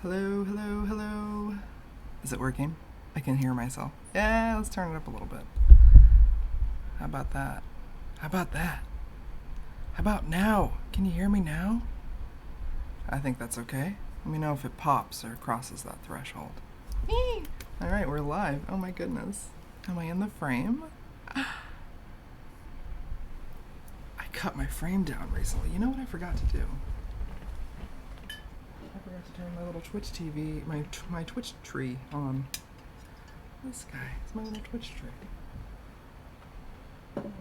Hello, hello, hello. Is it working? I can hear myself. Yeah, let's turn it up a little bit. How about that? How about that? How about now? Can you hear me now? I think that's okay. Let me know if it pops or crosses that threshold. Alright, we're live. Oh my goodness. Am I in the frame? I cut my frame down recently. You know what I forgot to do? I forgot to turn my little Twitch TV, my Twitch tree on. This guy is my little Twitch tree.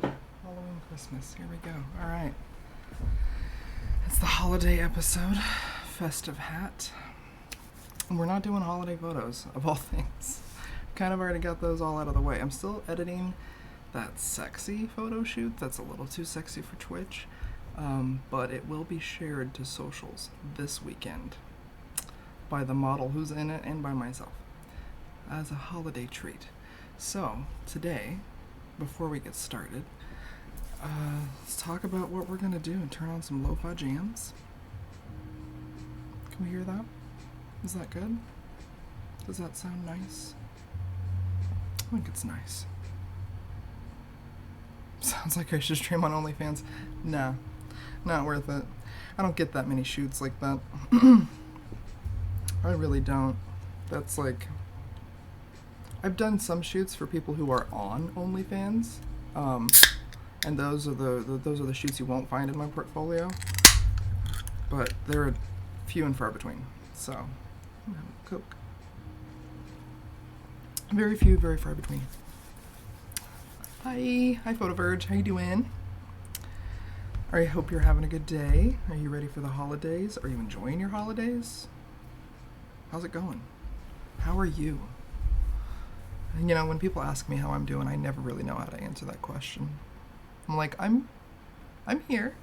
Halloween, Christmas. Here we go. Alright. It's the holiday episode. Festive hat. And we're not doing holiday photos, of all things. Kind of already got those all out of the way. I'm still editing that sexy photo shoot that's a little too sexy for Twitch. But it will be shared to socials this weekend by the model who's in it and by myself as a holiday treat. So today, before we get started, let's talk about what we're gonna do and turn on some lo-fi jams. Can we hear that? Is that good? Does that sound nice? I think it's nice. Sounds like I should stream on OnlyFans. Nah, not worth it. I don't get that many shoots like that. I really don't. That's like... I've done some shoots for people who are on OnlyFans, and those are the shoots you won't find in my portfolio. But they're few and far between. So, I'm gonna have a Coke. Very few, very far between. Hi, PhotoVerge. How you doing? I hope you're having a good day. Are you ready for the holidays? Are you enjoying your holidays? How's it going? How are you? And, you know, when people ask me how I'm doing, I never really know how to answer that question. I'm like, I'm here.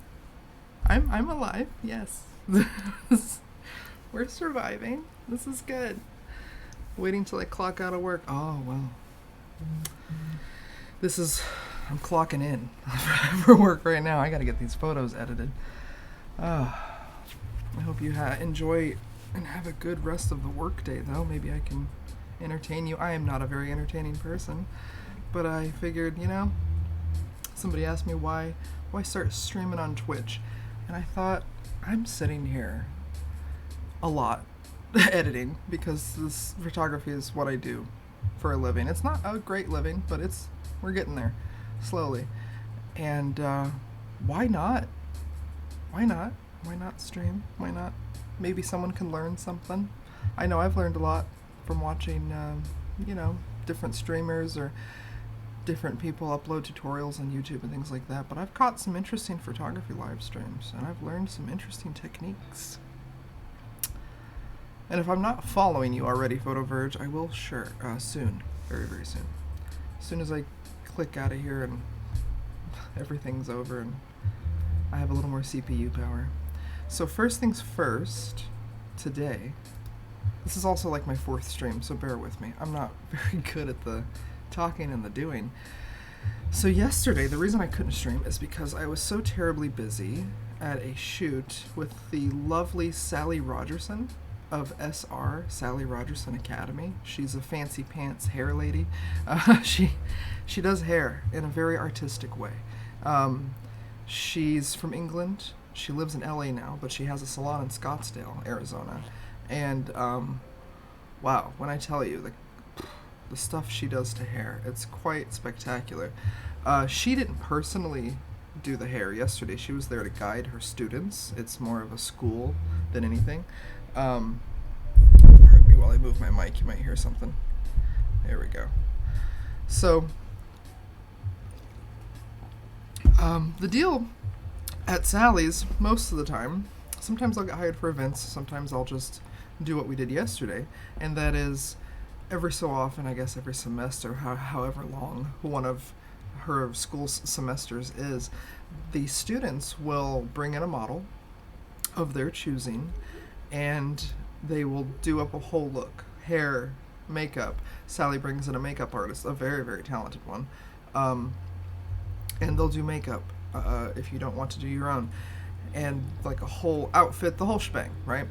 I'm alive. Yes. We're surviving. This is good. Waiting till I clock out of work. Oh, well. I'm clocking in for work right now. I gotta get these photos edited. I hope you enjoy and have a good rest of the work day, though. Maybe I can entertain you. I am not a very entertaining person, but I figured, you know, somebody asked me why start streaming on Twitch, and I thought, I'm sitting here a lot editing because this photography is what I do for a living. It's not a great living, but we're getting there slowly. And why not? Why not stream? Why not? Maybe someone can learn something. I know I've learned a lot from watching, different streamers or different people upload tutorials on YouTube and things like that. But I've caught some interesting photography live streams, and I've learned some interesting techniques. And if I'm not following you already, PhotoVerge, I will soon. Very, very soon. As soon as I click out of here and everything's over and I have a little more CPU power. So first things first, today, this is also like my fourth stream, so bear with me. I'm not very good at the talking and the doing. So yesterday, the reason I couldn't stream is because I was so terribly busy at a shoot with the lovely Sally Rogerson of SR, Sally Rogerson Academy. She's a fancy pants hair lady. She does hair in a very artistic way. She's from England. She lives in LA now, but she has a salon in Scottsdale, Arizona. And wow, when I tell you the stuff she does to hair, it's quite spectacular. She didn't personally do the hair yesterday. She was there to guide her students. It's more of a school than anything. Pardon me while I move my mic, you might hear something. There we go. So, the deal at Sally's, most of the time, sometimes I'll get hired for events, sometimes I'll just do what we did yesterday, and that is every so often, I guess every semester, however long one of her school semesters is, the students will bring in a model of their choosing, and they will do up a whole look, hair, makeup. Sally brings in a makeup artist, a very, very talented one, and they'll do makeup if you don't want to do your own, and like a whole outfit, the whole shebang, right?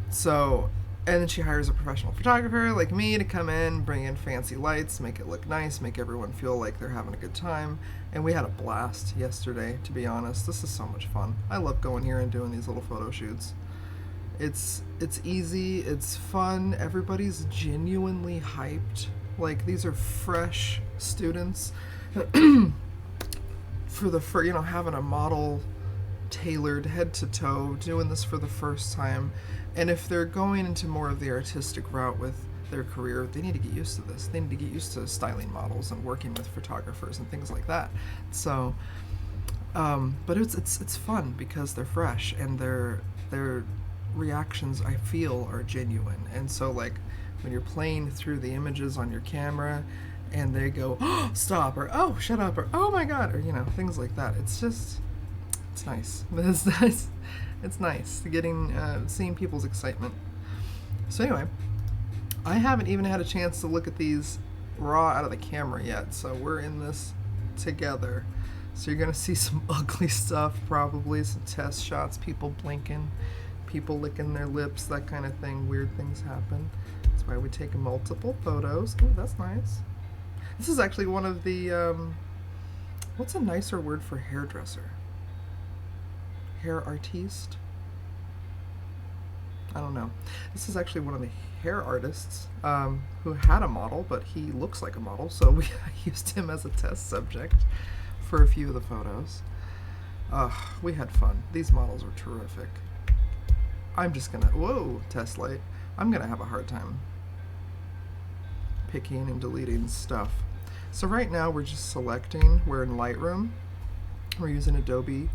So And then she hires a professional photographer like me to come in, bring in fancy lights, make it look nice, make everyone feel like they're having a good time. And we had a blast yesterday, to be honest. This is so much fun. I love going here and doing these little photo shoots. It's easy, it's fun, everybody's genuinely hyped. Like, these are fresh students for having a model tailored head to toe, doing this for the first time. And if they're going into more of the artistic route with their career, they need to get used to this. They need to get used to styling models and working with photographers and things like that. So, but it's fun because they're fresh and their reactions, I feel, are genuine. And so, like, when you're playing through the images on your camera and they go, oh, stop, or oh, shut up, or oh my god, or things like that, it's nice. It's nice. It's nice seeing people's excitement. So anyway, I haven't even had a chance to look at these raw out of the camera yet, so we're in this together. So you're gonna see some ugly stuff, probably some test shots, people blinking, people licking their lips, that kind of thing. Weird things happen. That's why we take multiple photos. Oh, that's nice. This is actually one of the what's a nicer word for hairdresser? Hair artiste? I don't know. This is actually one of the hair artists who had a model, but he looks like a model, so we used him as a test subject for a few of the photos. We had fun. These models are terrific. I'm just gonna, whoa, test light. I'm gonna have a hard time picking and deleting stuff. So right now we're just selecting. We're in Lightroom. We're using Adobe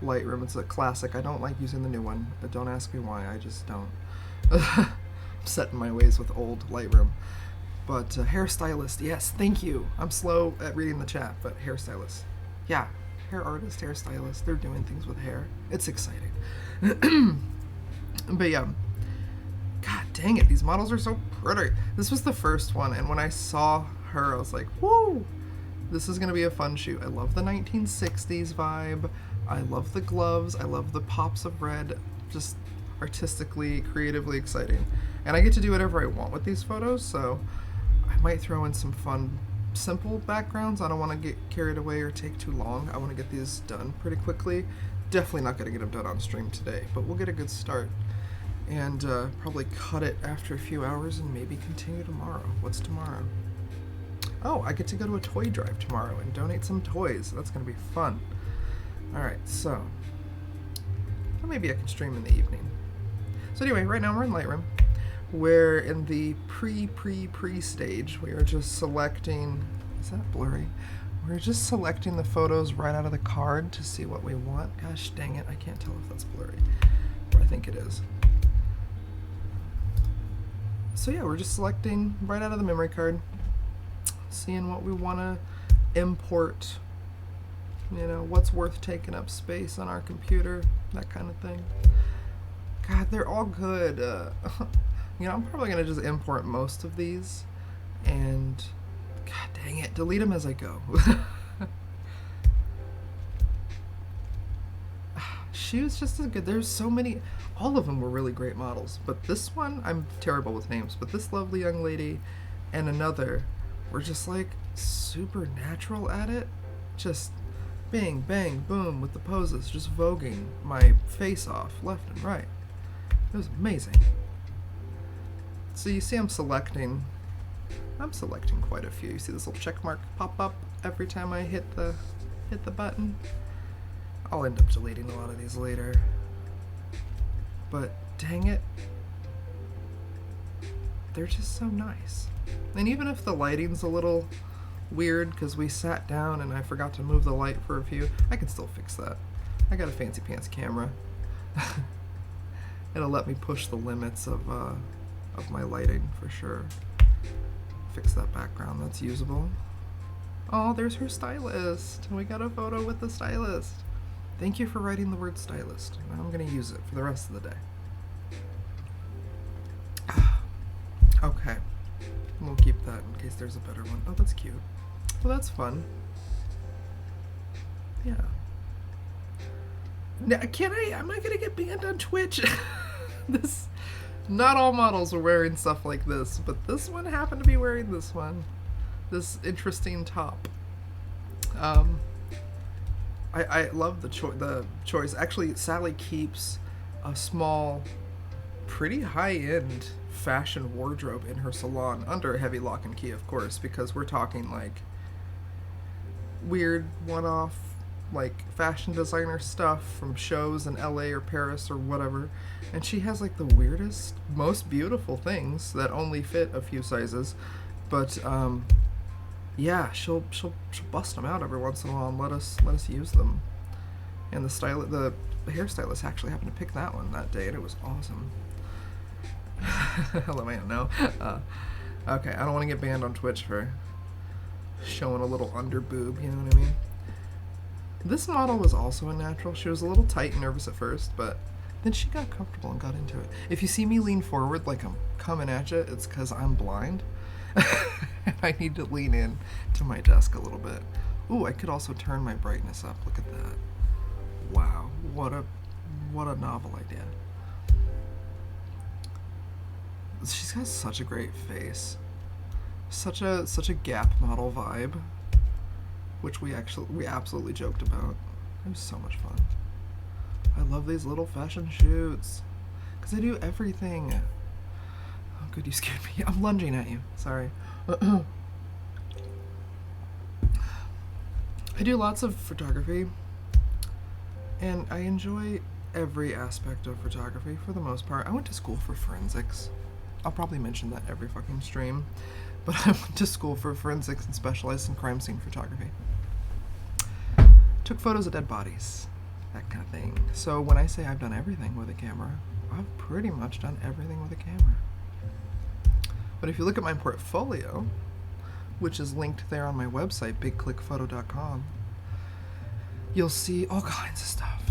Lightroom. It's a classic. I don't like using the new one, but don't ask me why. I just don't. I'm set in my ways with old Lightroom. But hairstylist, yes, thank you. I'm slow at reading the chat, but hairstylist. Yeah, hair artist, hairstylist. They're doing things with hair. It's exciting. But yeah, god dang it, these models are so pretty. This was the first one, and when I saw her, I was like, whoa, this is gonna be a fun shoot. I love the 1960s vibe. I love the gloves. I love the pops of red. Just artistically, creatively exciting. And I get to do whatever I want with these photos, so I might throw in some fun, simple backgrounds. I don't want to get carried away or take too long. I want to get these done pretty quickly. Definitely not going to get them done on stream today, but we'll get a good start. And probably cut it after a few hours and maybe continue tomorrow. What's tomorrow? Oh, I get to go to a toy drive tomorrow and donate some toys. That's going to be fun. Alright, so well, maybe I can stream in the evening. So anyway, right now we're in Lightroom. We're in the pre stage. We are just selecting, is that blurry? We're just selecting the photos right out of the card to see what we want. Gosh dang it, I can't tell if that's blurry. But I think it is. So yeah, we're just selecting right out of the memory card, seeing what we want to import. What's worth taking up space on our computer, that kind of thing. God, they're all good. I'm probably going to just import most of these and, god dang it, delete them as I go. She was just as good. There's so many, all of them were really great models, but this one, I'm terrible with names, but this lovely young lady and another were just like super natural at it. Just bang, bang, boom with the poses, just voguing my face off left and right. It was amazing. So you see I'm selecting quite a few. You see this little check mark pop up every time I hit the button. I'll end up deleting a lot of these later. But dang it, they're just so nice. And even if the lighting's a little weird because we sat down and I forgot to move the light for a few, I can still fix that. I got a fancy pants camera. It'll let me push the limits of my lighting for sure. Fix that background, that's usable. Oh, there's her stylist. We got a photo with the stylist. Thank you for writing the word stylist. Now I'm gonna use it for the rest of the day. Okay, we'll keep that in case there's a better one. Oh, that's cute. Well, that's fun. Yeah. Now, am I gonna get banned on Twitch? Not all models are wearing stuff like this, but this one happened to be wearing this one. This interesting top. I love the choice. Actually, Sally keeps a small, pretty high-end fashion wardrobe in her salon under a heavy lock and key, of course, because we're talking like weird one-off like fashion designer stuff from shows in LA or Paris or whatever, and she has like the weirdest, most beautiful things that only fit a few sizes, but yeah, she'll bust them out every once in a while and let us use them. And the hairstylist actually happened to pick that one that day, and it was awesome. Hello, man. No. Okay, I don't want to get banned on Twitch for showing a little under boob. You know what I mean? This model was also a natural. She was a little tight and nervous at first, but then she got comfortable and got into it. If you see me lean forward like I'm coming at you, it's because I'm blind. I need to lean in to my desk a little bit. Ooh, I could also turn my brightness up. Look at that. Wow, what a novel idea. She's got such a great face. Such a Gap model vibe, which we absolutely joked about. It was so much fun. I love these little fashion shoots because they do everything. Oh, good, you scared me. I'm lunging at you. Sorry. I do lots of photography, and I enjoy every aspect of photography for the most part. I went to school for forensics. I'll probably mention that every fucking stream, but I went to school for forensics and specialized in crime scene photography. Took photos of dead bodies, that kind of thing. So when I say I've done everything with a camera, I've pretty much done everything with a camera. But if you look at my portfolio, which is linked there on my website, bigclickphoto.com, you'll see all kinds of stuff.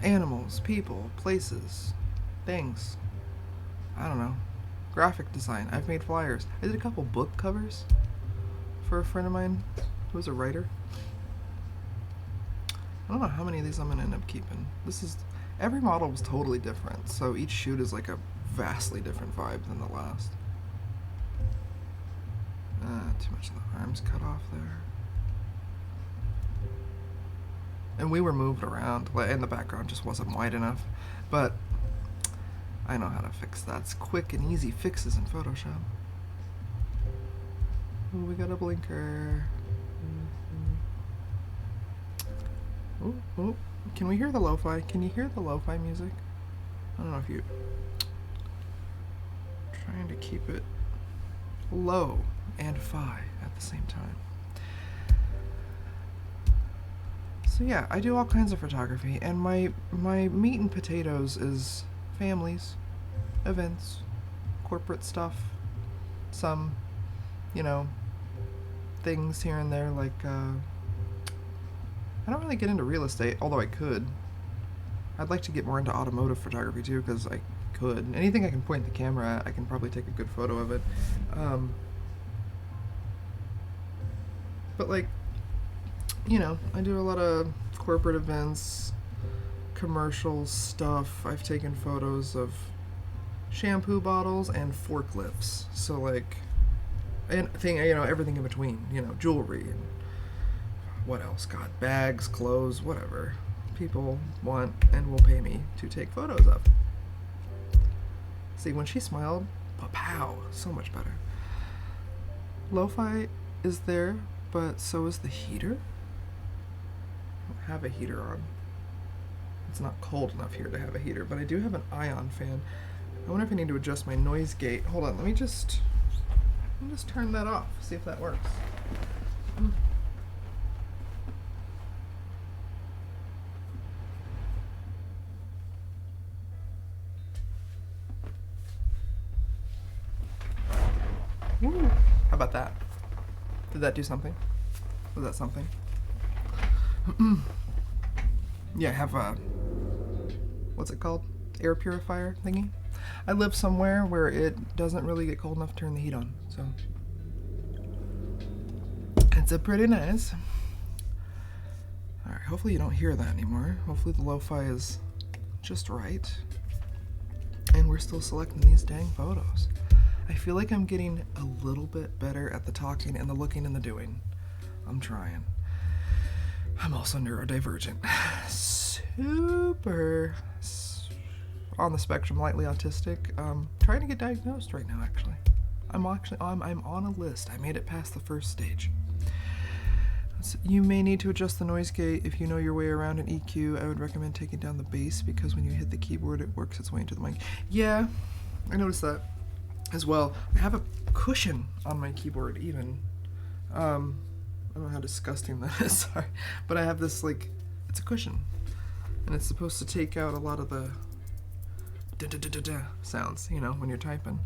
Animals, people, places, things. I don't know. Graphic design. I've made flyers. I did a couple book covers for a friend of mine who was a writer. I don't know how many of these I'm going to end up keeping. Every model was totally different, so each shoot is like a vastly different vibe than the last. Too much of the arms cut off there. And we were moved around, and the background just wasn't wide enough, but I know how to fix that. It's quick and easy fixes in Photoshop. Ooh, we got a blinker. Ooh, ooh. Can we hear the lo-fi? Can you hear the lo-fi music? I don't know if you... Trying to keep it low and fi at the same time. So yeah, I do all kinds of photography, and my meat and potatoes is families, events, corporate stuff, some, things here and there, like, I don't really get into real estate, although I could. I'd like to get more into automotive photography too, because I could. Anything I can point the camera at, I can probably take a good photo of it. But like, I do a lot of corporate events, commercial stuff. I've taken photos of shampoo bottles and forklifts. So like, everything in between, jewelry and what else? God, bags, clothes, whatever people want and will pay me to take photos of. See, when she smiled, pow, so much better. Lo-fi is there, but so is the heater. I don't have a heater on. It's not cold enough here to have a heater, but I do have an ion fan. I wonder if I need to adjust my noise gate. Hold on, let me just turn that off, see if that works. Ooh. How about that? Did that do something? Was that something? Yeah, I have a, what's it called? Air purifier thingy. I live somewhere where it doesn't really get cold enough to turn the heat on, so it's a pretty nice. Alright, hopefully you don't hear that anymore. Hopefully the lo-fi is just right. And we're still selecting these dang photos. I feel like I'm getting a little bit better at the talking and the looking and the doing. I'm trying. I'm also neurodivergent. Super on the spectrum, lightly autistic. Trying to get diagnosed right now, actually. I'm on a list. I made it past the first stage. So you may need to adjust the noise gate if you know your way around an EQ. I would recommend taking down the bass because when you hit the keyboard, it works its way into the mic. Yeah, I noticed that as well. I have a cushion on my keyboard even. I don't know how disgusting that is, sorry. But I have this, like, it's a cushion. And it's supposed to take out a lot of the da-da-da-da-da sounds, you know, when you're typing.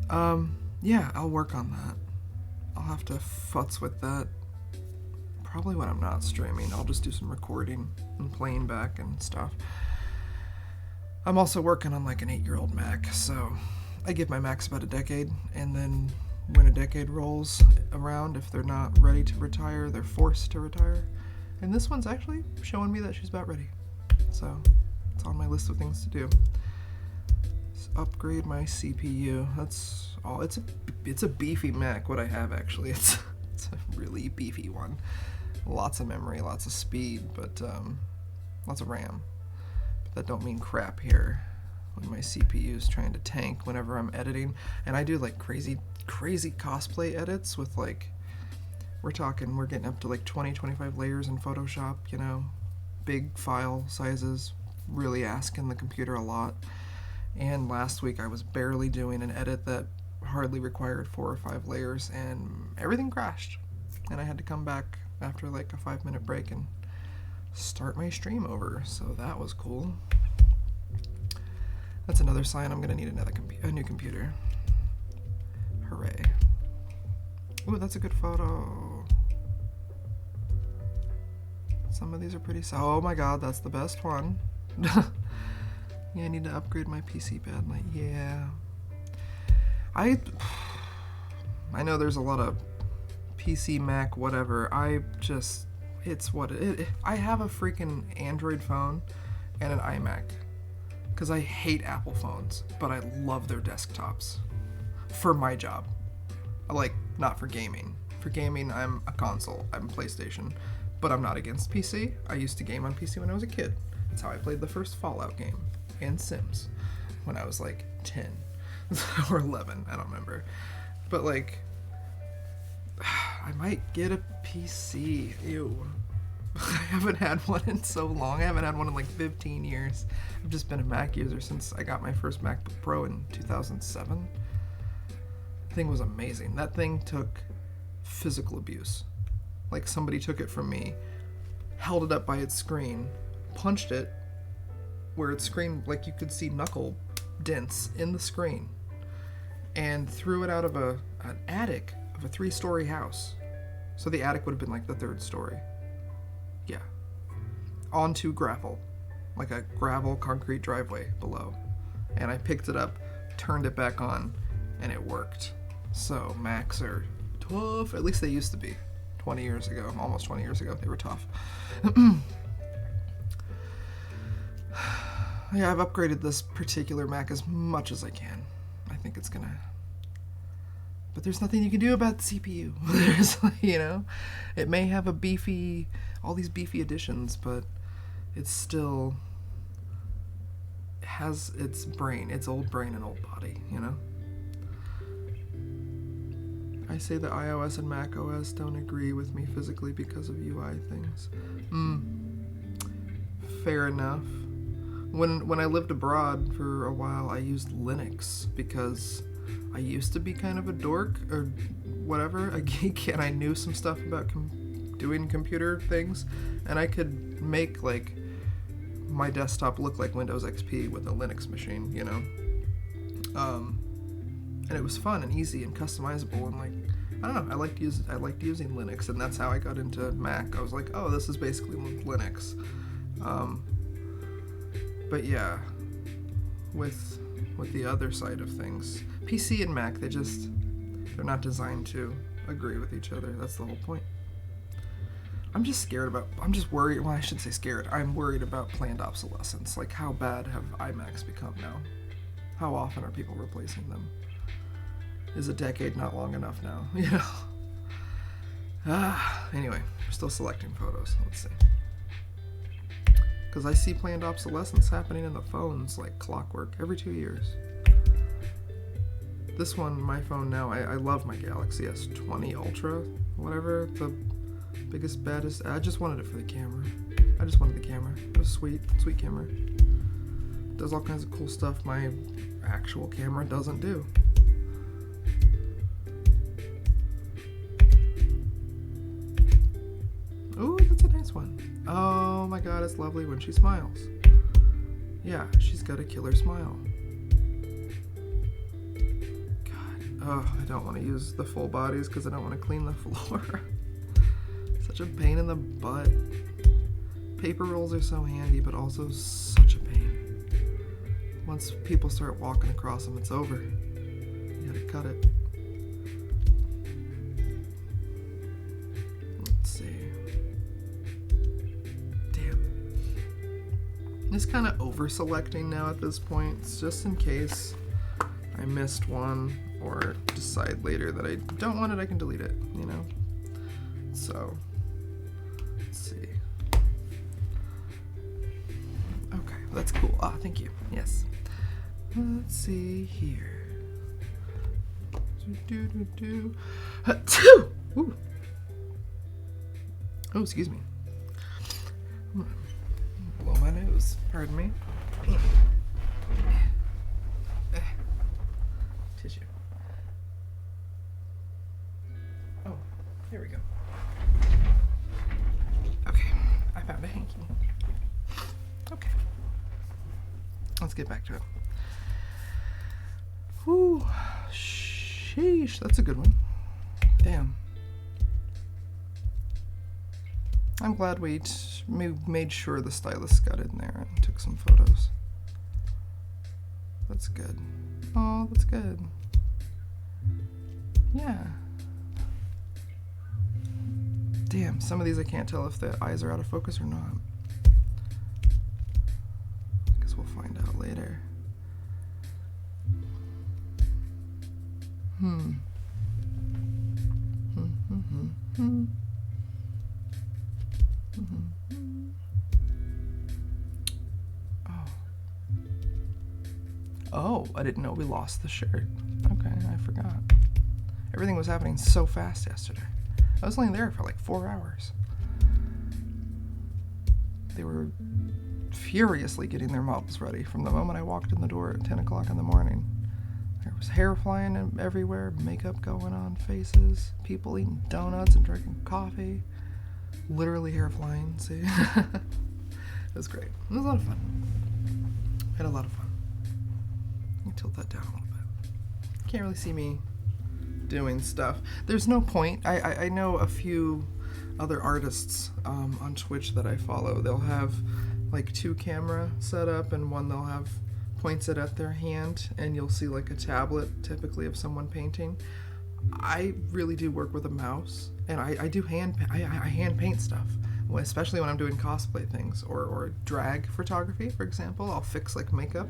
Yeah, I'll work on that. I'll have to futz with that. Probably when I'm not streaming. I'll just do some recording and playing back and stuff. I'm also working on like an 8-year-old Mac, so I give my Macs about a decade, and then when a decade rolls around, if they're not ready to retire, they're forced to retire. And this one's actually showing me that she's about ready. So it's on my list of things to do. Just upgrade my CPU. That's all. It's a beefy Mac, what I have actually. It's a really beefy one. Lots of memory, lots of speed, but lots of RAM. But that don't mean crap here when my CPU is trying to tank whenever I'm editing. And I do like crazy cosplay edits with like, we're getting up to like 20-25 layers in Photoshop, you know, big file sizes, really asking the computer a lot. And last week I was barely doing an edit that hardly required 4 or 5 layers, and everything crashed. And I had to come back after like a 5-minute break and start my stream over, so that was cool. That's another sign I'm gonna need a new computer. Hooray. Ooh, that's a good photo. Some of these are pretty oh my god, that's the best one. Yeah, I need to upgrade my PC badly. Yeah. I know there's a lot of PC, Mac, whatever. It's what I have a freaking Android phone and an iMac because I hate Apple phones, but I love their desktops for my job. Like, not for gaming. For gaming, I'm a console. I'm PlayStation, but I'm not against PC. I used to game on PC when I was a kid. That's how I played the first Fallout game and Sims when I was like 10 or 11. I don't remember, but like, I might get a PC. Ew. I haven't had one in so long. I haven't had one in like 15 years. I've just been a Mac user since I got my first MacBook Pro in 2007. The thing was amazing. That thing took physical abuse. Like, somebody took it from me, held it up by its screen, punched it where its screen, like, you could see knuckle dents in the screen, and threw it out of an attic of a 3-story house. So the attic would have been like the 3rd story. Yeah. Onto gravel. Like a gravel concrete driveway below. And I picked it up, turned it back on, and it worked. So Macs are tough. At least they used to be. 20 years ago, almost 20 years ago, they were tough. Yeah, I've upgraded this particular Mac as much as I can. I think it's gonna... But there's nothing you can do about the CPU. There's, you know, it may have all these beefy additions, but it's still has its old brain and old body, you know? I say that iOS and Mac OS don't agree with me physically because of UI things. Fair enough. When I lived abroad for a while, I used Linux because I used to be kind of a dork or whatever, a geek, and I knew some stuff about doing computer things, and I could make like my desktop look like Windows XP with a Linux machine, you know. And it was fun and easy and customizable, and like, I don't know, I liked using Linux, and that's how I got into Mac. I was like, oh, this is basically Linux. But yeah, with the other side of things, PC and Mac, they're not designed to agree with each other. That's the whole point. I'm just worried, well, I shouldn't say scared, I'm worried about planned obsolescence. Like, how bad have iMacs become now? How often are people replacing them? Is a decade not long enough now? Anyway, we're still selecting photos. Let's see. Because I see planned obsolescence happening in the phones like clockwork every 2 years. This one, my phone now, I love my Galaxy S20 Ultra, whatever, the biggest, baddest. I just wanted it for the camera. I just wanted the camera. It was sweet camera. Does all kinds of cool stuff my actual camera doesn't do. Ooh, that's a nice one. Oh my god, it's lovely when she smiles. Yeah, she's got a killer smile. Oh, I don't want to use the full bodies because I don't want to clean the floor. Such a pain in the butt. Paper rolls are so handy, but also such a pain. Once people start walking across them, it's over. You gotta cut it. Let's see. Damn. I'm just kind of over-selecting now at this point, just in case I missed one, or decide later that I don't want it, I can delete it, you know? So, let's see. Okay, that's cool. Ah, thank you. Yes. Let's see here. Ooh. Oh, excuse me. Blow my nose. Pardon me. Tissue. Oh, here we go. Okay, I found a hanky. Okay. Let's get back to it. Whew. Sheesh, that's a good one. Damn. I'm glad we made sure the stylist got in there and took some photos. That's good. Oh, that's good. Yeah. Damn, some of these I can't tell if the eyes are out of focus or not. I guess we'll find out later. Oh, I didn't know we lost the shirt. Okay, I forgot. Everything was happening so fast yesterday. I was only there for like 4 hours. They were furiously getting their models ready from the moment I walked in the door at 10 o'clock in the morning. There was hair flying everywhere, makeup going on faces, people eating donuts and drinking coffee. Literally hair flying, see? It was great. It was a lot of fun. Had a lot of fun. Let me tilt that down a little bit. Can't really see me doing stuff. There's no point. I know a few other artists on Twitch that I follow. They'll have like 2 camera set up, and one they'll have points it at their hand, and you'll see like a tablet typically of someone painting. I really do work with a mouse, and I do hand paint stuff, especially when I'm doing cosplay things or drag photography, for example. I'll fix like makeup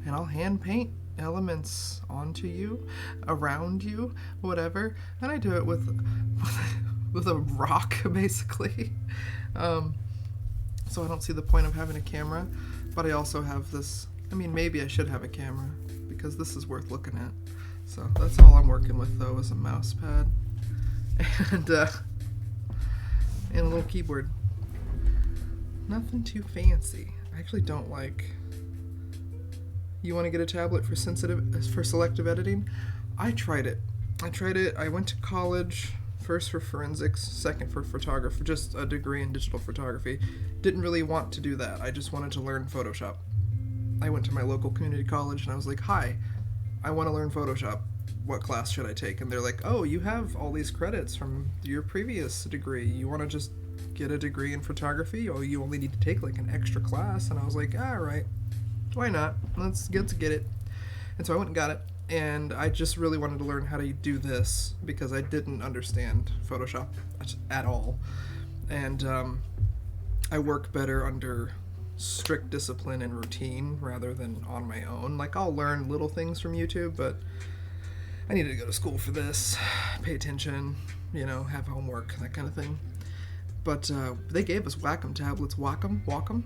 and I'll hand paint elements onto you, around you, whatever, and I do it with a rock basically. So I don't see the point of having a camera, but I also have this. I mean, maybe I should have a camera because this is worth looking at. So that's all I'm working with though, is a mouse pad and a little keyboard. Nothing too fancy. I actually don't like. You want to get a tablet for selective editing? I tried it. I went to college, first for forensics, second for photography, just a degree in digital photography. Didn't really want to do that. I just wanted to learn Photoshop. I went to my local community college and I was like, hi, I want to learn Photoshop. What class should I take? And they're like, oh, you have all these credits from your previous degree. You want to just get a degree in photography? Or you only need to take like an extra class? And I was like, all right, why not? Let's get it. And so I went and got it. And I just really wanted to learn how to do this because I didn't understand Photoshop at all. And I work better under strict discipline and routine rather than on my own. Like, I'll learn little things from YouTube, but I needed to go to school for this, pay attention, have homework, that kind of thing. But they gave us Wacom tablets. Wacom,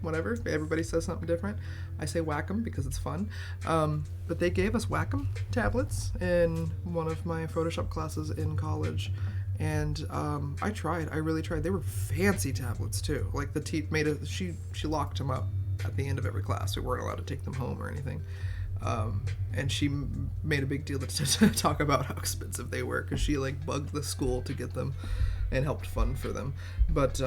whatever. Everybody says something different. I say Wacom because it's fun. But they gave us Wacom tablets in one of my Photoshop classes in college. And I really tried. They were fancy tablets too. Like the she locked them up at the end of every class. We weren't allowed to take them home or anything. And she made a big deal to talk about how expensive they were, because she like bugged the school to get them and helped fund for them. But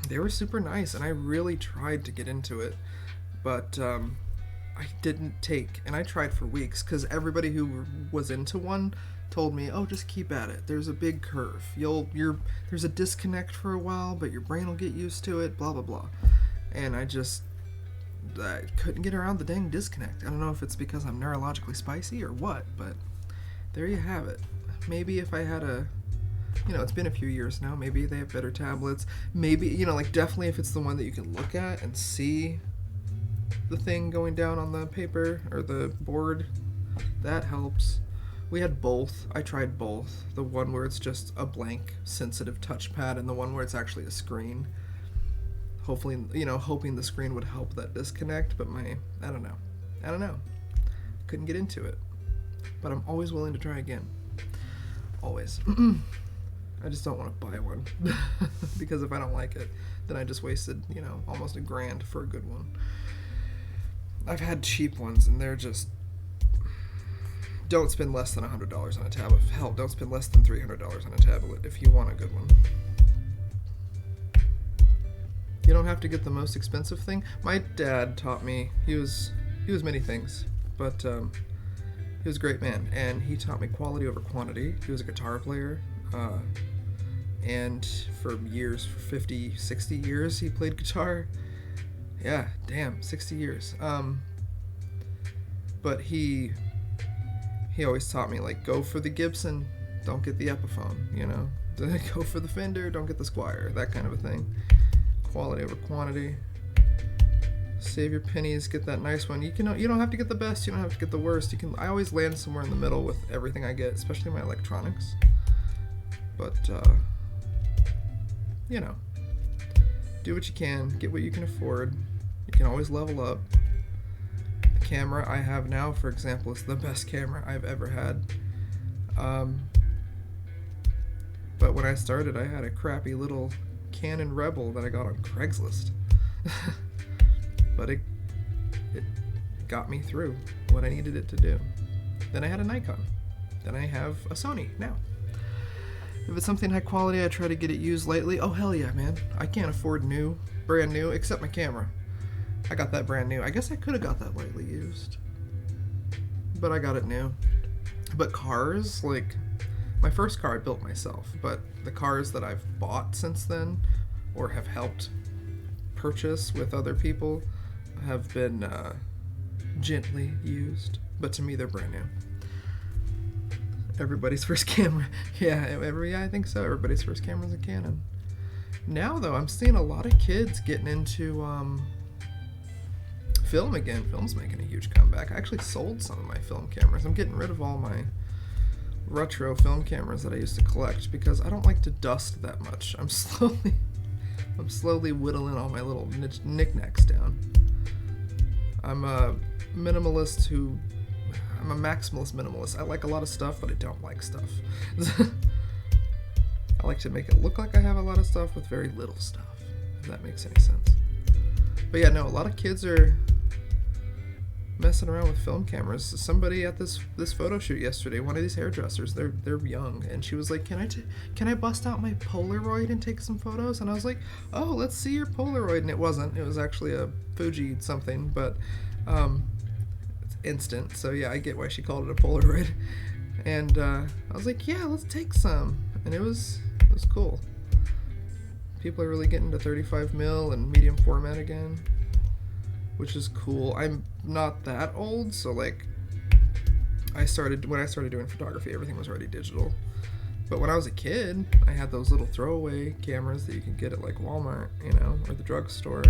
they were super nice, and I really tried to get into it, but I didn't take, and I tried for weeks, because everybody who was into one told me, oh, just keep at it. There's a big curve. There's a disconnect for a while, but your brain will get used to it, blah, blah, blah. And I couldn't get around the dang disconnect. I don't know if it's because I'm neurologically spicy or what, but there you have it. Maybe if I had it's been a few years now, maybe they have better tablets. Maybe, definitely if it's the one that you can look at and see the thing going down on the paper or the board, that helps. We had both. I tried both. The one where it's just a blank, sensitive touchpad, and the one where it's actually a screen. Hopefully, hoping the screen would help that disconnect, but I don't know. Couldn't get into it. But I'm always willing to try again. Always. I just don't want to buy one. Because if I don't like it, then I just wasted, almost $1,000 for a good one. I've had cheap ones, and they're just... Don't spend less than $100 on a tablet. Hell, don't spend less than $300 on a tablet if you want a good one. You don't have to get the most expensive thing. My dad taught me. He was many things, but he was a great man, and he taught me quality over quantity. He was a guitar player, and for years, for 50, 60 years, he played guitar. Yeah, damn, 60 years. But he always taught me, like, go for the Gibson, don't get the Epiphone, Go for the Fender, don't get the Squier, that kind of a thing. Quality over quantity. Save your pennies, get that nice one. You don't have to get the best, you don't have to get the worst. I always land somewhere in the middle with everything I get, especially my electronics. But do what you can, get what you can afford. You can always level up. The camera I have now, for example, is the best camera I've ever had. But when I started, I had a crappy little Canon Rebel that I got on Craigslist. But it got me through what I needed it to do. Then I had a Nikon. Then I have a Sony now. If it's something high quality, I try to get it used lightly. Oh, hell yeah, man. I can't afford brand new, except my camera. I got that brand new. I guess I could have got that lightly used. But I got it new. But cars, like, my first car I built myself, but the cars that I've bought since then, or have helped purchase with other people, have been gently used. But to me, they're brand new. Everybody's first camera. Yeah, I think so. Everybody's first camera is a Canon. Now, though, I'm seeing a lot of kids getting into film again. Film's making a huge comeback. I actually sold some of my film cameras. I'm getting rid of all my retro film cameras that I used to collect because I don't like to dust that much. I'm slowly whittling all my little knickknacks down. I'm a maximalist minimalist. I like a lot of stuff, but I don't like stuff. I like to make it look like I have a lot of stuff with very little stuff, if that makes any sense. But yeah, no, a lot of kids are messing around with film cameras. Somebody at this photo shoot yesterday, one of these hairdressers, they're young, and she was like, can I bust out my Polaroid and take some photos? And I was like, oh, let's see your Polaroid. And it wasn't. It was actually a Fuji something, but it's instant. So yeah, I get why she called it a Polaroid. And I was like, yeah, let's take some. And it was cool. People are really getting to 35mm and medium format again, which is cool. I'm not that old, so like when I started doing photography, everything was already digital. But when I was a kid, I had those little throwaway cameras that you can get at like Walmart, or the drugstore.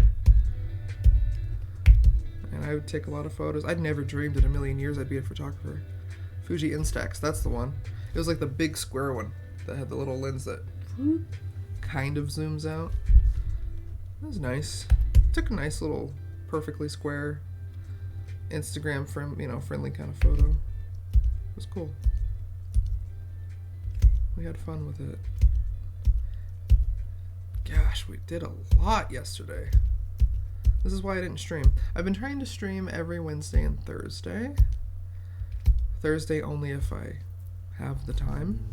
And I would take a lot of photos. I'd never dreamed in a million years I'd be a photographer. Fuji Instax, that's the one. It was like the big square one that had the little lens that kind of zooms out. That was nice. Took a nice little perfectly square Instagram friendly kind of photo. It was cool. We had fun with it. Gosh, we did a lot yesterday. This is why I didn't stream. I've been trying to stream every Wednesday and Thursday. Thursday only if I have the time.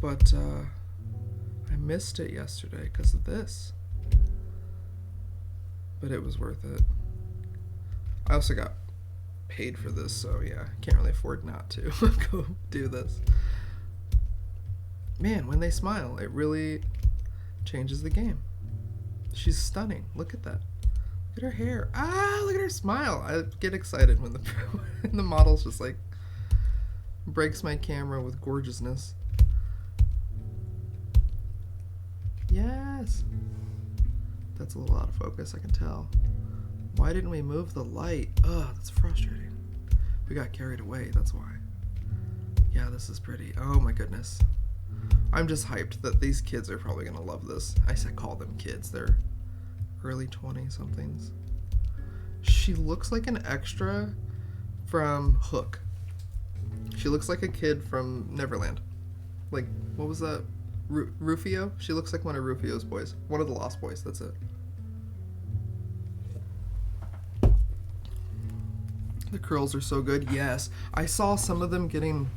But I missed it yesterday because of this. But it was worth it. I also got paid for this, so yeah, can't really afford not to go do this. Man, when they smile, it really changes the game. She's stunning. Look at that. Look at her hair. Ah, look at her smile. I get excited when the model's just like breaks my camera with gorgeousness. Yes. That's a little out of focus, I can tell. Why didn't we move the light? Ugh, that's frustrating. We got carried away, that's why. Yeah, this is pretty. Oh my goodness. I'm just hyped that these kids are probably gonna love this. I call them kids. They're early 20-somethings. She looks like an extra from Hook. She looks like a kid from Neverland. Like, what was that? Rufio? She looks like one of Rufio's boys. One of the Lost Boys, that's it. The curls are so good. Yes. I saw some of them getting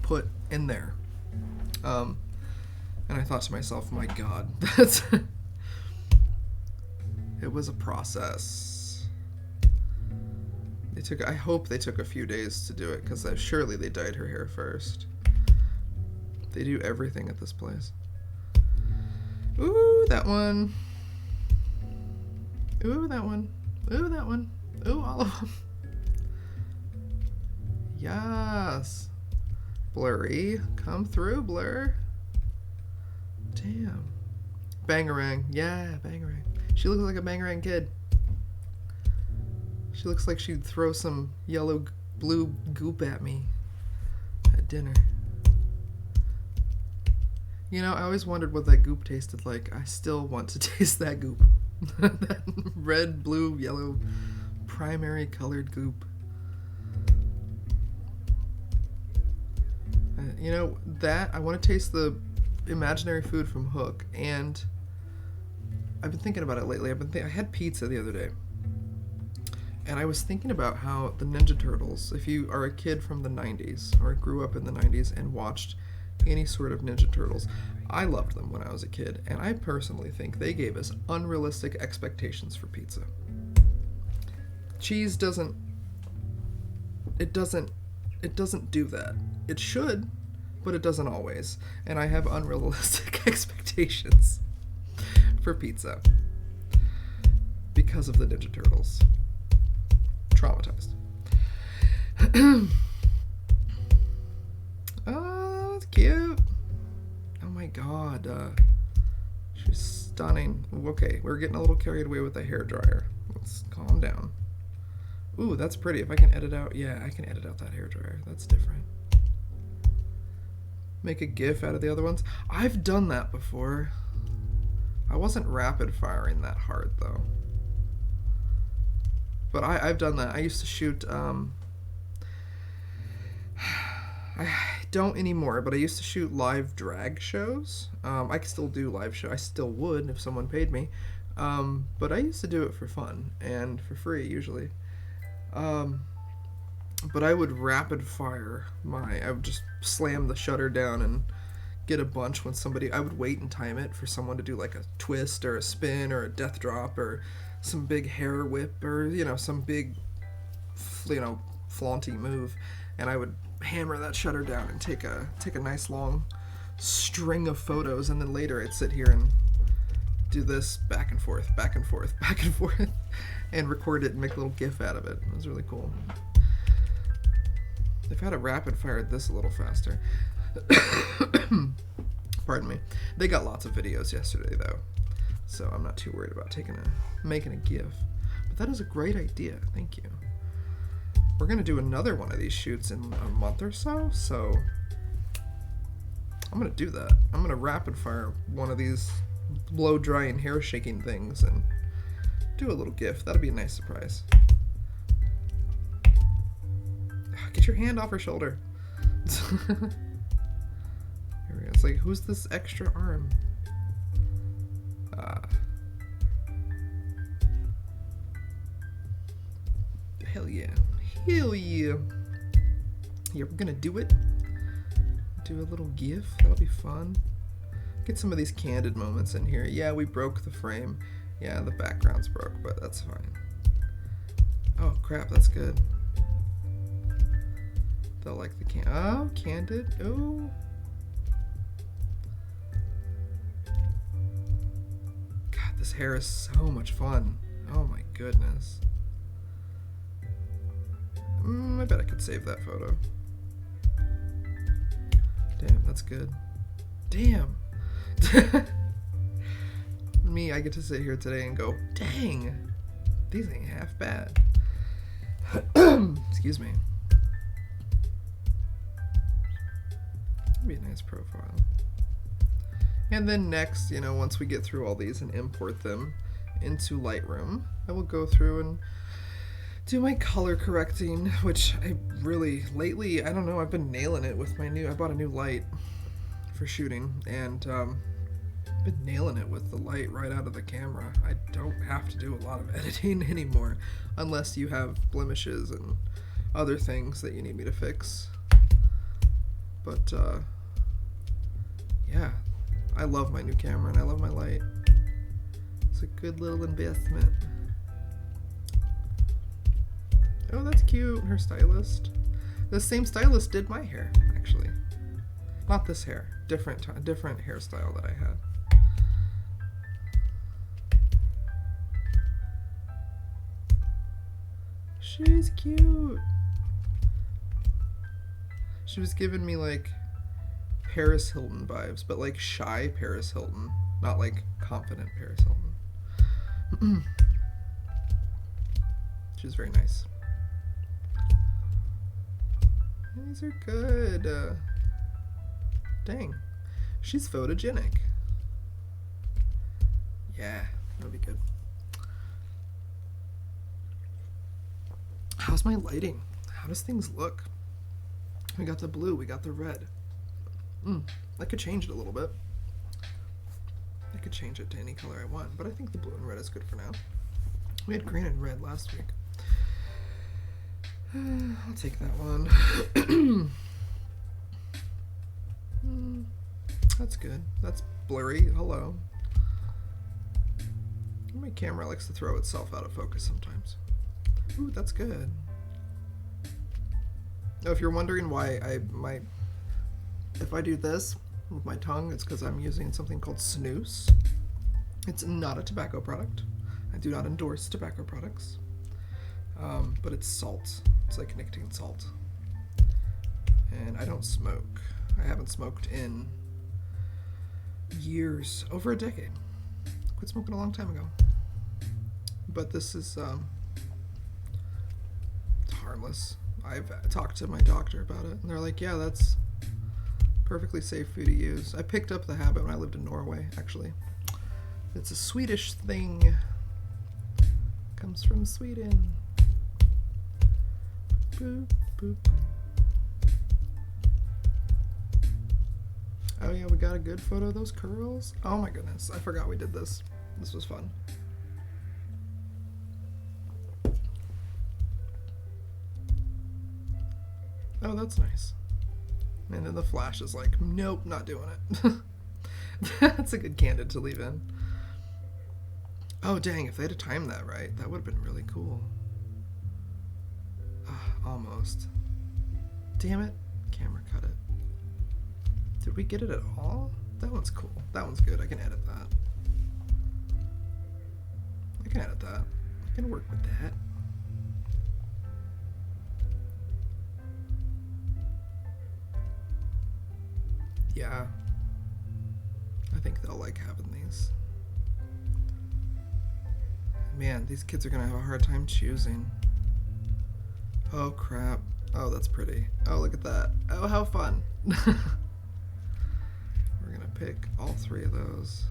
put in there. And I thought to myself, my God, it was a process. I hope they took a few days to do it, because surely they dyed her hair first. They do everything at this place. Ooh, that one. Ooh, that one. Ooh, that one. Ooh, all of them. Yes. Blurry. Come through, Blur. Damn. Bangarang. Yeah, Bangarang. She looks like a Bangarang kid. She looks like she'd throw some yellow blue goop at me at dinner. I always wondered what that goop tasted like. I still want to taste that goop. That red, blue, yellow, primary colored goop. I want to taste the imaginary food from Hook, and I've been thinking about it lately. I had pizza the other day, and I was thinking about how the Ninja Turtles, if you are a kid from the 90s or grew up in the 90s and watched any sort of Ninja Turtles, I loved them when I was a kid, and I personally think they gave us unrealistic expectations for pizza. Cheese doesn't do that. It should, but it doesn't always. And I have unrealistic expectations for pizza because of the Ninja Turtles. Traumatized. Oh, that's cute. Oh my God. She's stunning. Okay, we're getting a little carried away with the hairdryer. Let's calm down. Ooh, that's pretty. If I can edit out... Yeah, I can edit out that hairdryer. That's different. Make a GIF out of the other ones. I've done that before. I wasn't rapid firing that hard, though. But I've done that. I used to shoot... I don't anymore, but I used to shoot live drag shows. I can still do live show. I still would if someone paid me. But I used to do it for fun and for free, usually. But I would rapid fire I would just slam the shutter down and get a bunch when I would wait and time it for someone to do like a twist or a spin or a death drop or some big hair whip or, some big, flaunty move. And I would hammer that shutter down and take a nice long string of photos, and then later I'd sit here and do this back and forth, and record it and make a little GIF out of it. It was really cool. If I had a rapid fired this a little faster. Pardon me. They got lots of videos yesterday though, so I'm not too worried about making a GIF. But that is a great idea. Thank you. We're gonna do another one of these shoots in a month or so, so I'm gonna do that. I'm gonna rapid fire one of these blow drying hair shaking things and do a little GIF. That'll be a nice surprise. Get your hand off her shoulder. Here we go. It's like, who's this extra arm? Hell yeah. Hell yeah. Yeah, we're gonna do it. Do a little GIF. That'll be fun. Get some of these candid moments in here. Yeah, we broke the frame. Yeah, the background's broke, but that's fine. Oh crap, that's good. They'll like the oh, candid. Oh. God, this hair is so much fun. Oh my goodness. I bet I could save that photo. Damn, that's good. Damn. Me, I get to sit here today and go, dang, these ain't half bad. Excuse me. That'd be a nice profile. And then next, you know, once we get through all these and import them into Lightroom, I will go through and do my color correcting, which I really, lately, I don't know, I've been nailing it with my I bought a new light for shooting, and I've been nailing it with the light right out of the camera. I don't have to do a lot of editing anymore, unless you have blemishes and other things that you need me to fix. But, yeah, I love my new camera and I love my light. It's a good little investment. Oh, that's cute. Her stylist. The same stylist did my hair, actually. Not this hair. Different hairstyle that I had. She's cute. She was giving me like Paris Hilton vibes, but like shy Paris Hilton, not like confident Paris Hilton. She was very nice. These are good. Dang. She's photogenic. Yeah, that'll be good. How's my lighting? How does things look? We got the blue, we got the red. I could change it a little bit. I could change it to any color I want, but I think the blue and red is good for now. We had green and red last week. I'll take that one. That's good. That's blurry. Hello. My camera likes to throw itself out of focus sometimes. Ooh, that's good. Now, if you're wondering why if I do this with my tongue, it's because I'm using something called snus. It's not a tobacco product. I do not endorse tobacco products. But it's salt. It's like nicotine salt. And I don't smoke. I haven't smoked in years, over a decade. Quit smoking a long time ago. But this is it's harmless. I've talked to my doctor about it, and they're like, yeah, that's perfectly safe for you to use. I picked up the habit when I lived in Norway, actually. It's a Swedish thing. Comes from Sweden. Boop, boop. Oh yeah, we got a good photo of those curls. Oh my goodness, I forgot we did this. This was fun. Oh, that's nice. And then the flash is like, nope, not doing it. That's a good candid to leave in. Oh dang, if they had timed that right, that would have been really cool. Almost. Damn it. Camera cut it. Did we get it at all? That one's cool. That one's good. I can edit that. I can edit that. I can work with that. Yeah. I think they'll like having these. Man, these kids are gonna have a hard time choosing. Oh crap. Oh, that's pretty. Oh, look at that. Oh, how fun. We're gonna pick all three of those.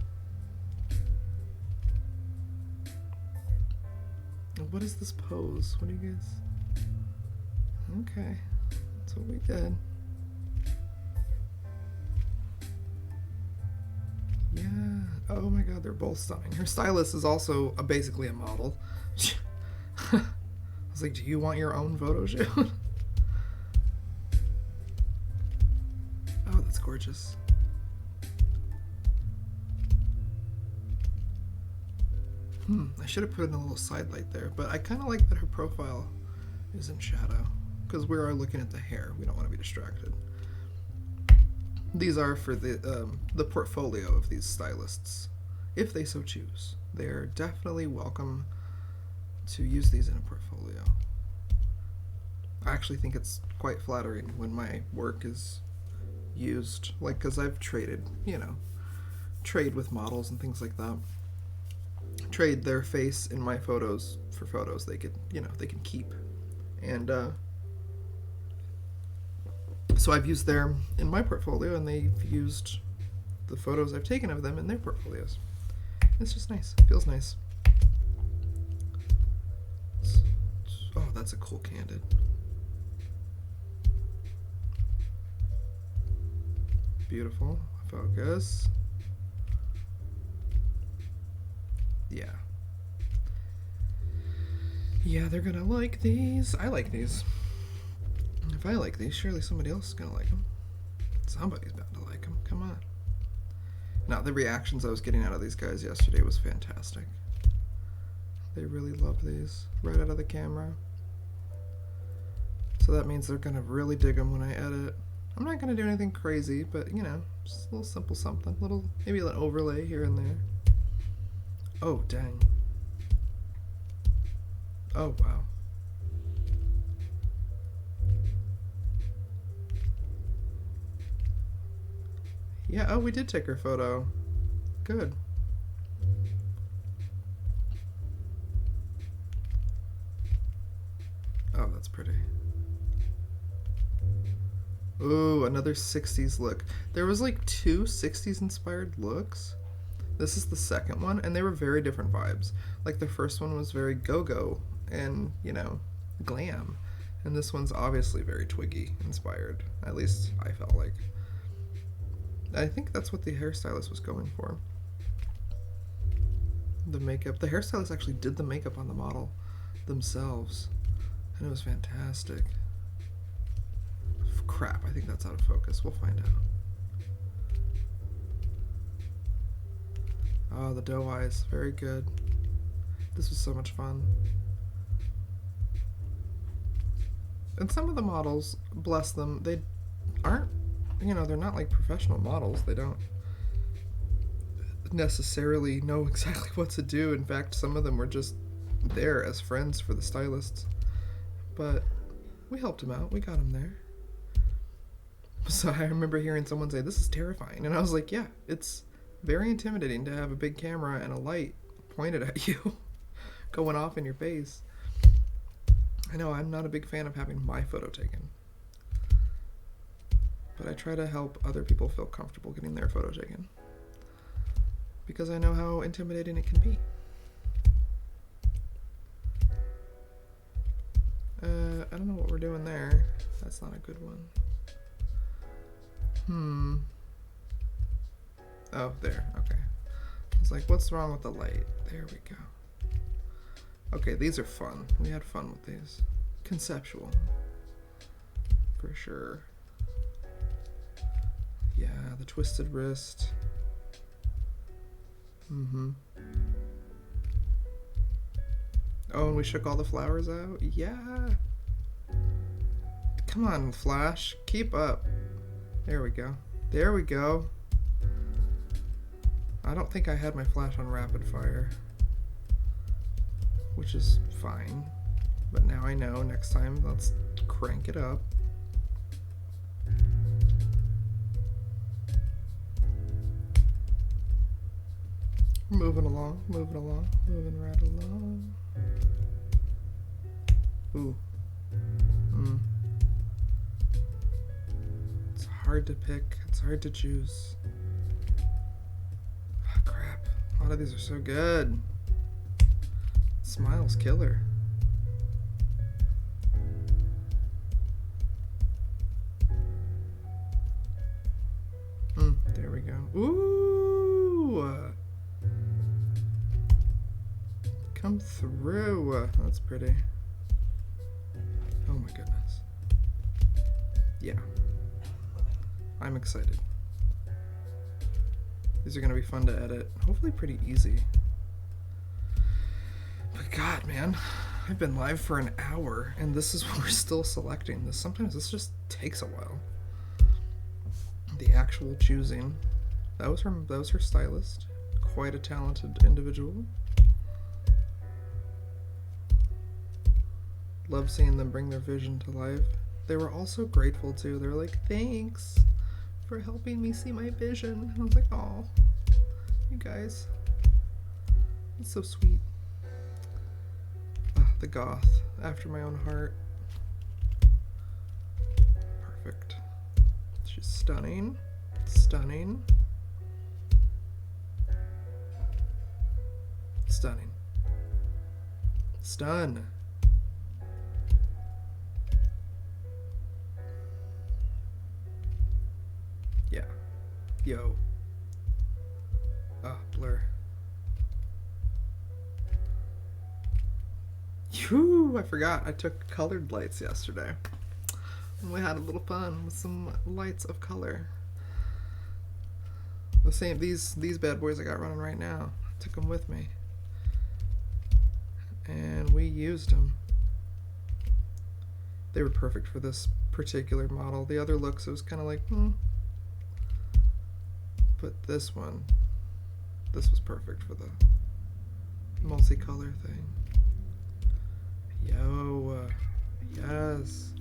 What is this pose? What do you guys... Okay, that's what we did. Yeah. Oh my god, they're both stunning. Her stylist is also basically a model. I was like, do you want your own photo shoot? Oh, that's gorgeous. I should have put in a little side light there, but I kind of like that her profile is in shadow, because we are looking at the hair. We don't want to be distracted. These are for the portfolio of these stylists, if they so choose. They're definitely welcome to use these in a portfolio. I actually think it's quite flattering when my work is used, like, because I've traded, trade with models and things like that. Trade their face in my photos for photos they could, they can keep. And so I've used them in my portfolio, and they've used the photos I've taken of them in their portfolios. It's just nice. It feels nice. Oh, that's a cool candid. Beautiful. Focus. Yeah. Yeah, they're gonna like these. I like these. If I like these, surely somebody else is gonna like them. Somebody's bound to like them. Come on. Now, the reactions I was getting out of these guys yesterday was fantastic. They really love these right out of the camera. So that means they're gonna really dig them when I edit. I'm not gonna do anything crazy, but just a little simple something. Maybe an overlay here and there. Oh, dang. Oh, wow. Yeah, oh, we did take her photo. Good. Oh, that's pretty. Ooh, another 60s look. There was like 2 60s inspired looks. This is the second one, and they were very different vibes. Like, the first one was very go-go and, glam. And this one's obviously very Twiggy inspired. At least I felt like. I think that's what the hairstylist was going for. The makeup. The hairstylist actually did the makeup on the model themselves. And it was fantastic. Crap, I think that's out of focus. We'll find out. Oh, the doe eyes. Very good. This was so much fun. And some of the models, bless them, they aren't, they're not like professional models. They don't necessarily know exactly what to do. In fact, some of them were just there as friends for the stylists. But we helped them out. We got them there. So I remember hearing someone say, "This is terrifying." And I was like, yeah, it's very intimidating to have a big camera and a light pointed at you going off in your face. I know I'm not a big fan of having my photo taken, but I try to help other people feel comfortable getting their photo taken because I know how intimidating it can be. I don't know what we're doing there. That's not a good one. Oh, there. Okay. I was like, what's wrong with the light? There we go. Okay, these are fun. We had fun with these. Conceptual. For sure. Yeah, the twisted wrist. Oh, and we shook all the flowers out? Yeah. Come on, Flash. Keep up. There we go. There we go. I don't think I had my flash on rapid fire, which is fine. But now I know. Next time, let's crank it up. Moving along, moving right along. Ooh. It's hard to pick. It's hard to choose. Oh, crap. A lot of these are so good. Smile's killer. There we go. Ooh! Come through. That's pretty. Oh my goodness. Yeah. I'm excited. These are going to be fun to edit. Hopefully pretty easy. But God, man. I've been live for an hour and this is what we're still selecting. Sometimes this just takes a while. The actual choosing. That was her stylist. Quite a talented individual. Love seeing them bring their vision to life. They were also grateful too. They were like, thanks for helping me see my vision. And I was like, oh, you guys. It's so sweet. The goth, after my own heart. Perfect. She's stunning. Stunning. Stunning. Stun. Yeah. Yo. Ah, blur. Phew, I forgot. I took colored lights yesterday. And we had a little fun with some lights of color. The same, these bad boys I got running right now. I took them with me. And we used them. They were perfect for this particular model. The other looks, it was kind of like, But this one, this was perfect for the multicolor thing. Yo, yes.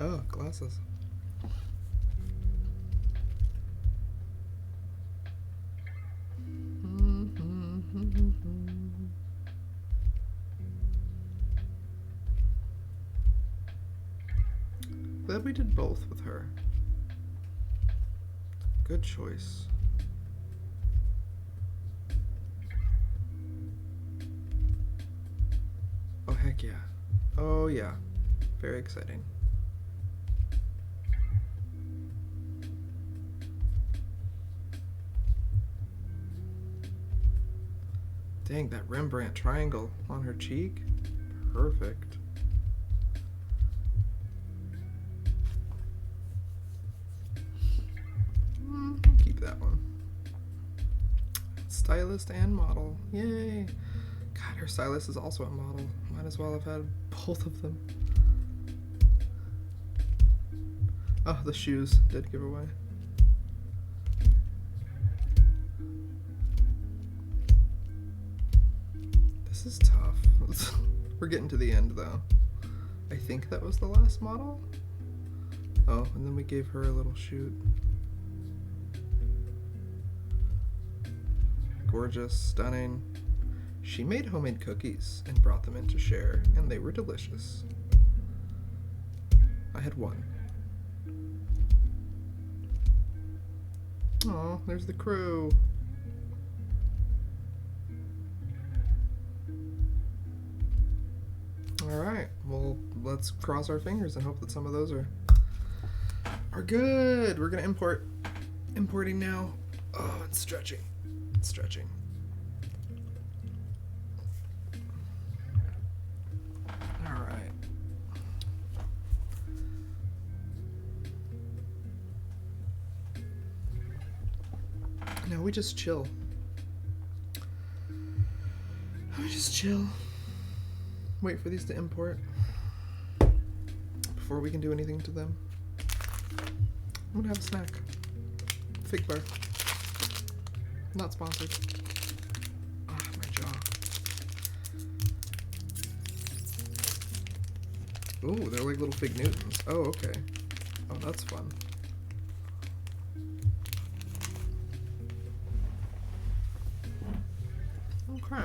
Oh, glasses. Glad we did both with her. Good choice. Oh, heck yeah. Oh, yeah. Very exciting. Dang, that Rembrandt triangle on her cheek. Perfect. I'll keep that one. Stylist and model. Yay. God, her stylist is also a model. Might as well have had both of them. Oh, the shoes did give away. This is tough. We're getting to the end though. I think that was the last model. Oh, and then we gave her a little shoot. Gorgeous, stunning. She made homemade cookies and brought them in to share, and they were delicious. I had one. Oh, there's the crew. Alright, well, let's cross our fingers and hope that some of those are good. We're gonna importing now. Oh, it's stretching. It's stretching. Alright. Now we just chill. We just chill. Wait for these to import before we can do anything to them. I'm gonna have a snack. Fig bar. Not sponsored. Ah, my jaw. Ooh, they're like little Fig Newtons. Oh, okay. Oh, that's fun. Okay.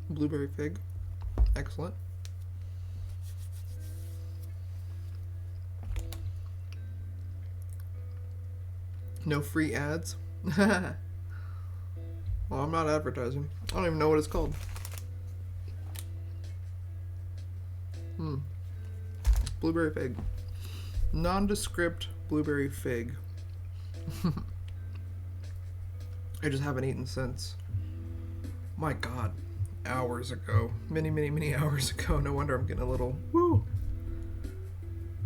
Blueberry fig. Excellent. No free ads. Well, I'm not advertising. I don't even know what it's called. Blueberry fig. Nondescript blueberry fig. I just haven't eaten since. My God. Hours ago. Many hours ago. No wonder I'm getting a little woo.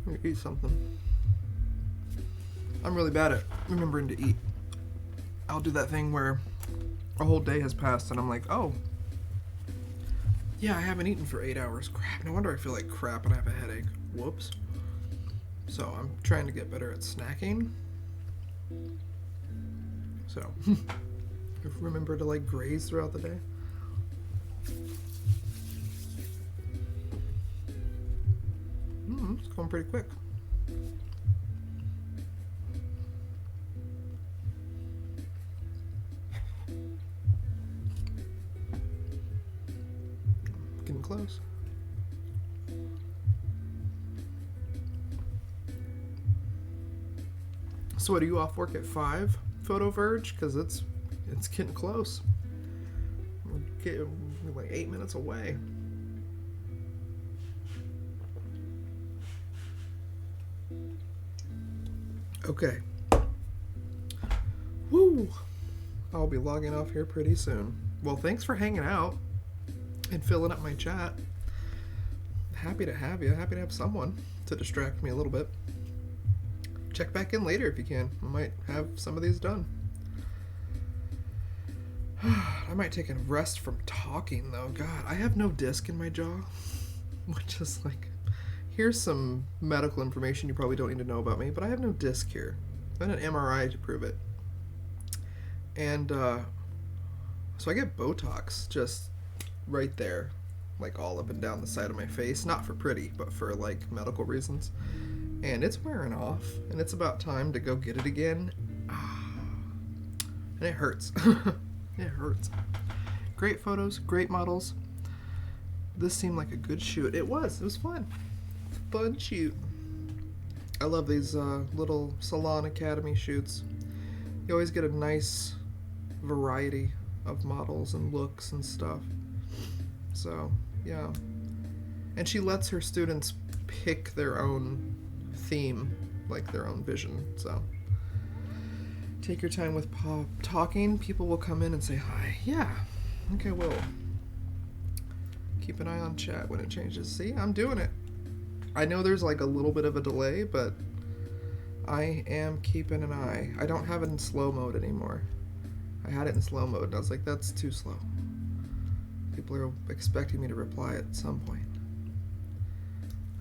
I'm gonna eat something. I'm really bad at remembering to eat. I'll do that thing where a whole day has passed and I'm like, oh, yeah, I haven't eaten for 8 hours. Crap, no wonder I feel like crap and I have a headache. Whoops. So I'm trying to get better at snacking. So, remember to like graze throughout the day. It's going pretty quick. Getting close. So what, are you off work at 5, Photo Verge? Because it's getting close. We're like 8 minutes away. Okay. Woo! I'll be logging off here pretty soon. Well, thanks for hanging out and filling up my chat. Happy to have you. Happy to have someone to distract me a little bit. Check back in later if you can. I might have some of these done. I might take a rest from talking though. God, I have no disc in my jaw. Which is like, here's some medical information you probably don't need to know about me, but I have no disc here. I had an MRI to prove it. And so I get Botox just right there, like all up and down the side of my face. Not for pretty, but for like medical reasons. And it's wearing off, and it's about time to go get it again. And it hurts. It hurts. Great photos, great models. This seemed like a good shoot. It was fun. Fun shoot. I love these little Salon Academy shoots. You always get a nice variety of models and looks and stuff. So, yeah. And she lets her students pick their own theme, like their own vision. So, take your time with talking. People will come in and say hi. Yeah. Okay, well. Keep an eye on chat when it changes. See, I'm doing it. I know there's like a little bit of a delay, but I am keeping an eye. I don't have it in slow mode anymore. I had it in slow mode, and I was like, that's too slow. People are expecting me to reply at some point.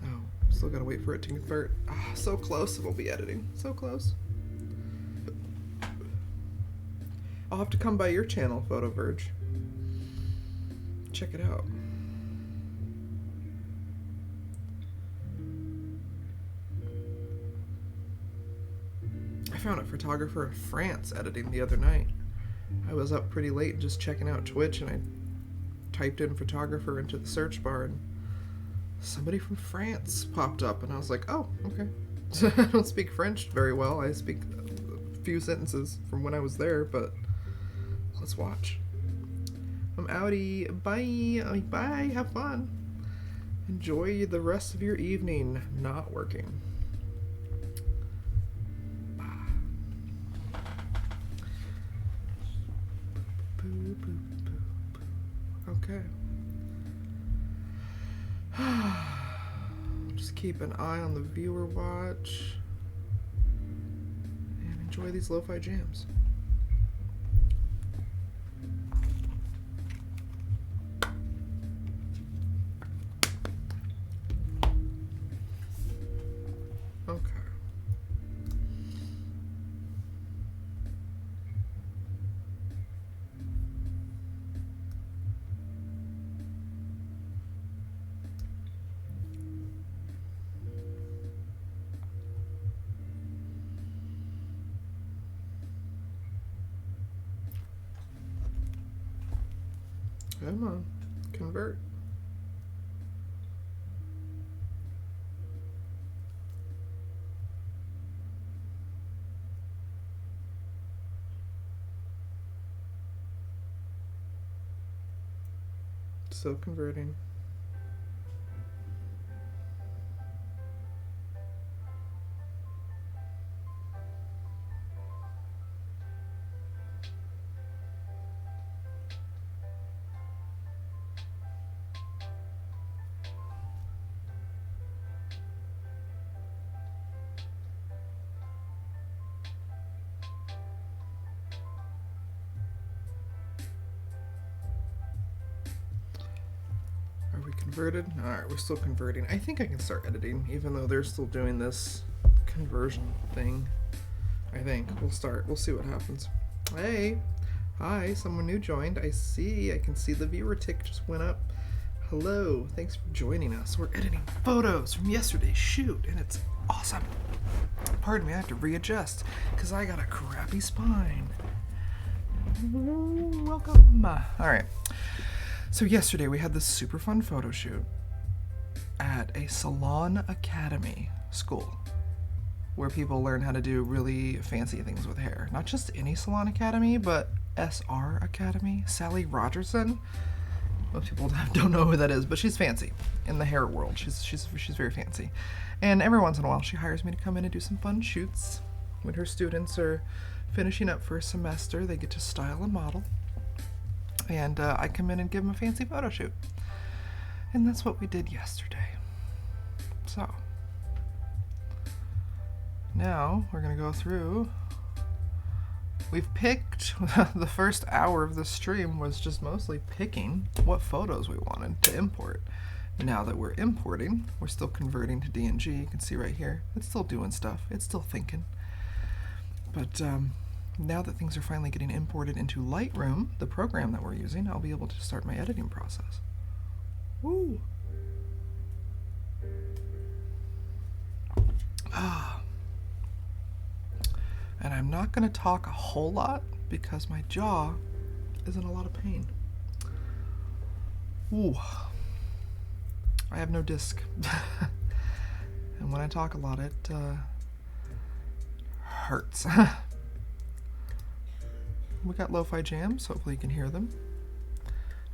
Oh, still gotta wait for it to convert. Ah, so close, it'll be editing. So close. I'll have to come by your channel, Photo Verge. Check it out. I found a photographer in France editing the other night. I was up pretty late just checking out Twitch, and I typed in photographer into the search bar, and somebody from France popped up, and I was like, oh, okay. I don't speak French very well. I speak a few sentences from when I was there, but let's watch. I'm outie. Bye. Bye. Have fun. Enjoy the rest of your evening not working. Okay. Just keep an eye on the viewer watch and enjoy these lo-fi jams. Okay. Come on, convert. Still converting. Are we converted? Alright, we're still converting. I think I can start editing, even though they're still doing this conversion thing. I think. We'll start. We'll see what happens. Hey! Hi, someone new joined. I can see the viewer tick just went up. Hello, thanks for joining us. We're editing photos from yesterday's shoot, and it's awesome. Pardon me, I have to readjust, because I got a crappy spine. Welcome. Alright. So yesterday we had this super fun photo shoot at a Salon Academy school where people learn how to do really fancy things with hair. Not just any Salon Academy, but SR Academy. Sally Rogerson. Most people don't know who that is, but she's fancy in the hair world. She's very fancy. And every once in a while she hires me to come in and do some fun shoots. When her students are finishing up for a semester, they get to style a model. And I come in and give them a fancy photo shoot. And that's what we did yesterday. So, now we're going to go through. We've picked, the first hour of the stream was just mostly picking what photos we wanted to import. Now that we're importing, we're still converting to DNG. You can see right here, it's still doing stuff. It's still thinking. But now that things are finally getting imported into Lightroom, the program that we're using, I'll be able to start my editing process. Woo! And I'm not going to talk a whole lot because my jaw is in a lot of pain. Ooh. I have no disc. And when I talk a lot, it hurts. We got lo-fi jams, hopefully you can hear them.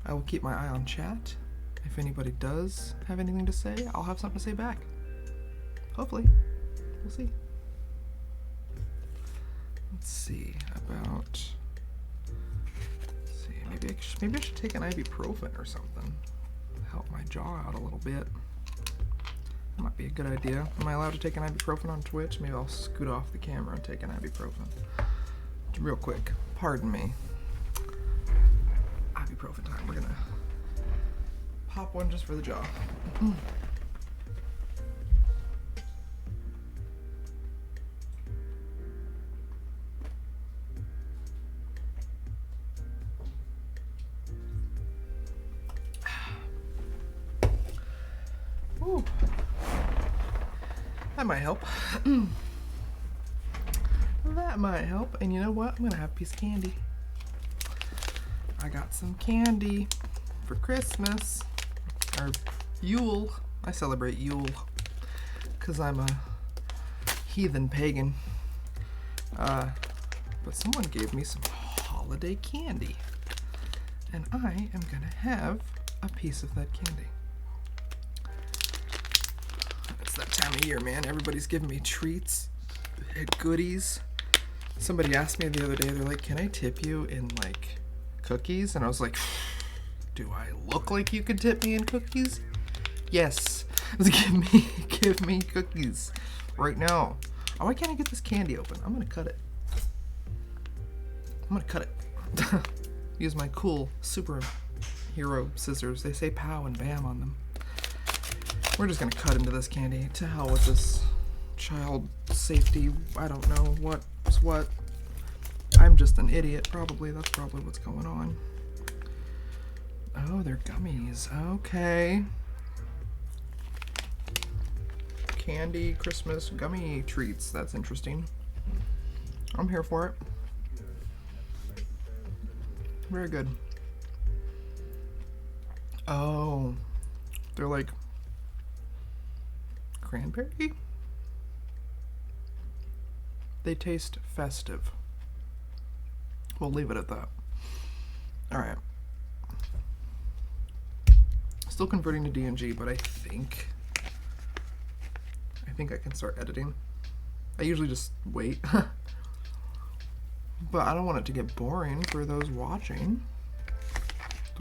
I will keep my eye on chat. If anybody does have anything to say, I'll have something to say back. Hopefully. We'll see. Let's see about... maybe I should take an ibuprofen or something. Help my jaw out a little bit. That might be a good idea. Am I allowed to take an ibuprofen on Twitch? Maybe I'll scoot off the camera and take an ibuprofen. Real quick. Pardon me. Ibuprofen time. We're gonna pop one just for the jaw. Ooh. That might help. That might help. And you know what? I'm gonna have a piece of candy. I got some candy for Christmas. Or Yule. I celebrate Yule because I'm a heathen pagan. But someone gave me some holiday candy. And I am gonna have a piece of that candy. It's that time of year, man. Everybody's giving me treats and goodies. Somebody asked me the other day, they're like, can I tip you in, like, cookies? And I was like, do I look like you could tip me in cookies? Yes. Give me cookies right now. Oh, why can't I get this candy open? I'm gonna cut it. Use my cool superhero scissors. They say pow and bam on them. We're just gonna cut into this candy. To hell with this child safety. I don't know what's what. I'm just an idiot, probably. That's probably what's going on. Oh, they're gummies. Okay. Candy, Christmas, gummy treats. That's interesting. I'm here for it. Very good. Oh, they're like cranberry? They taste festive. We'll leave it at that. All right. Still converting to DNG, but I think I can start editing. I usually just wait. But I don't want it to get boring for those watching.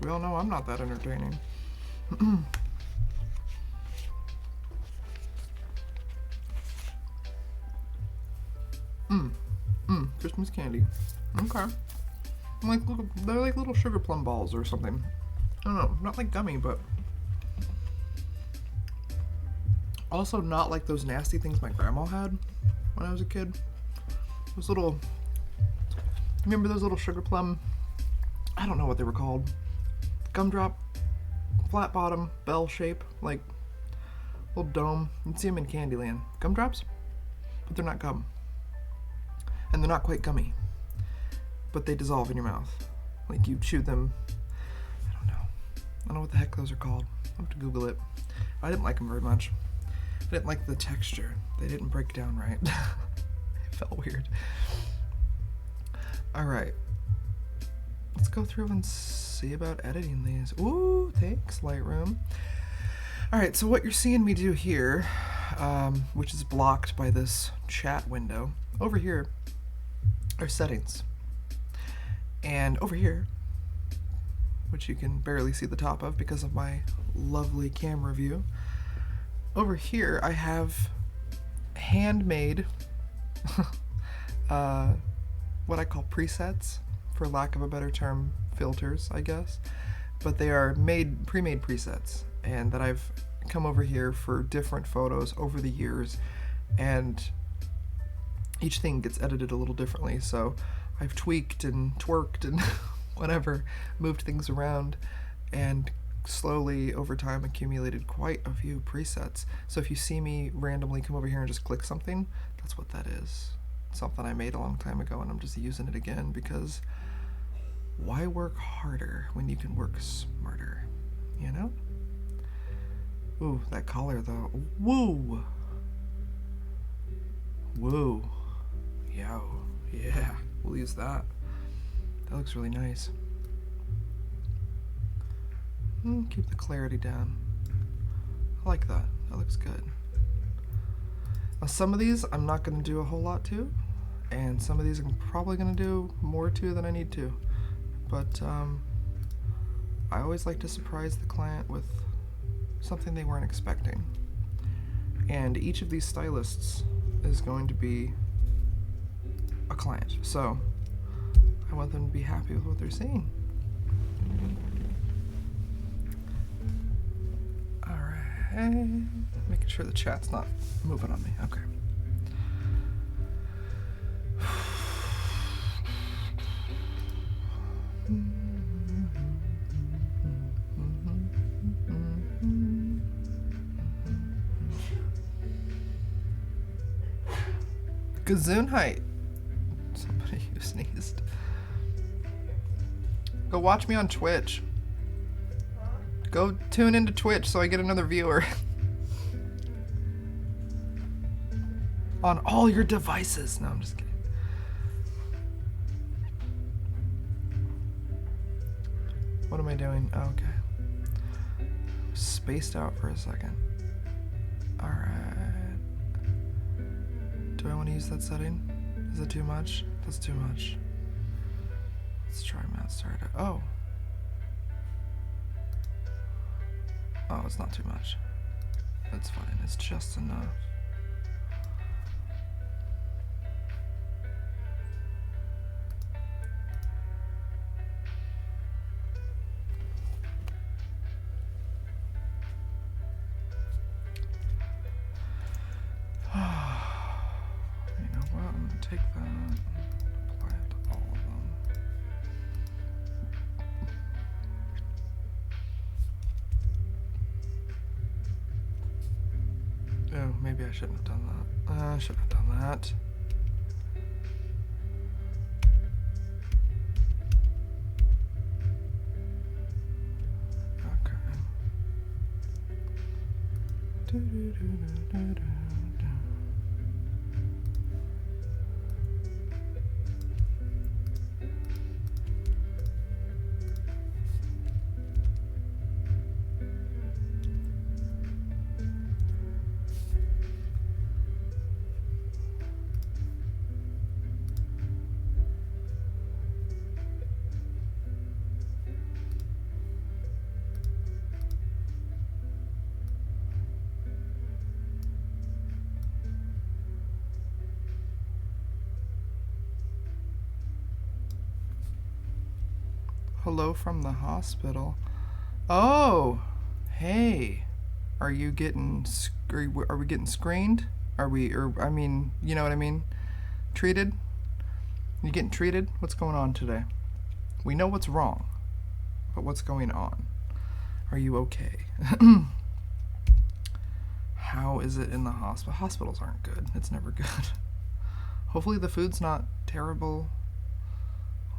We all know I'm not that entertaining. Christmas candy. Okay. Like, look, they're like little sugar plum balls or something. I don't know, not like gummy, but also not like those nasty things my grandma had when I was a kid. Those little, remember those little sugar plum, I don't know what they were called. Gumdrop, flat bottom, bell shape, like little dome. You'd see them in Candyland. Gumdrops, but they're not gum. And they're not quite gummy, but they dissolve in your mouth. Like you chew them. I don't know what the heck those are called. I'll have to Google it. I didn't like them very much. I didn't like the texture. They didn't break down right. It felt weird. All right. Let's go through and see about editing these. Ooh, thanks, Lightroom. All right, so what you're seeing me do here, which is blocked by this chat window, over here are settings. And over here, which you can barely see the top of because of my lovely camera view, over here I have handmade what I call presets, for lack of a better term, filters, I guess. But they are pre-made presets, and that I've come over here for different photos over the years, and each thing gets edited a little differently, so I've tweaked and twerked and whatever, moved things around, and slowly over time accumulated quite a few presets. So if you see me randomly come over here and just click something, that's what that is. Something I made a long time ago and I'm just using it again, because why work harder when you can work smarter, you know? Ooh, that collar though. Woo! Woo. Yo. Yeah. We'll use that. That looks really nice. Keep the clarity down. I like that. That looks good. Now, some of these I'm not going to do a whole lot to, and some of these I'm probably going to do more to than I need to. But I always like to surprise the client with something they weren't expecting. And each of these stylists is going to be a client, so I want them to be happy with what they're seeing. Alright, making sure the chat's not moving on me. Okay. Gesundheit. Somebody who sneezed. Go watch me on Twitch. Go tune into Twitch so I get another viewer. On all your devices. No, I'm just kidding. What am I doing? Oh, okay. Spaced out for a second. Alright. Do I want to use that setting? Is it too much? That's too much. Let's try matte starter. Oh. Oh, it's not too much. That's fine. It's just enough. Take that and apply it to all of them. Oh, maybe I shouldn't have done that. I shouldn't have done that. Okay. Hello from the hospital. Oh, hey. Are you getting are we getting screened? Are we or I mean, you know what I mean? Treated? You getting treated? What's going on today? We know what's wrong, but what's going on? Are you okay? How is it in the hospital? Hospitals aren't good. It's never good. Hopefully the food's not terrible.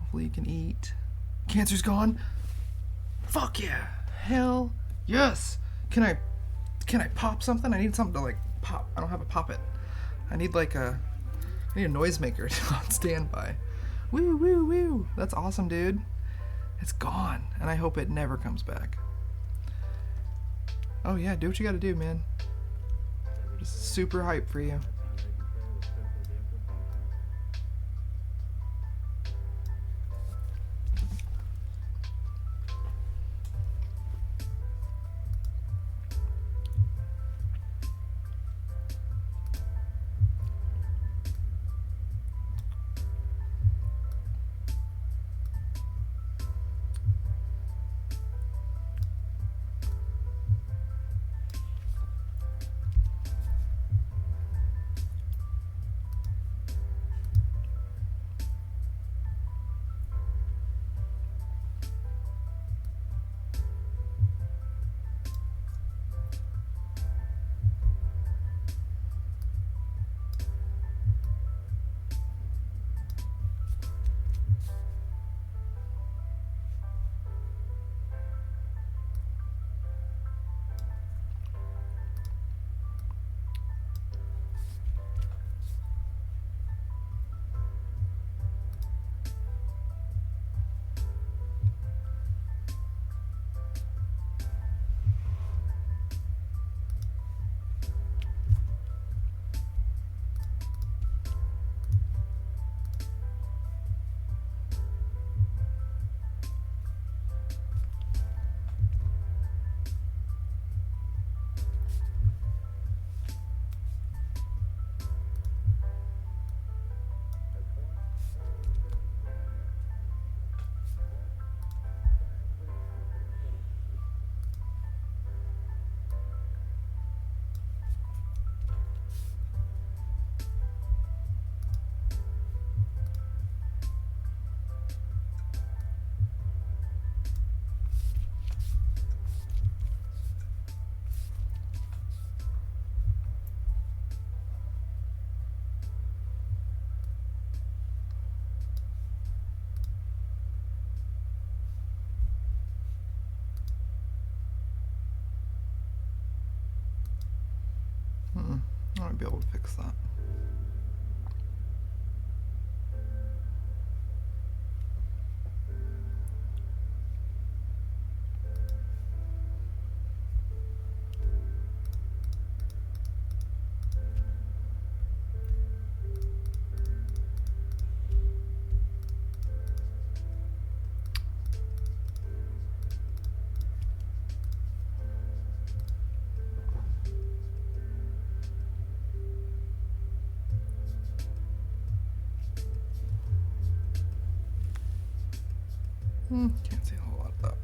Hopefully you can eat. Cancer's gone? Fuck yeah. Hell yes. Can I pop something? I need something to like pop. I don't have a pop it. I need a noisemaker on standby. Woo woo woo. That's awesome, dude. It's gone, and I hope it never comes back. Oh yeah, do what you gotta do, man. Just super hyped for you. I might be able to fix that. Can't see a whole lot of that.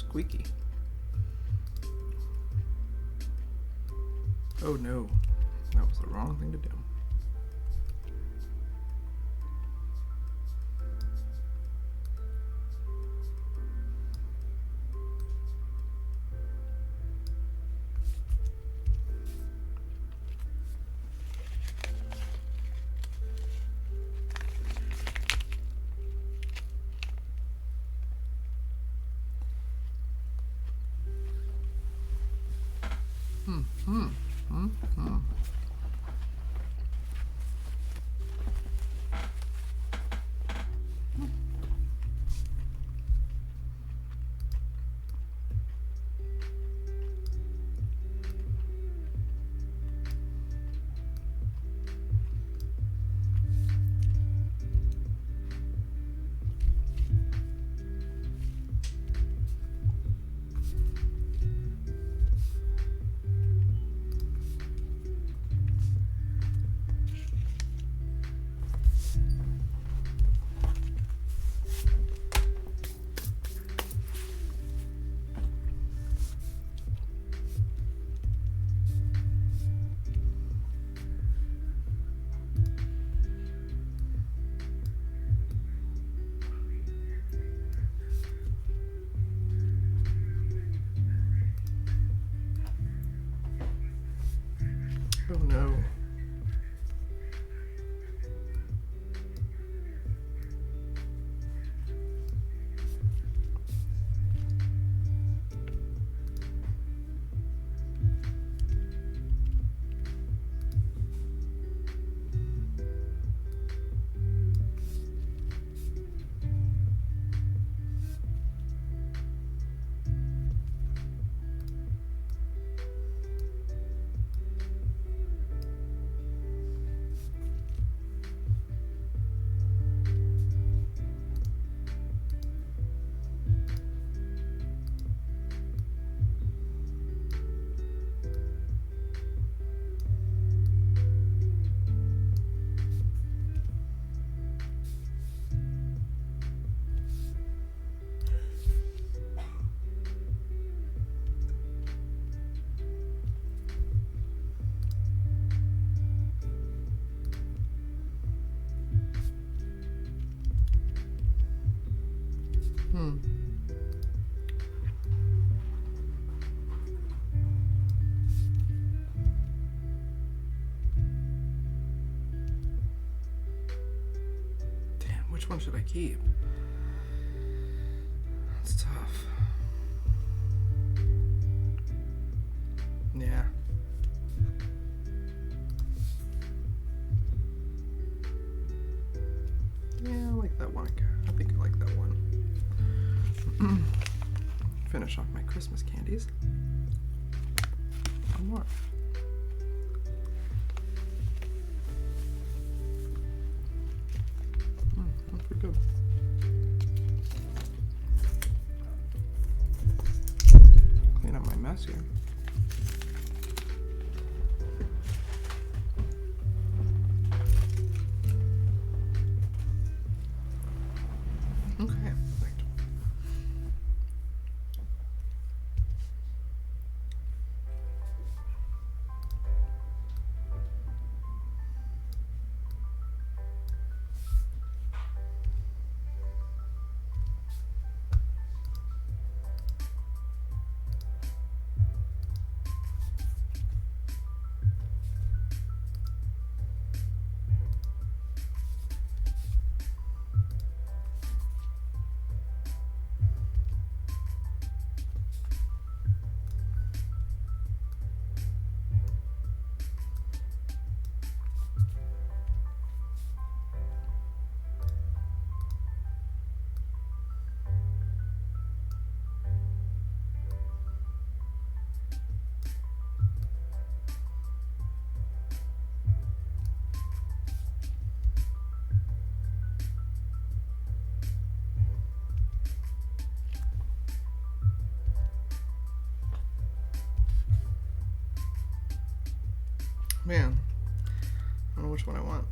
squeaky. Oh no, that was the wrong thing to do. Oh no. Damn, which one should I keep? It's tough. Yeah. Yeah, I like that one. I think I like that one. Finish off my Christmas candies. One more. That's pretty good. Clean up my mess here. Okay, perfect. Man, I don't know which one I want.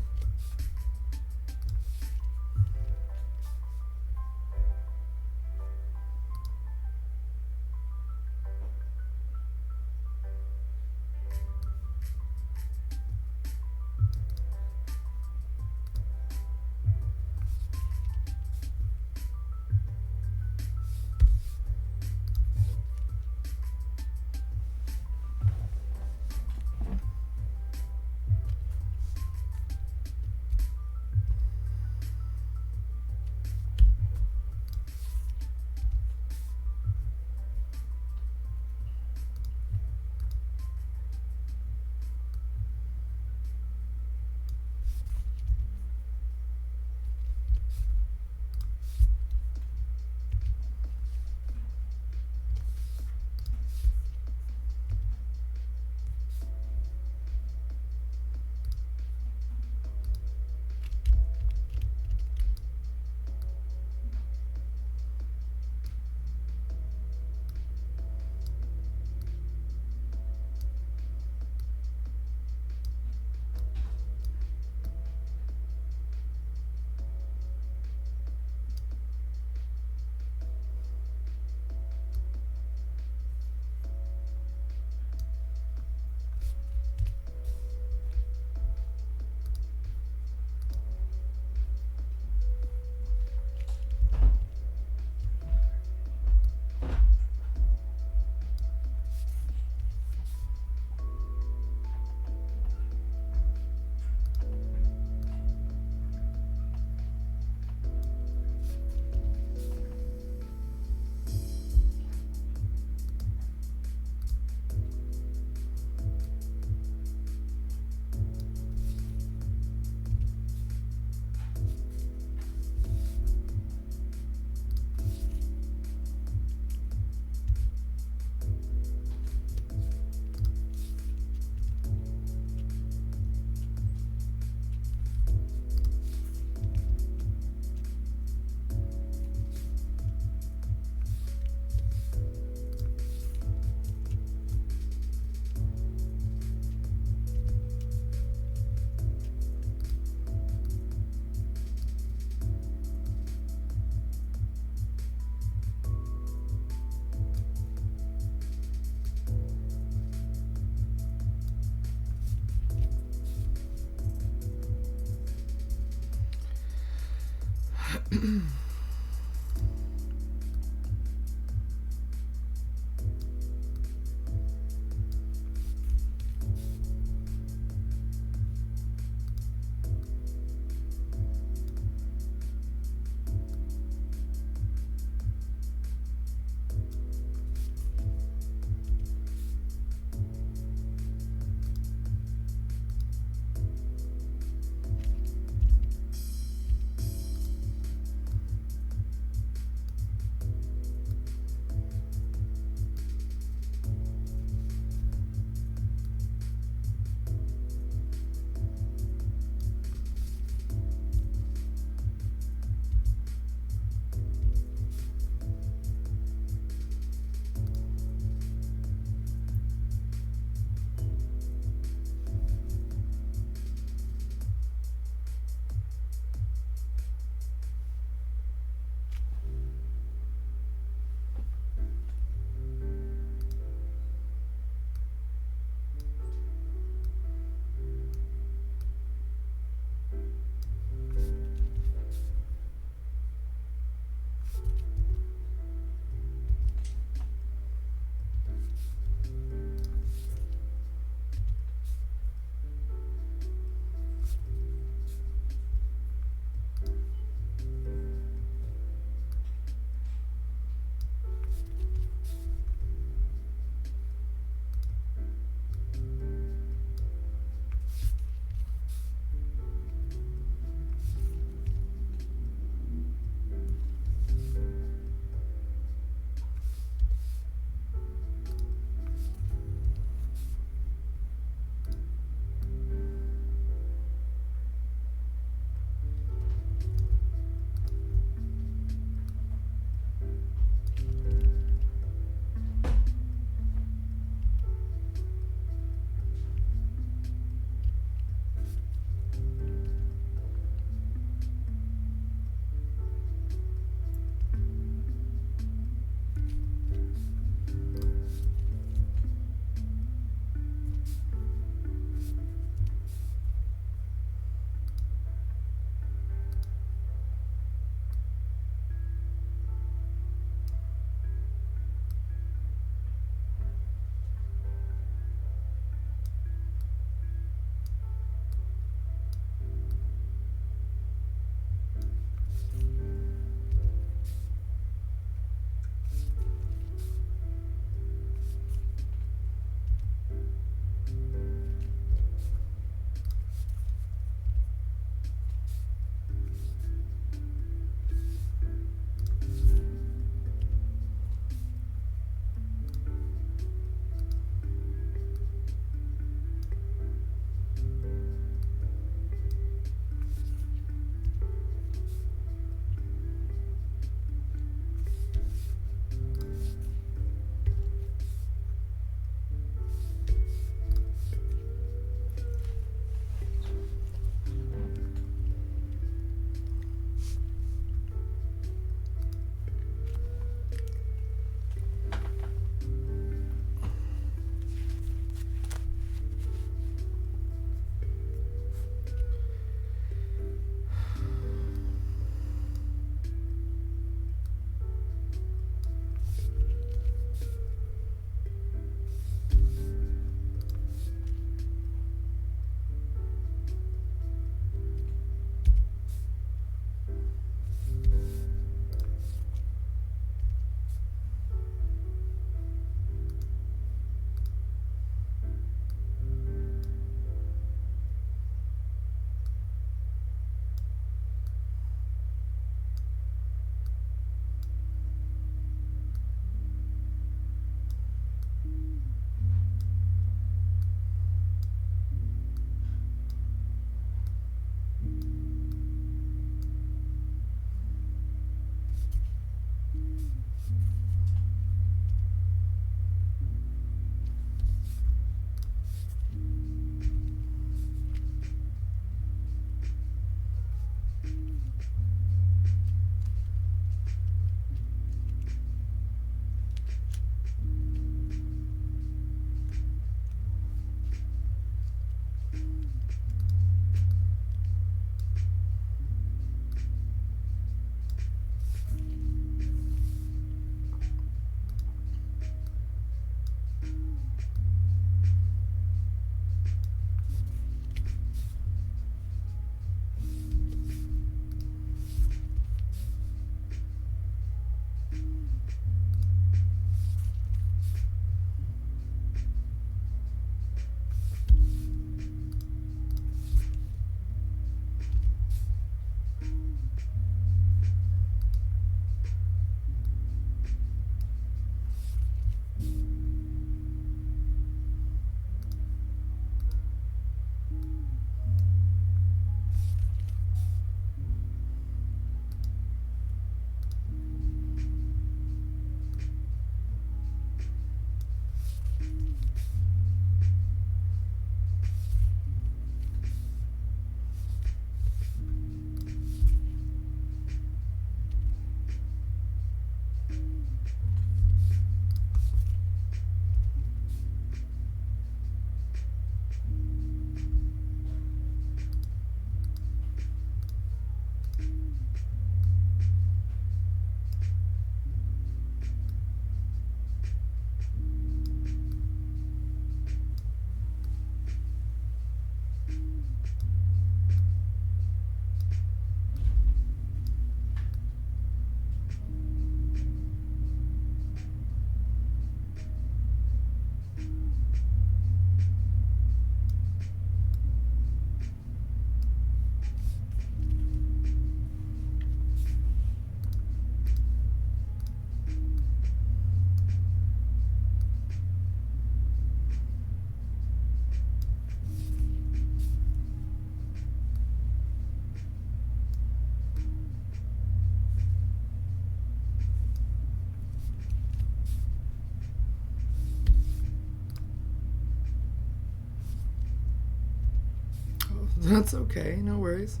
That's okay, no worries.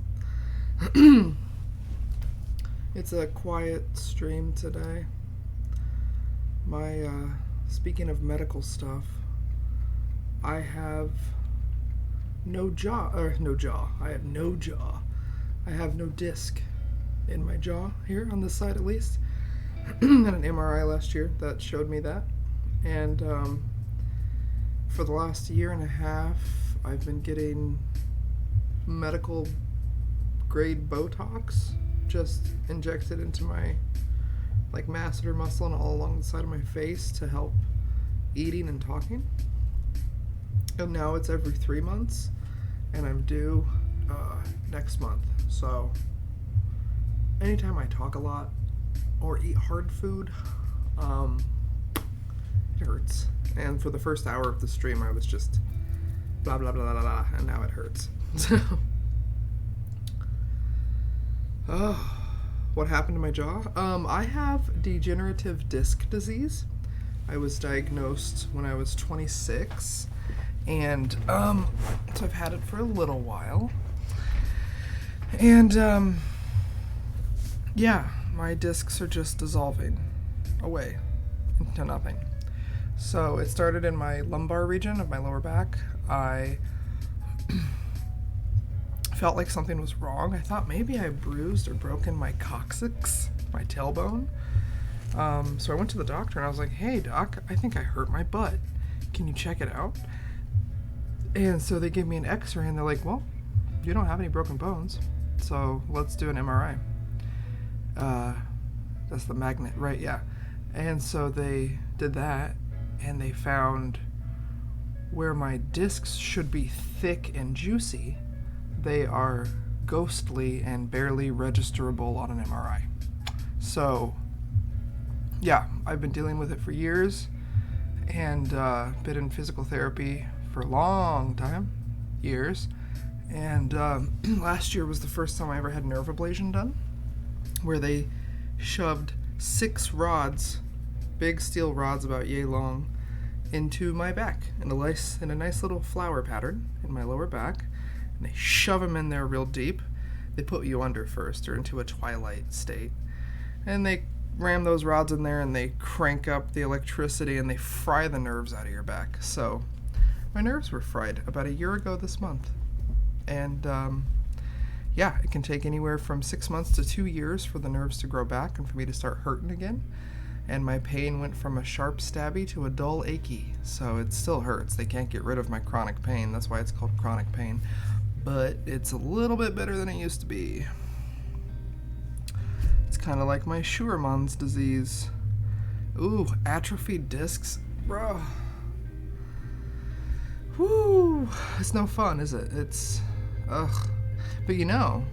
It's a quiet stream today. Speaking of medical stuff, I have no jaw, I have no jaw. I have no disc in my jaw here on this side at least. Had an MRI last year that showed me that. And for the last year and a half, I've been getting medical grade Botox just injected into my masseter muscle and all along the side of my face to help eating and talking. And now it's every 3 months, and I'm due next month. So anytime I talk a lot or eat hard food, it hurts. And for the first hour of the stream, I was just blah blah blah blah blah, and now it hurts. So, what happened to my jaw? I have degenerative disc disease. I was diagnosed when I was 26, and so I've had it for a little while. And yeah, my discs are just dissolving away into nothing. So it started in my lumbar region of my lower back. I felt like something was wrong. I thought maybe I bruised or broken my coccyx, my tailbone. So I went to the doctor and I was like, hey doc, I think I hurt my butt. Can you check it out? And so they gave me an x-ray and they're like, well, you don't have any broken bones, so let's do an MRI. That's the magnet, right? Yeah. And so they did that and they found where my discs should be thick and juicy, they are ghostly and barely registerable on an MRI. So, yeah, I've been dealing with it for years and been in physical therapy for a long time, years. And last year was the first time I ever had nerve ablation done, where they shoved 6 rods, big steel rods about yay long, into my back in a nice little flower pattern in my lower back. And they shove them in there real deep. They put you under first or into a twilight state. And they ram those rods in there and they crank up the electricity and they fry the nerves out of your back. So my nerves were fried about a year ago this month. And yeah, it can take anywhere from 6 months to 2 years for the nerves to grow back and for me to start hurting again. And my pain went from a sharp stabby to a dull achy. So it still hurts. They can't get rid of my chronic pain. That's why it's called chronic pain. But it's a little bit better than it used to be. It's kind of like my Scheuermann's disease. Ooh, atrophied discs. Bro. Whoo. It's no fun, is it? It's... ugh. But you know,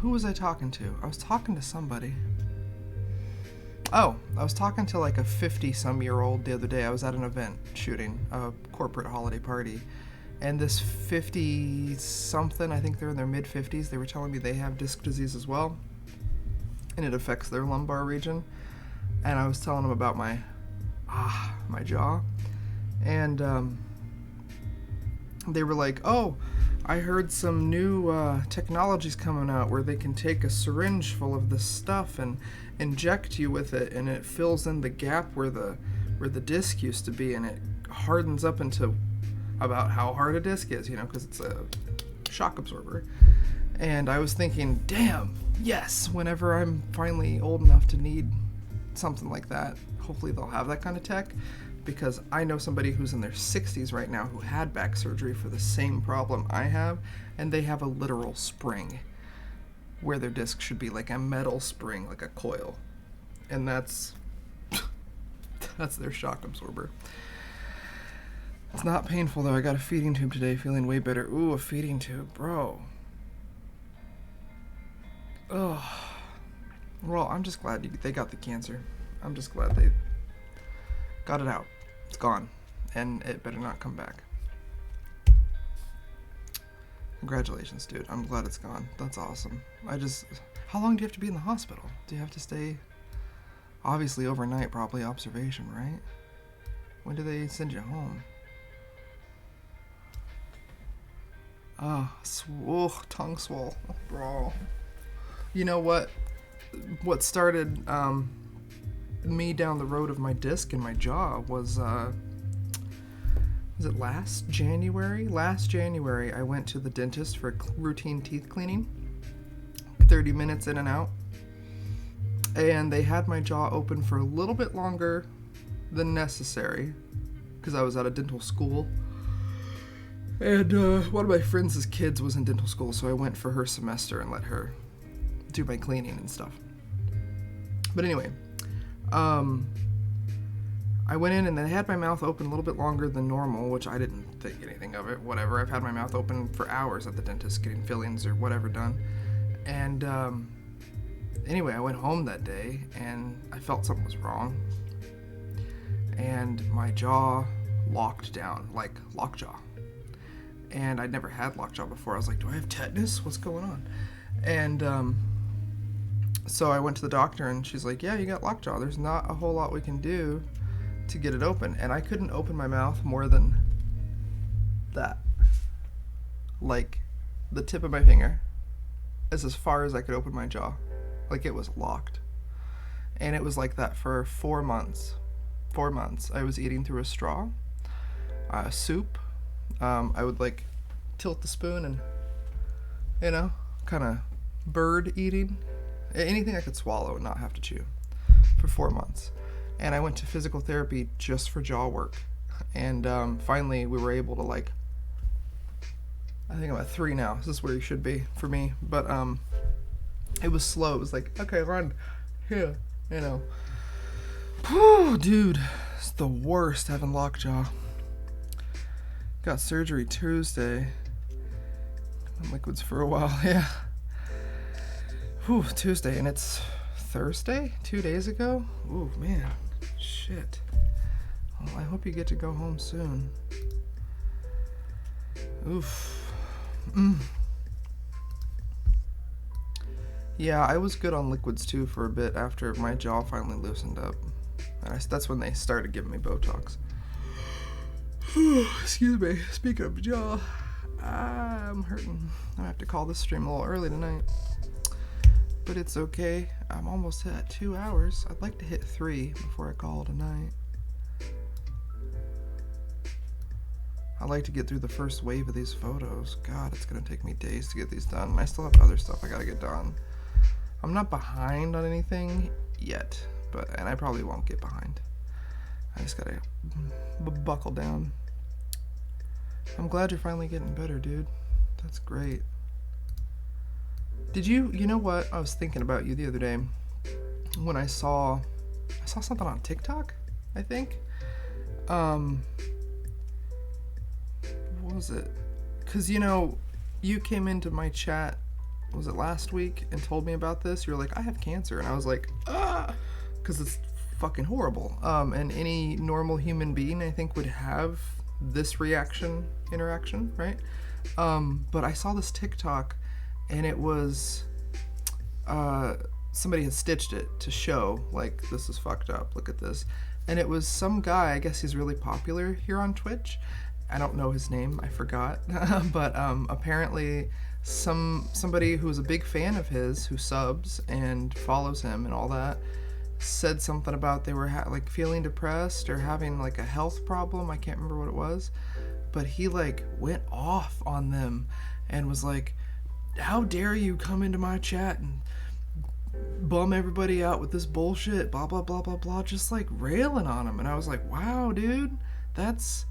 who was I talking to? I was talking to somebody. Oh, I was talking to like a 50-some-year-old the other day. I was at an event shooting a corporate holiday party. And this 50-something, I think they're in their mid-50s, they were telling me they have disc disease as well. And it affects their lumbar region. And I was telling them about my jaw. And they were like, oh, I heard some new technologies coming out where they can take a syringe full of this stuff and inject you with it, and it fills in the gap where the disc used to be, and it hardens up into about how hard a disc is, because it's a shock absorber. And I was thinking, damn, yes, whenever I'm finally old enough to need something like that, hopefully they'll have that kind of tech, because I know somebody who's in their 60s right now who had back surgery for the same problem I have, and they have a literal spring where their disc should be like a metal spring, like a coil. And that's their shock absorber. It's not painful though. I got a feeding tube today, feeling way better. Ooh, a feeding tube, bro. Ugh. Well, I'm just glad they got the cancer. I'm just glad they got it out. It's gone. And it better not come back. Congratulations, dude. I'm glad it's gone. That's awesome. How long do you have to be in the hospital? Do you have to stay? Obviously overnight, probably observation, right? When do they send you home? Tongue swole, bro. You know what? What started me down the road of my disc in my jaw was it last January? Last January, I went to the dentist for a routine teeth cleaning, 30 minutes in and out, and they had my jaw open for a little bit longer than necessary because I was at a dental school. And one of my friends' kids was in dental school, so I went for her semester and let her do my cleaning and stuff. But anyway, I went in and they had my mouth open a little bit longer than normal, which I didn't think anything of it. Whatever, I've had my mouth open for hours at the dentist getting fillings or whatever done. And anyway, I went home that day and I felt something was wrong. And my jaw locked down, like lockjaw. And I'd never had lockjaw before. I was like, do I have tetanus? What's going on? And so I went to the doctor and she's like, yeah, you got lockjaw. There's not a whole lot we can do to get it open. And I couldn't open my mouth more than that. Like the tip of my finger is as far as I could open my jaw. Like it was locked. And it was like that for 4 months. 4 months. I was eating through a straw, soup. I would like tilt the spoon and, you know, kind of bird eating. Anything I could swallow and not have to chew for 4 months. And I went to physical therapy just for jaw work. And finally we were able to like, I think I'm at 3 now. This is where you should be for me. But it was slow. It was like, okay, run here, you know. Whew, dude, it's the worst having lockjaw. Got surgery Tuesday. On liquids for a while, yeah. Whew, Tuesday, and it's Thursday? 2 days ago? Ooh, man. Shit. Well, I hope you get to go home soon. Oof. Yeah, I was good on liquids too for a bit after my jaw finally loosened up. And that's when they started giving me Botox. Excuse me. Speaking of jaw, I'm hurting. I have to call this stream a little early tonight. But it's okay. I'm almost at 2 hours. I'd like to hit 3 before I call it a night. I'd like to get through the first wave of these photos. God, it's going to take me days to get these done. And I still have other stuff I got to get done. I'm not behind on anything yet, and I probably won't get behind. I just got to buckle down. I'm glad you're finally getting better, dude. That's great. Did you know what? I was thinking about you the other day when I saw something on TikTok, I think. What was it? Because, you came into my chat, was it last week, and told me about this? You were like, I have cancer. And I was like, because it's fucking horrible. And any normal human being, I think, would have this interaction, right? But I saw this TikTok, and it was, somebody had stitched it to show, like, this is fucked up, look at this. And it was some guy, I guess he's really popular here on Twitch. I don't know his name, I forgot. But apparently somebody who's a big fan of his, who subs and follows him and all that, said something about they were like feeling depressed or having like a health problem. I can't remember what it was, but he like went off on them and was like, how dare you come into my chat and bum everybody out with this bullshit, blah blah blah blah blah, just like railing on him. And I was like, wow, dude, that's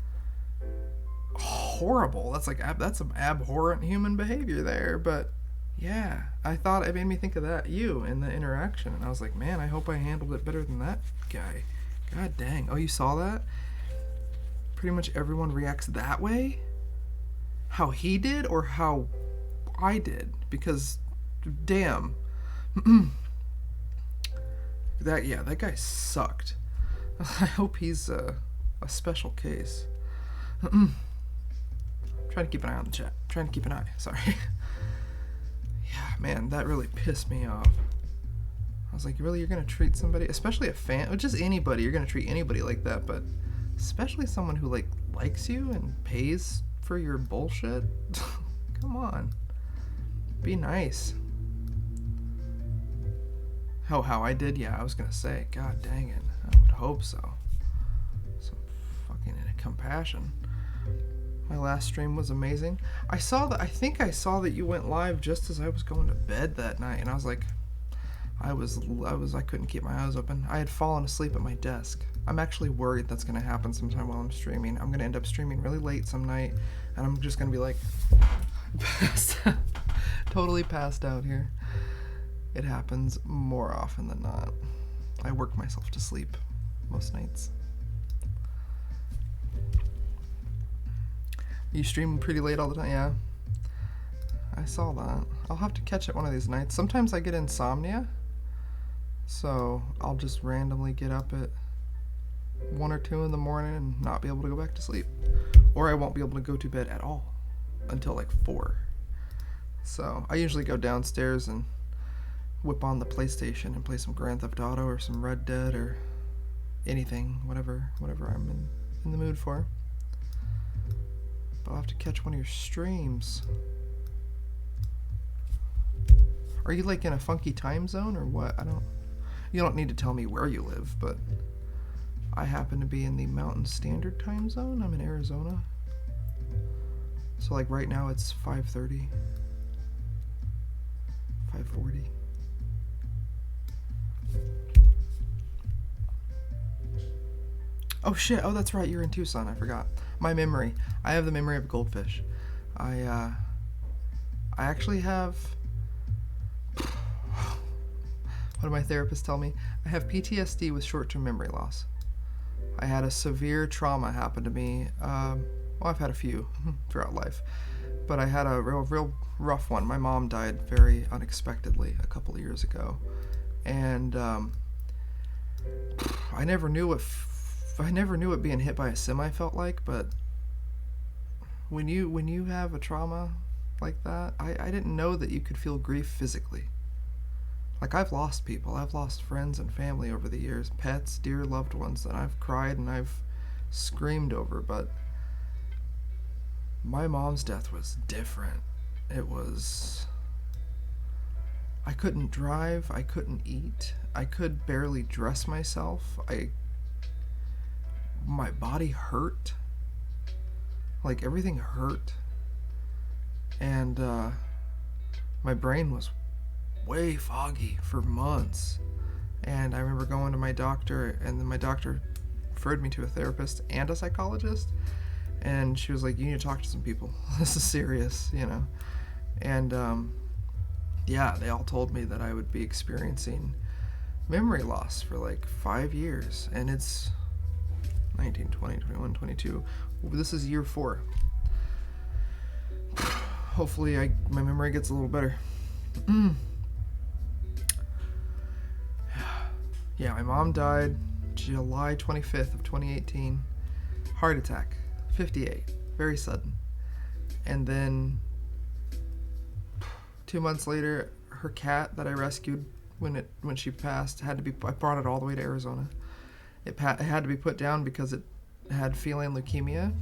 horrible. That's some abhorrent human behavior there. But yeah, I thought it made me think of that, you, in the interaction. And I was like, man, I hope I handled it better than that guy. God dang. Oh, you saw that? Pretty much everyone reacts that way? How he did or how I did? Because, damn. That guy sucked. I hope he's a special case. Trying to keep an eye on the chat. Sorry. Yeah, man, that really pissed me off. I was like, really, you're gonna treat somebody, especially a fan, or just anybody, you're gonna treat anybody like that, but especially someone who likes you and pays for your bullshit? Come on. Be nice. Oh, how I did? Yeah, I was gonna say, God dang it. I would hope so. Some fucking compassion. My last stream was amazing. I think I saw that you went live just as I was going to bed that night, and I was like, I couldn't keep my eyes open. I had fallen asleep at my desk. I'm actually worried that's gonna happen sometime while I'm streaming. I'm gonna end up streaming really late some night, and I'm just gonna be like, totally passed out here. It happens more often than not. I work myself to sleep most nights. You stream pretty late all the time? Yeah. I saw that. I'll have to catch it one of these nights. Sometimes I get insomnia, so I'll just randomly get up at 1 or 2 in the morning and not be able to go back to sleep. Or I won't be able to go to bed at all until like 4. So I usually go downstairs and whip on the PlayStation and play some Grand Theft Auto or some Red Dead or anything, whatever I'm in the mood for. But I'll have to catch one of your streams. Are you like in a funky time zone or what? You don't need to tell me where you live, but I happen to be in the Mountain Standard Time Zone. I'm in Arizona. So like right now it's 5:30, 5:40. Oh shit, oh that's right, you're in Tucson, I forgot. My memory. I have the memory of a goldfish. I actually have, what did my therapist tell me? I have PTSD with short-term memory loss. I had a severe trauma happen to me. Well, I've had a few throughout life, but I had a real rough one. My mom died very unexpectedly a couple of years ago, and I never knew what being hit by a semi felt like. But when you have a trauma like that, I didn't know that you could feel grief physically. Like, I've lost people. I've lost friends and family over the years, pets, dear loved ones that I've cried and I've screamed over, but my mom's death was different. It was... I couldn't drive, I couldn't eat, I could barely dress myself, my body hurt. Like, everything hurt. And, my brain was way foggy for months. And I remember going to my doctor, and then my doctor referred me to a therapist and a psychologist, and she was like, you need to talk to some people. This is serious, you know. And yeah, they all told me that I would be experiencing memory loss for like 5 years, and it's 19, 20, 21, 22. This is year 4. Hopefully my memory gets a little better. Yeah, my mom died July 25th of 2018. Heart attack, 58, very sudden. And then 2 months later, her cat that I rescued when she passed I brought it all the way to Arizona. It had to be put down because it had feline leukemia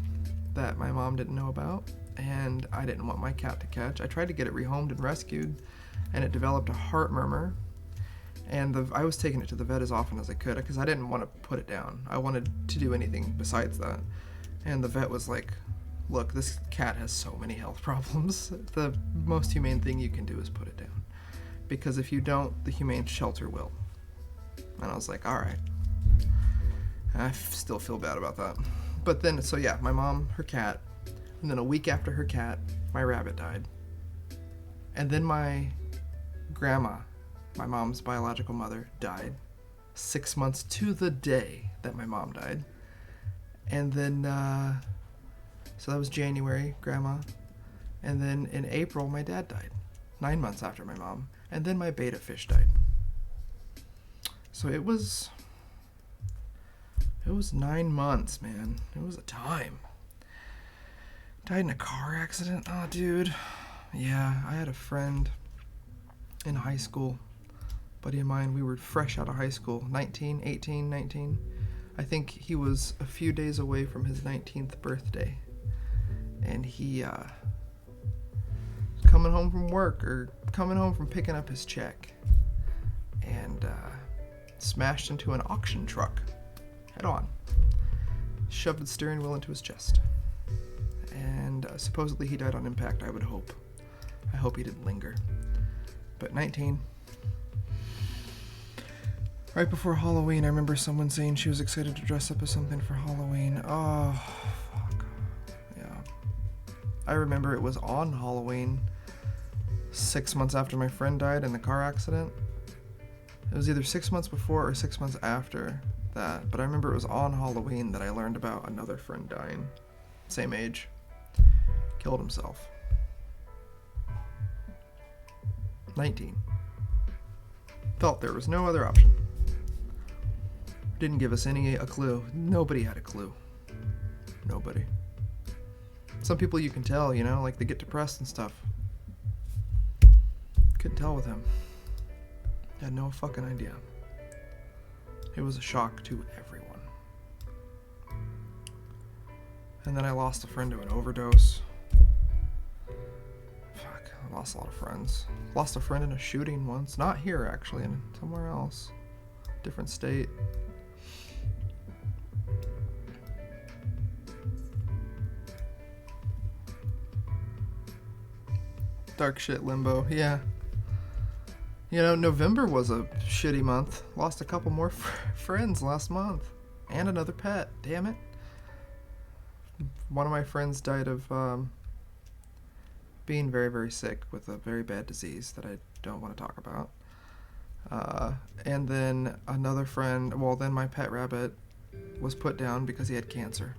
that my mom didn't know about, and I didn't want my cat to catch. I tried to get it rehomed and rescued, and it developed a heart murmur. And I was taking it to the vet as often as I could because I didn't want to put it down. I wanted to do anything besides that. And the vet was like, look, this cat has so many health problems. The most humane thing you can do is put it down. Because if you don't, the humane shelter will. And I was like, all right. I still feel bad about that. But then, so yeah, my mom, her cat, and then a week after her cat, my rabbit died. And then my grandma, my mom's biological mother, died 6 months to the day that my mom died. And then, so that was January, grandma. And then in April, my dad died, 9 months after my mom. And then my betta fish died. So it was 9 months, man. It was a time. Died in a car accident. Oh, dude. Yeah, I had a friend in high school. Buddy of mine, we were fresh out of high school, 19. I think he was a few days away from his 19th birthday. And he coming home from work or coming home from picking up his check and smashed into an auction truck head on. Shoved the steering wheel into his chest. And supposedly he died on impact, I would hope. I hope he didn't linger. But 19. Right before Halloween, I remember someone saying she was excited to dress up as something for Halloween. Oh, fuck. Yeah. I remember it was on Halloween, 6 months after my friend died in the car accident. It was either 6 months before or 6 months after that, but I remember it was on Halloween that I learned about another friend dying. Same age. Killed himself. 19. Felt there was no other option. Didn't give us a clue. Nobody had a clue. Nobody. Some people you can tell, you know, like they get depressed and stuff. Couldn't tell with him. Had no fucking idea. It was a shock to everyone. And then I lost a friend to an overdose. Fuck, I lost a lot of friends. Lost a friend in a shooting once. Not here, actually, in somewhere else. Different state. Dark shit limbo, yeah. You know, November was a shitty month. Lost a couple more friends last month. And another pet, damn it. One of my friends died of being very, very sick with a very bad disease that I don't want to talk about. And then another friend, well, then my pet rabbit was put down because he had cancer.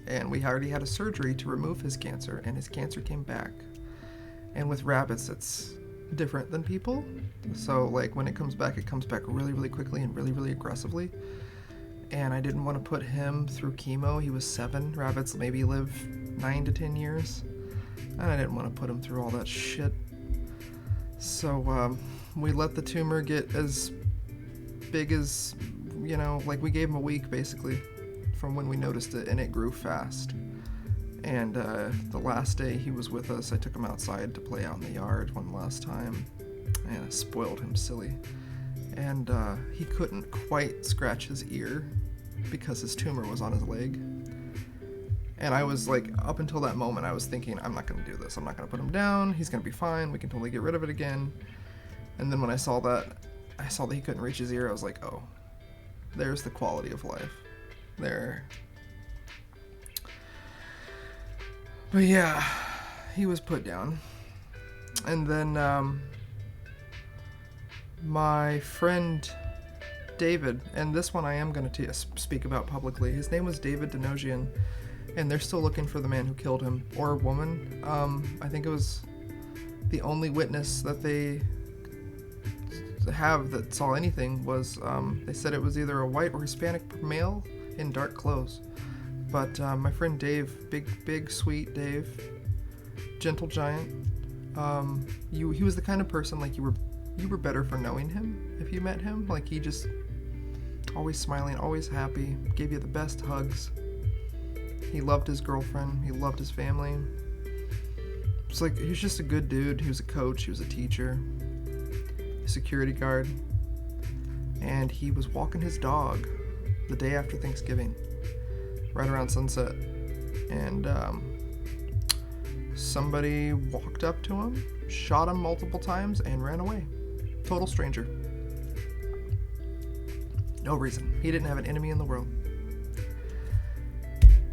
And we already had a surgery to remove his cancer, and his cancer came back. And with rabbits, it's different than people. So, like, when it comes back really, really quickly and really, really aggressively. And I didn't want to put him through chemo. He was 7. Rabbits maybe live 9 to 10 years. And I didn't want to put him through all that shit. So, we let the tumor get as big as, you know, like we gave him a week, basically, from when we noticed it, and it grew fast. And the last day he was with us, I took him outside to play out in the yard one last time, and I spoiled him silly. And he couldn't quite scratch his ear because his tumor was on his leg. And I was like, up until that moment, I was thinking, I'm not going to do this. I'm not going to put him down. He's going to be fine. We can totally get rid of it again. And then when I saw that he couldn't reach his ear, I was like, oh, there's the quality of life. There. But yeah, he was put down. And then my friend David, and this one I am going to speak about publicly. His name was David Denogian, and they're still looking for the man who killed him, or a woman. I think it was the only witness that they have that saw anything was, they said it was either a white or Hispanic male in dark clothes. But my friend Dave, big, sweet Dave, gentle giant, he was the kind of person, like, you were better for knowing him if you met him. Like, he just always smiling, always happy, gave you the best hugs. He loved his girlfriend, he loved his family. It's like, he was just a good dude. He was a coach, he was a teacher, a security guard, and he was walking his dog the day after Thanksgiving, right around sunset, and somebody walked up to him, shot him multiple times, and ran away. Total stranger. No reason. He didn't have an enemy in the world.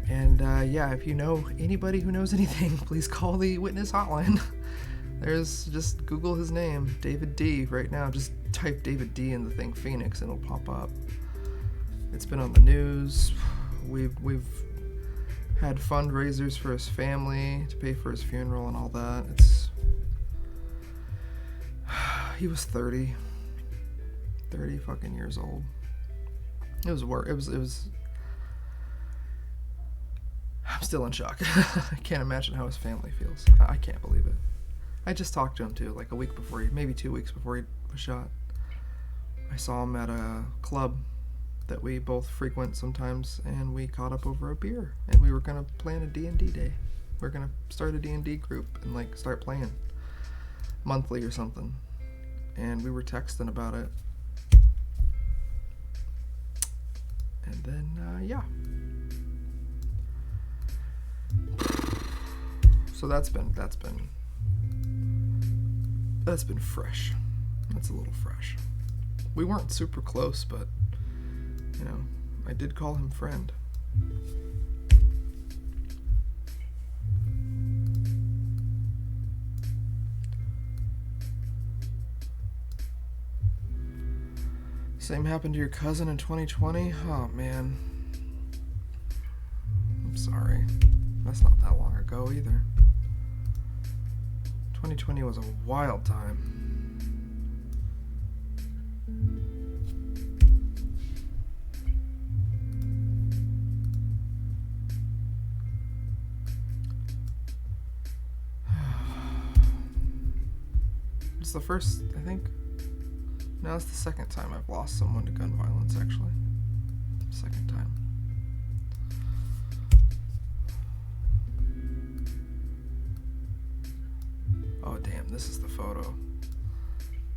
And yeah, if you know anybody who knows anything, please call the witness hotline. Just Google his name, David D, right now. Just type David D in the thing, Phoenix, and it'll pop up. It's been on the news. We've had fundraisers for his family to pay for his funeral and all that. He was 30 fucking years old. It was I'm still in shock. I can't imagine how his family feels. I can't believe it. I just talked to him too, like a week before maybe 2 weeks before he was shot. I saw him at a club that we both frequent sometimes, and we caught up over a beer, and we were gonna plan a D&D day. We're gonna start a D&D group and like start playing monthly or something. And we were texting about it. And then, yeah. So that's been fresh. That's a little fresh. We weren't super close, but, you know, I did call him friend. Same happened to your cousin in 2020? Oh, man. I'm sorry. That's not that long ago either. 2020 was a wild time. It's the first, I think. No, it's the second time I've lost someone to gun violence, actually. Second time. Oh, damn, this is the photo.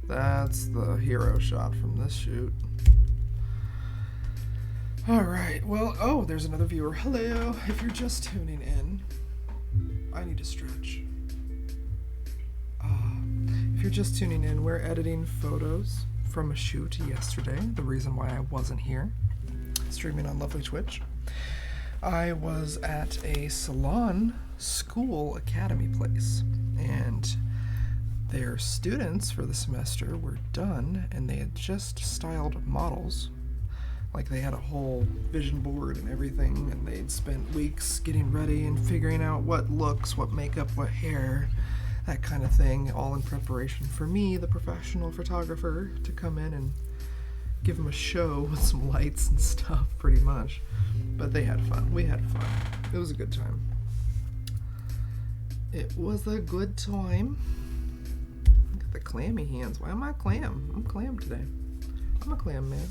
That's the hero shot from this shoot. Alright, well, oh, there's another viewer. Hello. If you're just tuning in, I need to stretch. If you're just tuning in, we're editing photos from a shoot yesterday, the reason why I wasn't here, streaming on lovely Twitch. I was at a Salon school academy place, and their students for the semester were done, and they had just styled models. Like, they had a whole vision board and everything, and they'd spent weeks getting ready and figuring out what looks, what makeup, what hair, that kind of thing, all in preparation for me, the professional photographer, to come in and give them a show with some lights and stuff, pretty much. But they had fun. We had fun. It was a good time. It was a good time. Look at the clammy hands. Why am I clam? I'm clam today. I'm a clam man.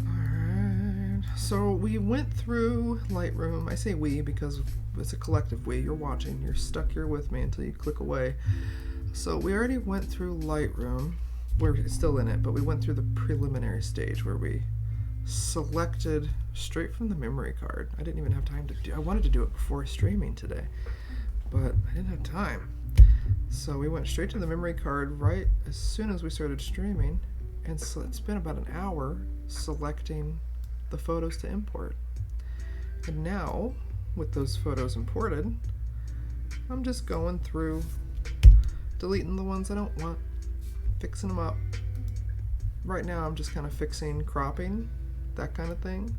Alright. So we went through Lightroom. I say we because it's a collective we. You're watching. You're stuck here with me until you click away. So we already went through Lightroom. We're still in it, but we went through the preliminary stage where we selected straight from the memory card. I didn't even have time to do. I wanted to do it before streaming today, but I didn't have time. So we went straight to the memory card right as soon as we started streaming, and so it's been about an hour selecting the photos to import. And now, with those photos imported, I'm just going through, deleting the ones I don't want, fixing them up. Right now I'm just kind of fixing cropping, that kind of thing.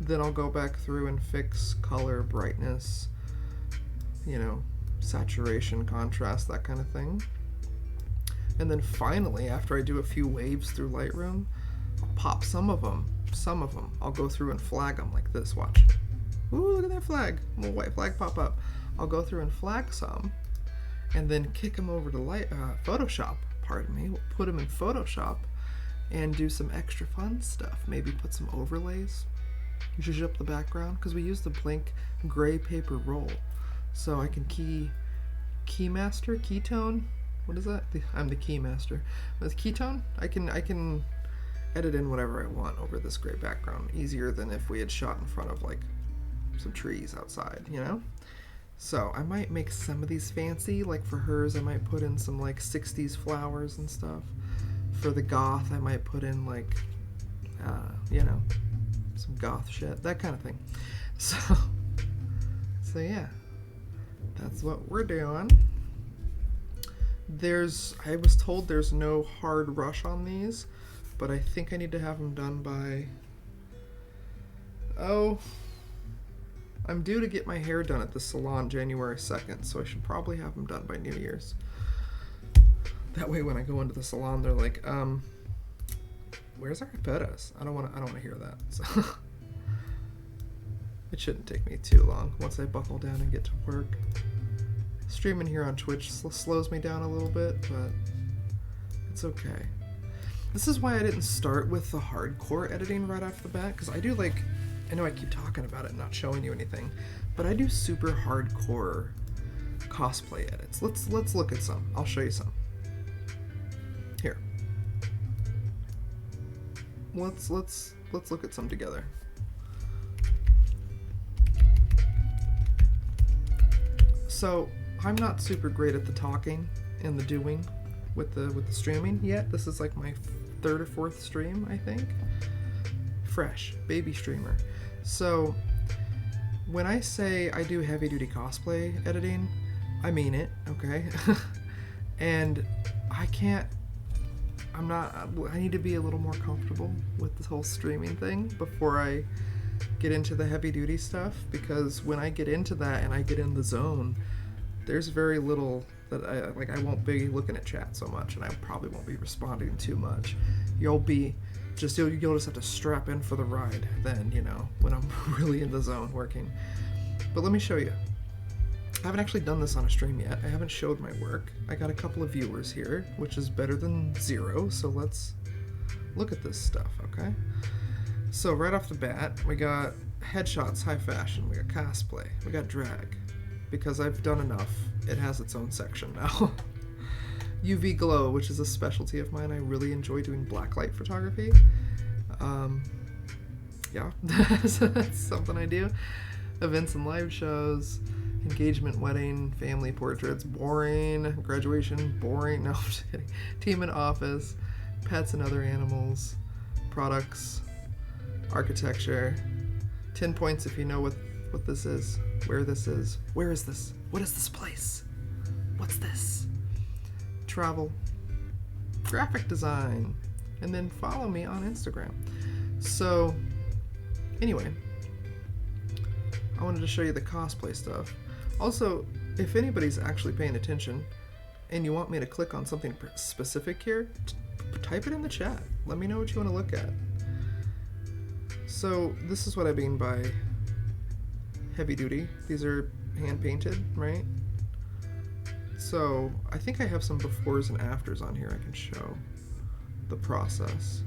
Then I'll go back through and fix color, brightness, you know, saturation, contrast, that kind of thing. And then finally, after I do a few waves through Lightroom, I'll pop some of them. I'll go through and flag them like this, watch. Ooh, look at that flag. A little white flag pop up. I'll go through and flag some, and then kick them over to Photoshop, pardon me. We'll put them in Photoshop and do some extra fun stuff. Maybe put some overlays, zhuzh up the background, because we use the blank gray paper roll. So I can ketone. What is that? I'm the key master. With ketone, I can edit in whatever I want over this gray background, easier than if we had shot in front of like some trees outside, you know? So I might make some of these fancy, like for hers I might put in some like 60s flowers and stuff. For the goth I might put in like, you know, some goth shit, that kind of thing. So yeah, that's what we're doing. I was told there's no hard rush on these, but I think I need to have them done by, I'm due to get my hair done at the salon January 2nd, so I should probably have them done by New Year's. That way when I go into the salon, they're like, where's our pedas? I don't want to hear that. So it shouldn't take me too long once I buckle down and get to work. Streaming here on Twitch slows me down a little bit, but it's okay. This is why I didn't start with the hardcore editing right off the bat, because I do like I know I keep talking about it and not showing you anything, but I do super hardcore cosplay edits. Let's look at some. I'll show you some. Here. Let's look at some together. So I'm not super great at the talking and the doing with the streaming yet. This is like my third or fourth stream, I think. Fresh baby streamer. So when I say I do heavy duty cosplay editing, I mean it, okay? And I need to be a little more comfortable with this whole streaming thing before I get into the heavy duty stuff, because when I get into that and I get in the zone, there's very little that I won't be looking at chat so much, and I probably won't be responding too much. You'll just have to strap in for the ride then, when I'm really in the zone working. But let me show you. I haven't actually done this on a stream yet. I haven't showed my work. I got a couple of viewers here, which is better than 0, so let's look at this stuff, okay? So right off the bat, we got headshots, high fashion, we got cosplay, we got drag. Because I've done enough, it has its own section now. UV glow, which is a specialty of mine. I really enjoy doing blacklight photography. Yeah, so that's something I do. Events and live shows, engagement, wedding, family portraits, boring. Graduation, boring. No, I'm just kidding. Team in office, pets and other animals, products, architecture. 10 points if you know what this is, where this is. Where is this? What is this place? What's this? Travel, graphic design, and then follow me on Instagram. So, anyway, I wanted to show you the cosplay stuff. Also, if anybody's actually paying attention and you want me to click on something specific here, type it in the chat. Let me know what you want to look at. So, this is what I mean by heavy duty. These are hand painted, right? So I think I have some befores and afters on here I can show the process.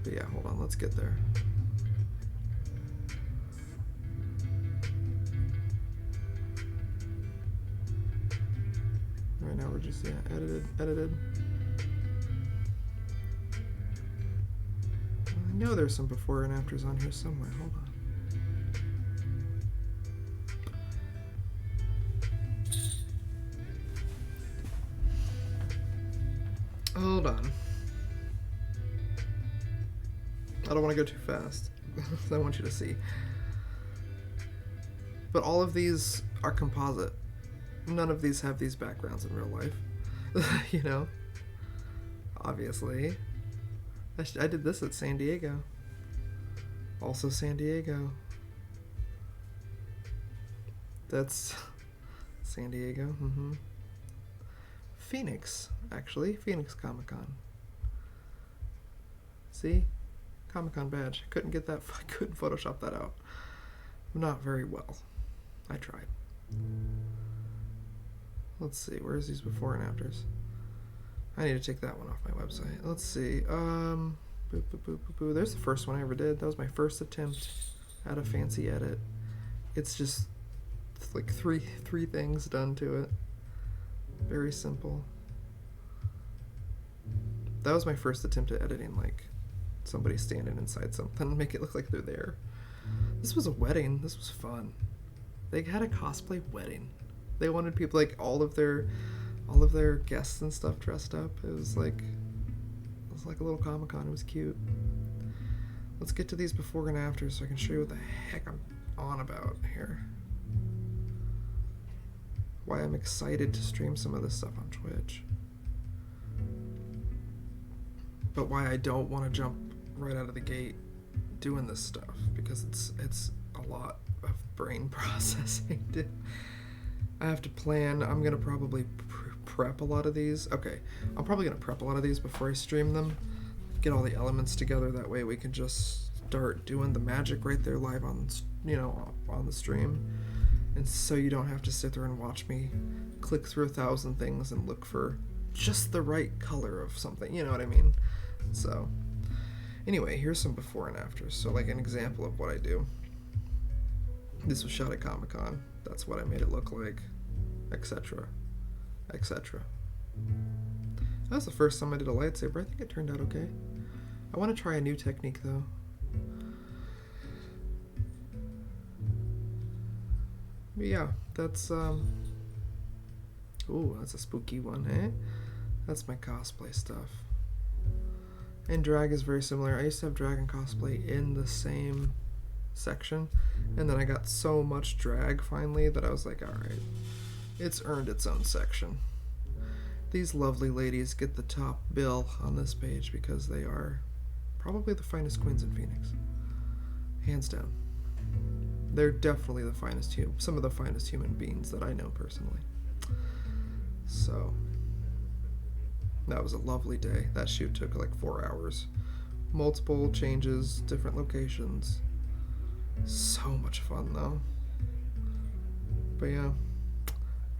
But yeah, hold on, let's get there. Right now we're just, edited. I know there's some before and afters on here somewhere, hold on. Hold on. I don't want to go too fast. I want you to see. But all of these are composite. None of these have these backgrounds in real life. Obviously. I did this at San Diego. Also San Diego. That's San Diego. Phoenix, actually. Phoenix Comic-Con. See? Comic-Con badge. I couldn't Photoshop that out. Not very well. I tried. Let's see, where's these before and afters? I need to take that one off my website. Let's see. There's the first one I ever did. That was my first attempt at a fancy edit. It's just like three things done to it. Very simple. That was my first attempt at editing, like somebody standing inside something, make it look like they're there. This was a wedding. This was fun. They had a cosplay wedding. They wanted people, like all of their guests and stuff dressed up. It was like a little Comic-Con. It was cute. Let's get to these before and after so I can show you what the heck I'm on about here. Why I'm excited to stream some of this stuff on Twitch. But why I don't want to jump right out of the gate doing this stuff, because it's a lot of brain processing. I have to plan. I'm gonna probably prep a lot of these. Okay, I'm probably gonna prep a lot of these before I stream them. Get all the elements together. That way we can just start doing the magic right there live on the stream. And so you don't have to sit there and watch me click through 1,000 things and look for just the right color of something, you know what I mean? So, Anyway, here's some before and afters. So like an example of what I do. This was shot at Comic-Con. That's what I made it look like, etc., etc. That was the first time I did a lightsaber. I think it turned out okay. I want to try a new technique though. But yeah, that's ooh, that's a spooky one, eh? That's my cosplay stuff. And drag is very similar. I used to have drag and cosplay in the same section, and then I got so much drag finally that I was like, alright, it's earned its own section. These lovely ladies get the top bill on this page because they are probably the finest queens in Phoenix. Hands down. They're definitely the finest some of the finest human beings that I know personally. So that was a lovely day. That shoot took like 4 hours. Multiple changes, different locations. So much fun though. But yeah,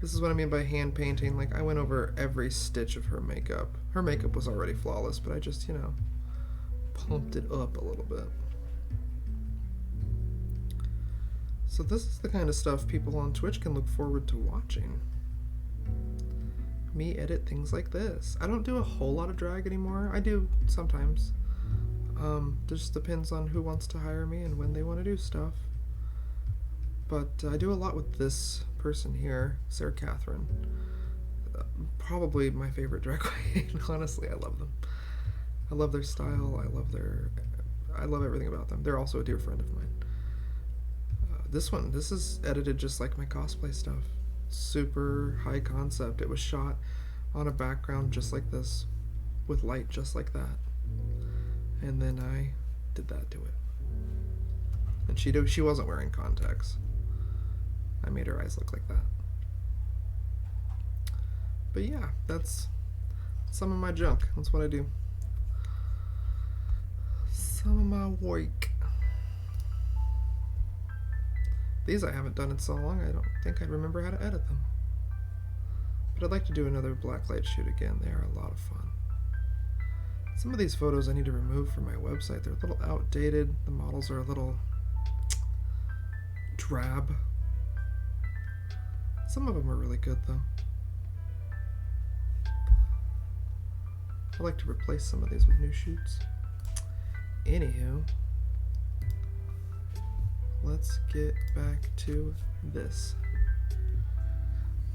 this is what I mean by hand painting. Like, I went over every stitch of her makeup. Her makeup was already flawless, but I just, you know, pumped it up a little bit. So this is the kind of stuff people on Twitch can look forward to watching. Me edit things like this. I don't do a whole lot of drag anymore. I do sometimes. Just depends on who wants to hire me and when they want to do stuff. But I do a lot with this person here, Sarah Catherine. Probably my favorite drag queen. Honestly, I love them. I love their style. I love everything about them. They're also a dear friend of mine. This is edited just like my cosplay stuff. Super high concept. It was shot on a background just like this, with light just like that. And then I did that to it. And she wasn't wearing contacts. I made her eyes look like that. But yeah, that's some of my junk. That's what I do. Some of my work. These I haven't done in so long, I don't think I'd remember how to edit them. But I'd like to do another blacklight shoot again. They are a lot of fun. Some of these photos I need to remove from my website. They're a little outdated. The models are a little drab. Some of them are really good though. I'd like to replace some of these with new shoots. Anywho, let's get back to this.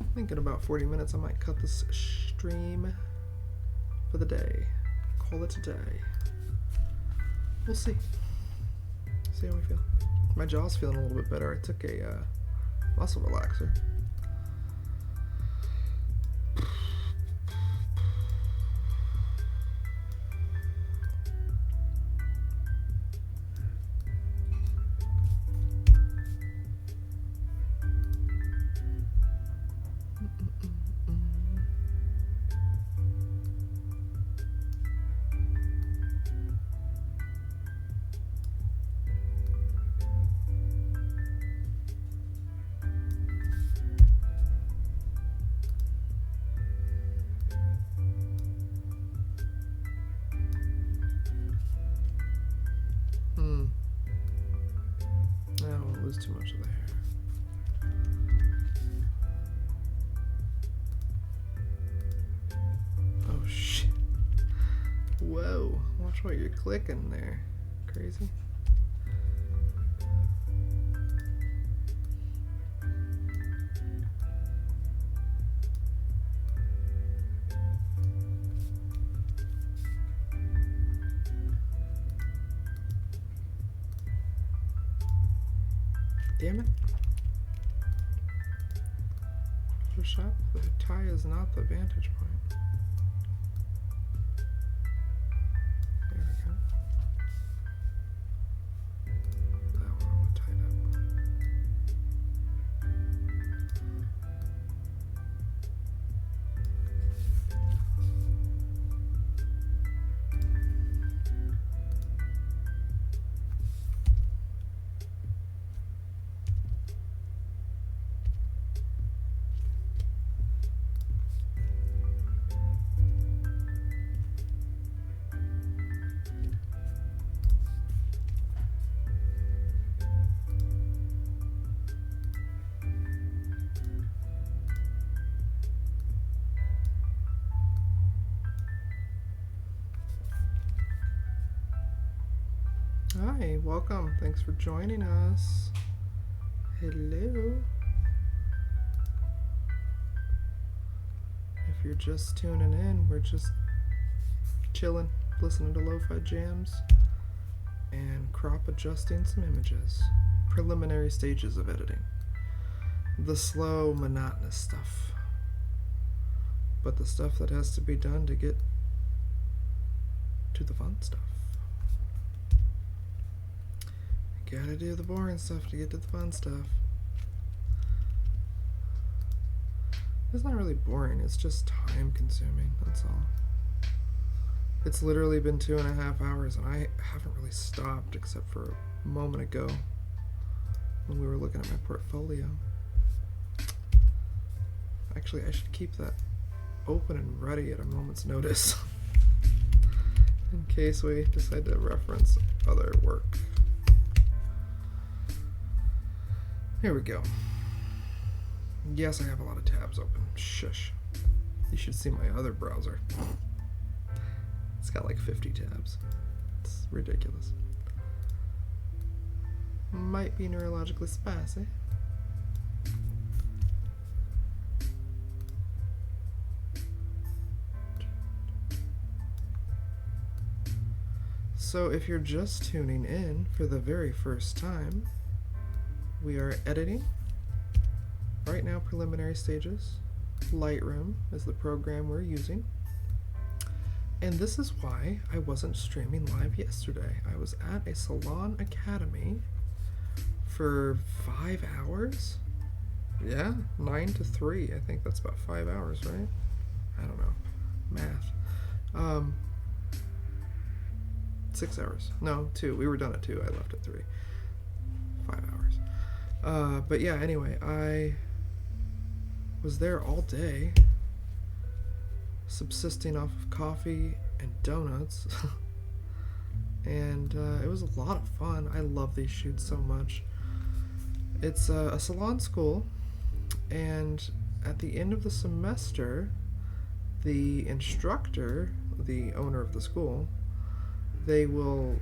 I think in about 40 minutes I might cut this stream for the day. Call it a day. We'll see. See how we feel. My jaw's feeling a little bit better. I took a muscle relaxer. I don't want to lose too much of the hair. Oh shit. Whoa. Watch what you're clicking there. Crazy. Damn it. Photoshop, the tie is not the vantage point. There we go. That one will tighten up. Hi, welcome. Thanks for joining us. Hello. If you're just tuning in, we're just chilling, listening to lo-fi jams and crop adjusting some images. Preliminary stages of editing. The slow, monotonous stuff. But the stuff that has to be done to get to the fun stuff. You gotta do the boring stuff to get to the fun stuff. It's not really boring, it's just time consuming, that's all. It's literally been 2.5 hours and I haven't really stopped except for a moment ago when we were looking at my portfolio. Actually, I should keep that open and ready at a moment's notice in case we decide to reference other work. Here we go. Yes, I have a lot of tabs open. Shush. You should see my other browser. It's got like 50 tabs. It's ridiculous. Might be neurologically spastic. So if you're just tuning in for the very first time, we are editing. Right now, preliminary stages. Lightroom is the program we're using. And this is why I wasn't streaming live yesterday. I was at a Salon Academy for 5 hours. Yeah, 9 to 3. I think that's about 5 hours, right? I don't know. Math. 6 hours. No, 2. We were done at 2. I left at 3. 5 hours. But yeah, anyway, I was there all day, subsisting off of coffee and donuts. And it was a lot of fun. I love these shoots so much. It's a salon school, and at the end of the semester, the instructor, the owner of the school, they will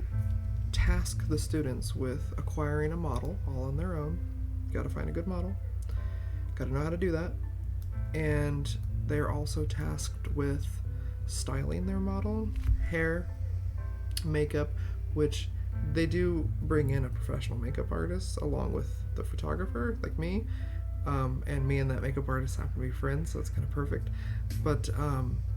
task the students with acquiring a model all on their own. Gotta find a good model. Gotta know how to do that. And they're also tasked with styling their model, hair, makeup, which they do bring in a professional makeup artist along with the photographer, like me. And me and that makeup artist happen to be friends, so it's kind of perfect. But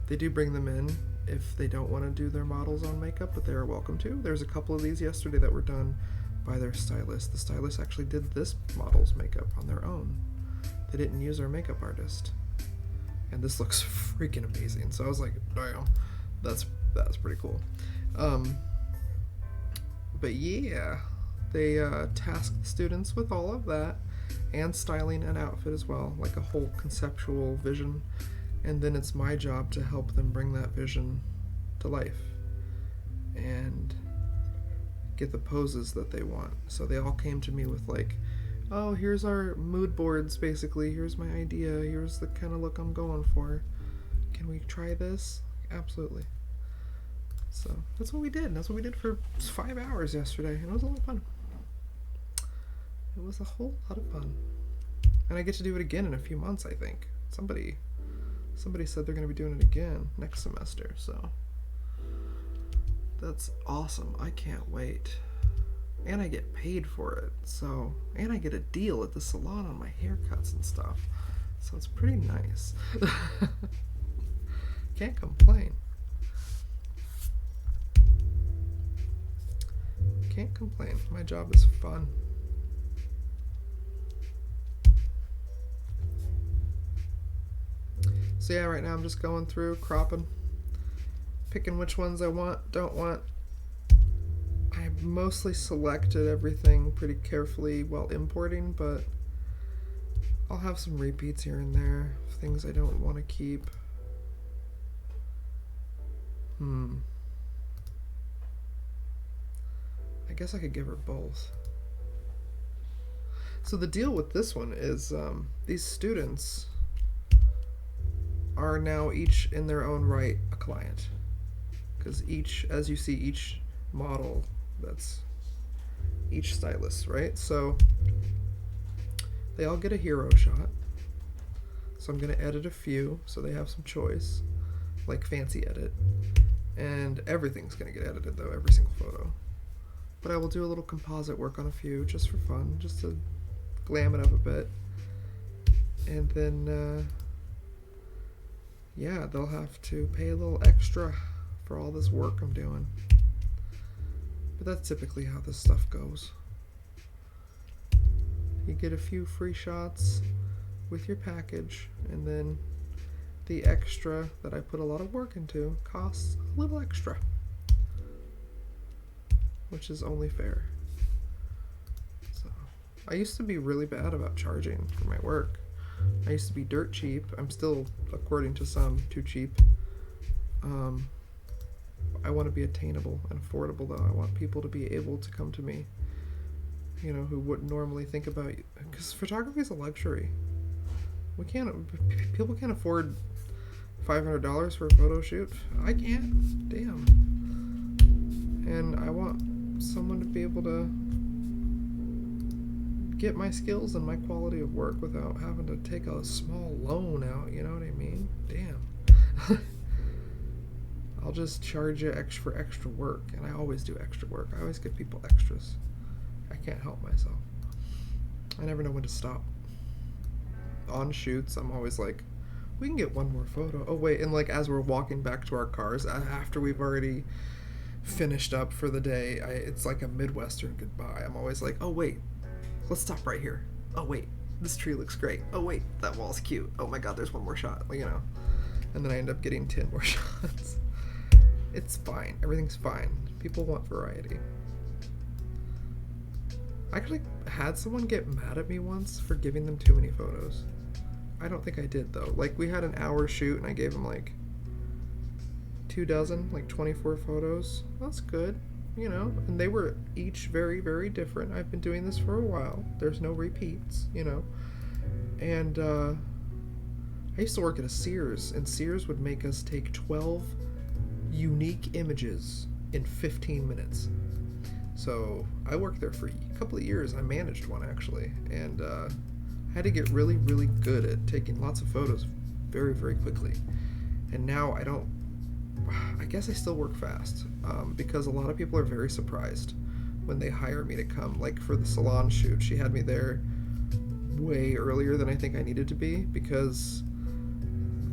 they do bring them in if they don't want to do their models on makeup, but they're welcome to. There's a couple of these yesterday that were done by their stylist. The stylist actually did this model's makeup on their own. They didn't use our makeup artist. And this looks freaking amazing. So I was like, damn, that's pretty cool. But yeah, they task the students with all of that and styling an outfit as well, like a whole conceptual vision. And then it's my job to help them bring that vision to life and get the poses that they want. So they all came to me with like, oh, here's our mood boards, basically. Here's my idea. Here's the kind of look I'm going for. Can we try this? Absolutely. So that's what we did. That's what we did for 5 hours yesterday, and it was a lot of fun. It was a whole lot of fun. And I get to do it again in a few months, I think. Somebody said they're going to be doing it again next semester, so that's awesome. I can't wait. And I get paid for it, so, and I get a deal at the salon on my haircuts and stuff, so it's pretty nice. Can't complain. Can't complain. My job is fun. So yeah, right now I'm just going through, cropping, picking which ones I want, don't want. I mostly selected everything pretty carefully while importing, but I'll have some repeats here and there, things I don't want to keep. I guess I could give her both. So the deal with this one is these students are now each in their own right a client, because each, as you see, each model that's each stylist, right? So they all get a hero shot. So I'm going to edit a few so they have some choice, like fancy edit. And everything's going to get edited though, every single photo. But I will do a little composite work on a few just for fun, just to glam it up a bit. And then, yeah, they'll have to pay a little extra for all this work I'm doing. But that's typically how this stuff goes. You get a few free shots with your package, and then the extra that I put a lot of work into costs a little extra, which is only fair. So I used to be really bad about charging for my work. I used to be dirt cheap. I'm still, according to some, too cheap. I want to be attainable and affordable though. I want people to be able to come to me, you know, who wouldn't normally think about you, because photography is a luxury. People can't afford $500 for a photo shoot. I can't. Damn. And I want someone to be able to get my skills and my quality of work without having to take a small loan out, you know what I mean? Damn. I'll just charge you for extra work, and I always do extra work. I always give people extras. I can't help myself. I never know when to stop. On shoots, I'm always like, we can get one more photo. Oh wait, and like as we're walking back to our cars, after we've already finished up for the day, it's like a Midwestern goodbye. I'm always like, oh wait, let's stop right here. Oh wait, this tree looks great. Oh wait, that wall's cute. Oh my god, there's one more shot, you know. And then I end up getting 10 more shots. It's fine. Everything's fine. People want variety. I actually had someone get mad at me once for giving them too many photos. I don't think I did though. Like we had an hour shoot and I gave them like 24, like 24 photos. That's good, you know. And they were each very, very different. I've been doing this for a while. There's no repeats, you know. And I used to work at a Sears, and Sears would make us take 12 unique images in 15 minutes. So I worked there for a couple of years. I managed one actually, and had to get really, really good at taking lots of photos very, very quickly. And now I guess I still work fast, because a lot of people are very surprised when they hire me to come. Like for the Salon shoot, she had me there way earlier than I think I needed to be, because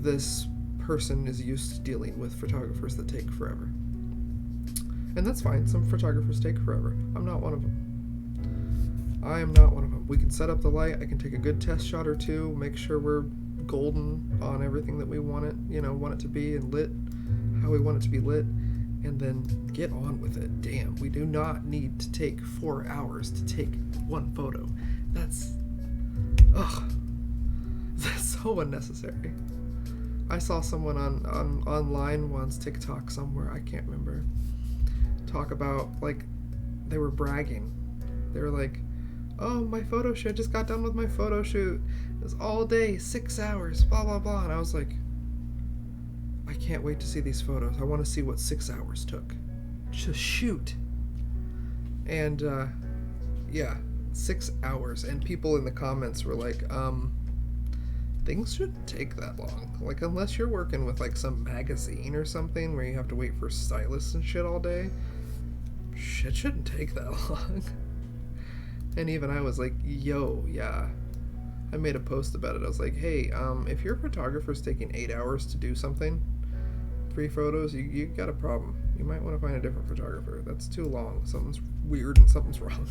this person is used to dealing with photographers that take forever. And that's fine. Some photographers take forever. I'm not one of them. I am not one of them. We can set up the light. I can take a good test shot or two, make sure we're golden on everything that we want it to be, and lit how we want it to be lit, and then get on with it. Damn, we do not need to take 4 hours to take one photo. That's so unnecessary. I saw someone on online once, TikTok somewhere, I can't remember, talk about, like, they were bragging. They were like, oh, my photo shoot, I just got done with my photo shoot. It was all day, 6 hours, blah, blah, blah. And I was like, I can't wait to see these photos. I want to see what 6 hours took to shoot. And, yeah, 6 hours. And people in the comments were like, things shouldn't take that long. Like, unless you're working with, like, some magazine or something where you have to wait for stylists and shit all day, shit shouldn't take that long. And even I was like, yo, yeah. I made a post about it. I was like, hey, if your photographer's taking 8 hours to do something, 3 photos, you got a problem. You might want to find a different photographer. That's too long. Something's weird and something's wrong.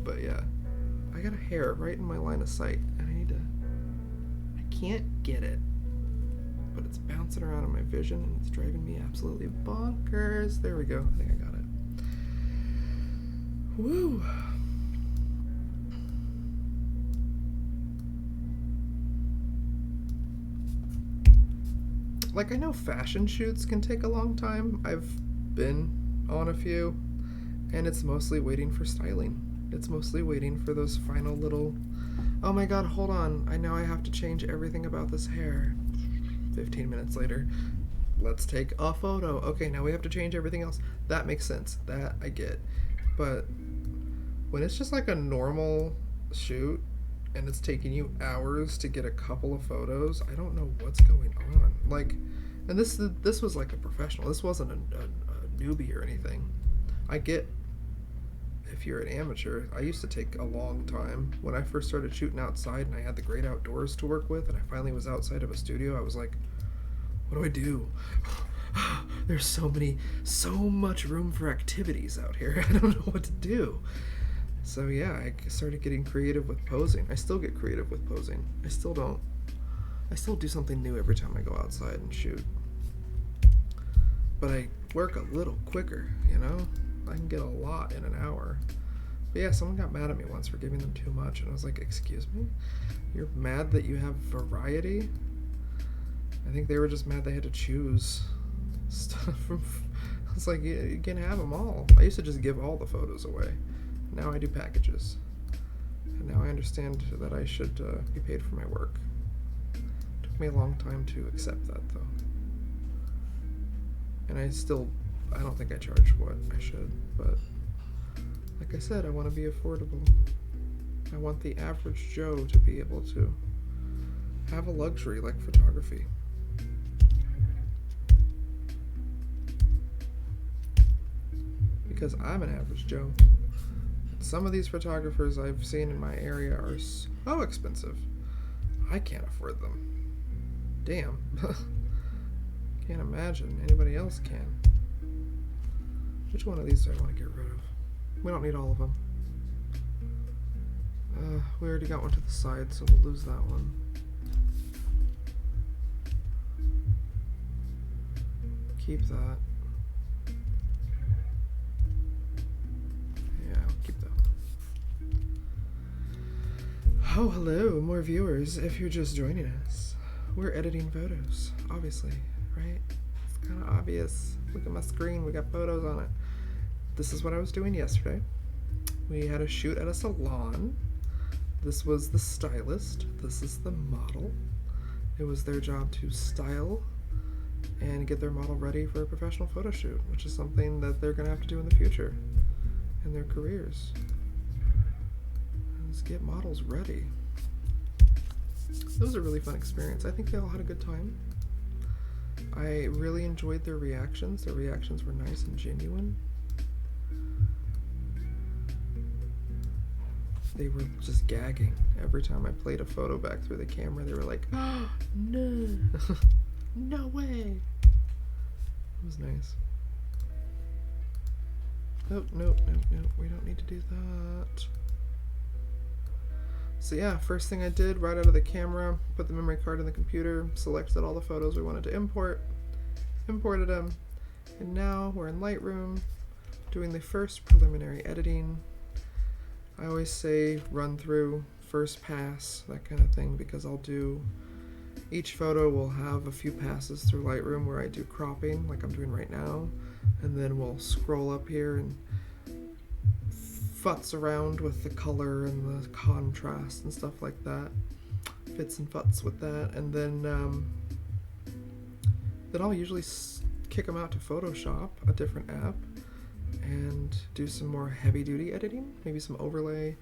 But yeah, I got a hair right in my line of sight, and I can't get it, but it's bouncing around in my vision, and it's driving me absolutely bonkers. There we go. I think I got it. Woo. Like, I know fashion shoots can take a long time. I've been on a few, and it's mostly waiting for styling. It's mostly waiting for those final little, oh my god, hold on, I know I have to change everything about this hair. 15 minutes later, let's take a photo. Okay, now we have to change everything else. That makes sense. That I get. but when it's just like a normal shoot and it's taking you hours to get a couple of photos, I don't know what's going on. Like, and this was like a professional. This wasn't a newbie or anything. I get if you're an amateur. I used to take a long time. When I first started shooting outside and I had the great outdoors to work with and I finally was outside of a studio, I was like, what do I do? There's so much room for activities out here. I don't know what to do. So yeah, I started getting creative with posing. I still get creative with posing. I still do something new every time I go outside and shoot. But I work a little quicker, you know? I can get a lot in an hour. But yeah, someone got mad at me once for giving them too much, and I was like, excuse me? You're mad that you have variety? I think they were just mad they had to choose stuff from... It's like, you can have them all. I used to just give all the photos away. Now I do packages. And now I understand that I should be paid for my work. It took me a long time to accept that, though. And I don't think I charge what I should, but like I said, I want to be affordable. I want the average Joe to be able to have a luxury like photography. Because I'm an average Joe. Some of these photographers I've seen in my area are so expensive. I can't afford them. Damn. Can't imagine anybody else can. Which one of these do I want to get rid of? We don't need all of them. We already got one to the side, so we'll lose that one. Keep that. Yeah, I'll keep that one. Oh, hello, more viewers. If you're just joining us, we're editing photos, obviously, right? It's kind of obvious. Look at my screen, we got photos on it. This is what I was doing yesterday. We had a shoot at a salon. This was the stylist. This is the model. It was their job to style and get their model ready for a professional photo shoot, which is something that they're gonna have to do in the future in their careers. Let's get models ready. It was a really fun experience. I think they all had a good time. I really enjoyed their reactions. Their reactions were nice and genuine. They were just gagging. Every time I played a photo back through the camera, they were like, oh, no, no way. It was nice. Nope, we don't need to do that. So yeah, first thing I did right out of the camera, put the memory card in the computer, selected all the photos we wanted to import, imported them, and now we're in Lightroom doing the first preliminary editing. I always say run through, first pass, that kind of thing, because each photo will have a few passes through Lightroom where I do cropping, like I'm doing right now, and then we'll scroll up here and futz around with the color and the contrast and stuff like that. Fits and futz with that, and then I'll usually kick them out to Photoshop, a different app, and do some more heavy-duty editing, maybe some overlay,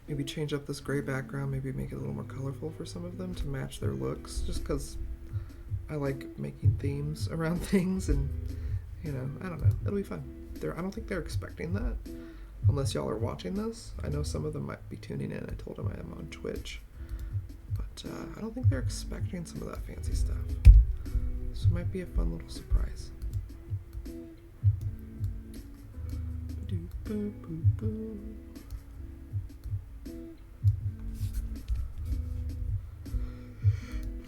maybe change up this gray background, maybe make it a little more colorful for some of them to match their looks, just because I like making themes around things, and, you know, I don't know, it'll be fun. I don't think they're expecting that, unless y'all are watching this. I know some of them might be tuning in. I told them I am on Twitch, but I don't think they're expecting some of that fancy stuff, so it might be a fun little surprise. Boo, boo, boo.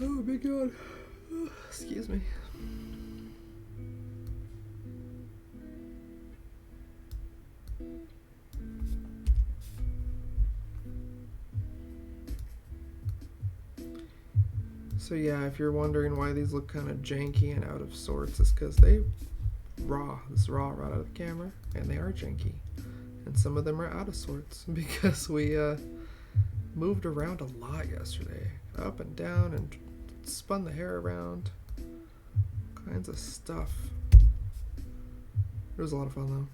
Oh my god. Excuse me. So yeah, if you're wondering why these look kind of janky and out of sorts, it's because this is raw right out of the camera, and they are janky. And some of them are out of sorts because we moved around a lot yesterday, up and down, and spun the hair around, all kinds of stuff. It was a lot of fun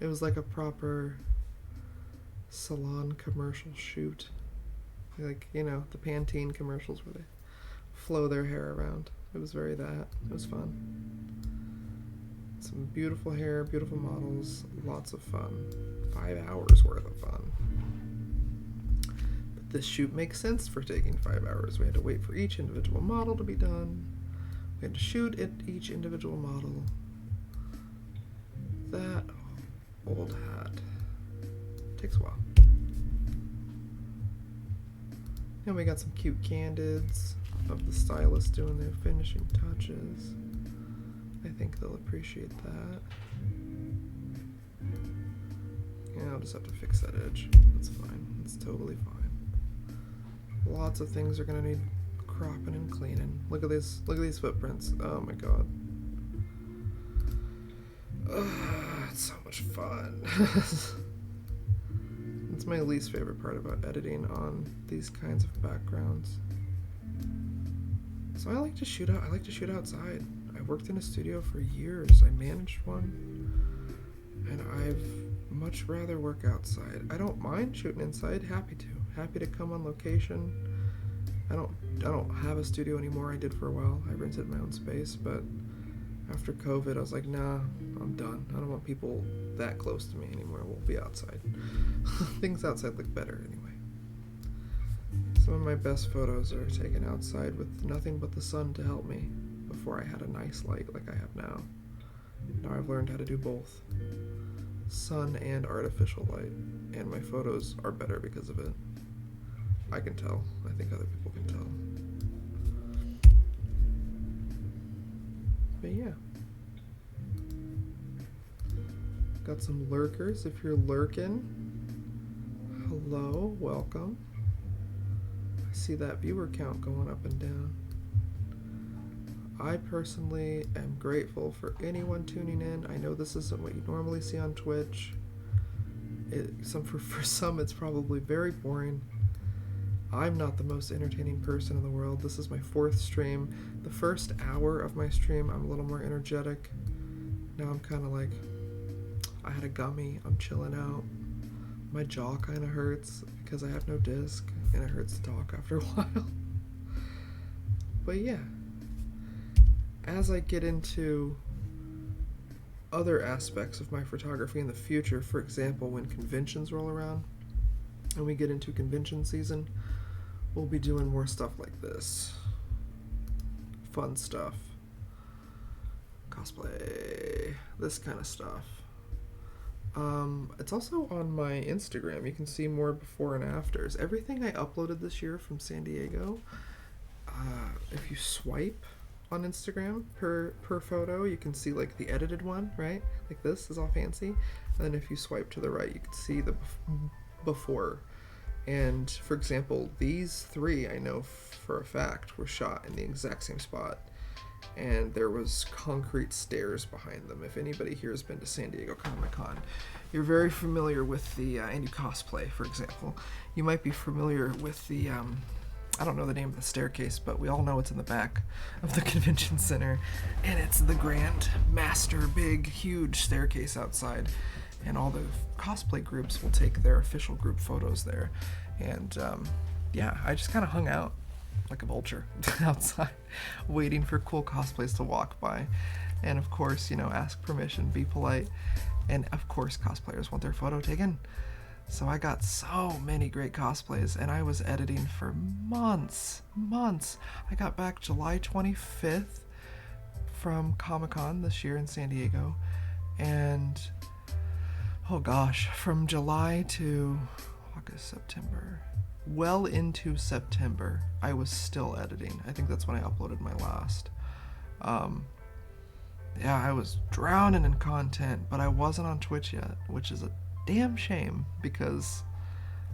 though. It was like a proper Salon commercial shoot. Like, you know, the Pantene commercials where they flow their hair around. It was very that. It was fun. Some beautiful hair, beautiful models, lots of fun. 5 hours worth of fun. But this shoot makes sense for taking 5 hours. We had to wait for each individual model to be done. We had to shoot at each individual model. That old hat takes a while. And we got some cute candids of the stylist doing their finishing touches. I think they'll appreciate that. Yeah, I'll just have to fix that edge. That's fine. It's totally fine. Lots of things are gonna need cropping and cleaning. Look at this. Look at these footprints. Oh my god. It's so much fun. It's my least favorite part about editing on these kinds of backgrounds. So I like to shoot outside. I worked in a studio for years. I managed one, and I've much rather work outside. I don't mind shooting inside. Happy to come on location. I don't have a studio anymore. I did for a while. I rented my own space, but after COVID, I was like, nah, I'm done. I don't want people that close to me anymore. We'll be outside. Things outside look better anyway. Some of my best photos are taken outside with nothing but the sun to help me before I had a nice light like I have now. Now I've learned how to do both. Sun and artificial light. And my photos are better because of it. I can tell. I think other people can tell. But yeah. Got some lurkers. If you're lurking, hello, welcome. I see that viewer count going up and down. I personally am grateful for anyone tuning in. I know this isn't what you normally see on Twitch. For some, it's probably very boring. I'm not the most entertaining person in the world. This is my 4th stream. The first hour of my stream, I'm a little more energetic. Now I'm kind of like, I had a gummy, I'm chilling out. My jaw kind of hurts because I have no disc, and it hurts to talk after a while. But yeah, as I get into other aspects of my photography in the future, for example, when conventions roll around and we get into convention season, we'll be doing more stuff like this. Fun stuff. Cosplay. This kind of stuff. It's also on my Instagram. You can see more before and afters. Everything I uploaded this year from San Diego, if you swipe on Instagram per photo, you can see like the edited one, right? Like this is all fancy. And then if you swipe to the right, you can see the before. And for example, these 3 I know for a fact were shot in the exact same spot, and there was concrete stairs behind them. If anybody here has been to San Diego Comic-Con, you're very familiar with the and you cosplay, for example, you might be familiar with the I don't know the name of the staircase, but we all know it's in the back of the convention center, and it's the grand master big huge staircase outside. And all the cosplay groups will take their official group photos there. And yeah, I just kind of hung out like a vulture outside, waiting for cool cosplays to walk by. And of course, you know, ask permission, be polite. And of course, cosplayers want their photo taken. So I got so many great cosplays, and I was editing for months. I got back July 25th from Comic-Con this year in San Diego. And oh gosh, from July to August, September, well into September, I was still editing. I think that's when I uploaded my last. Yeah, I was drowning in content, but I wasn't on Twitch yet, which is a damn shame, because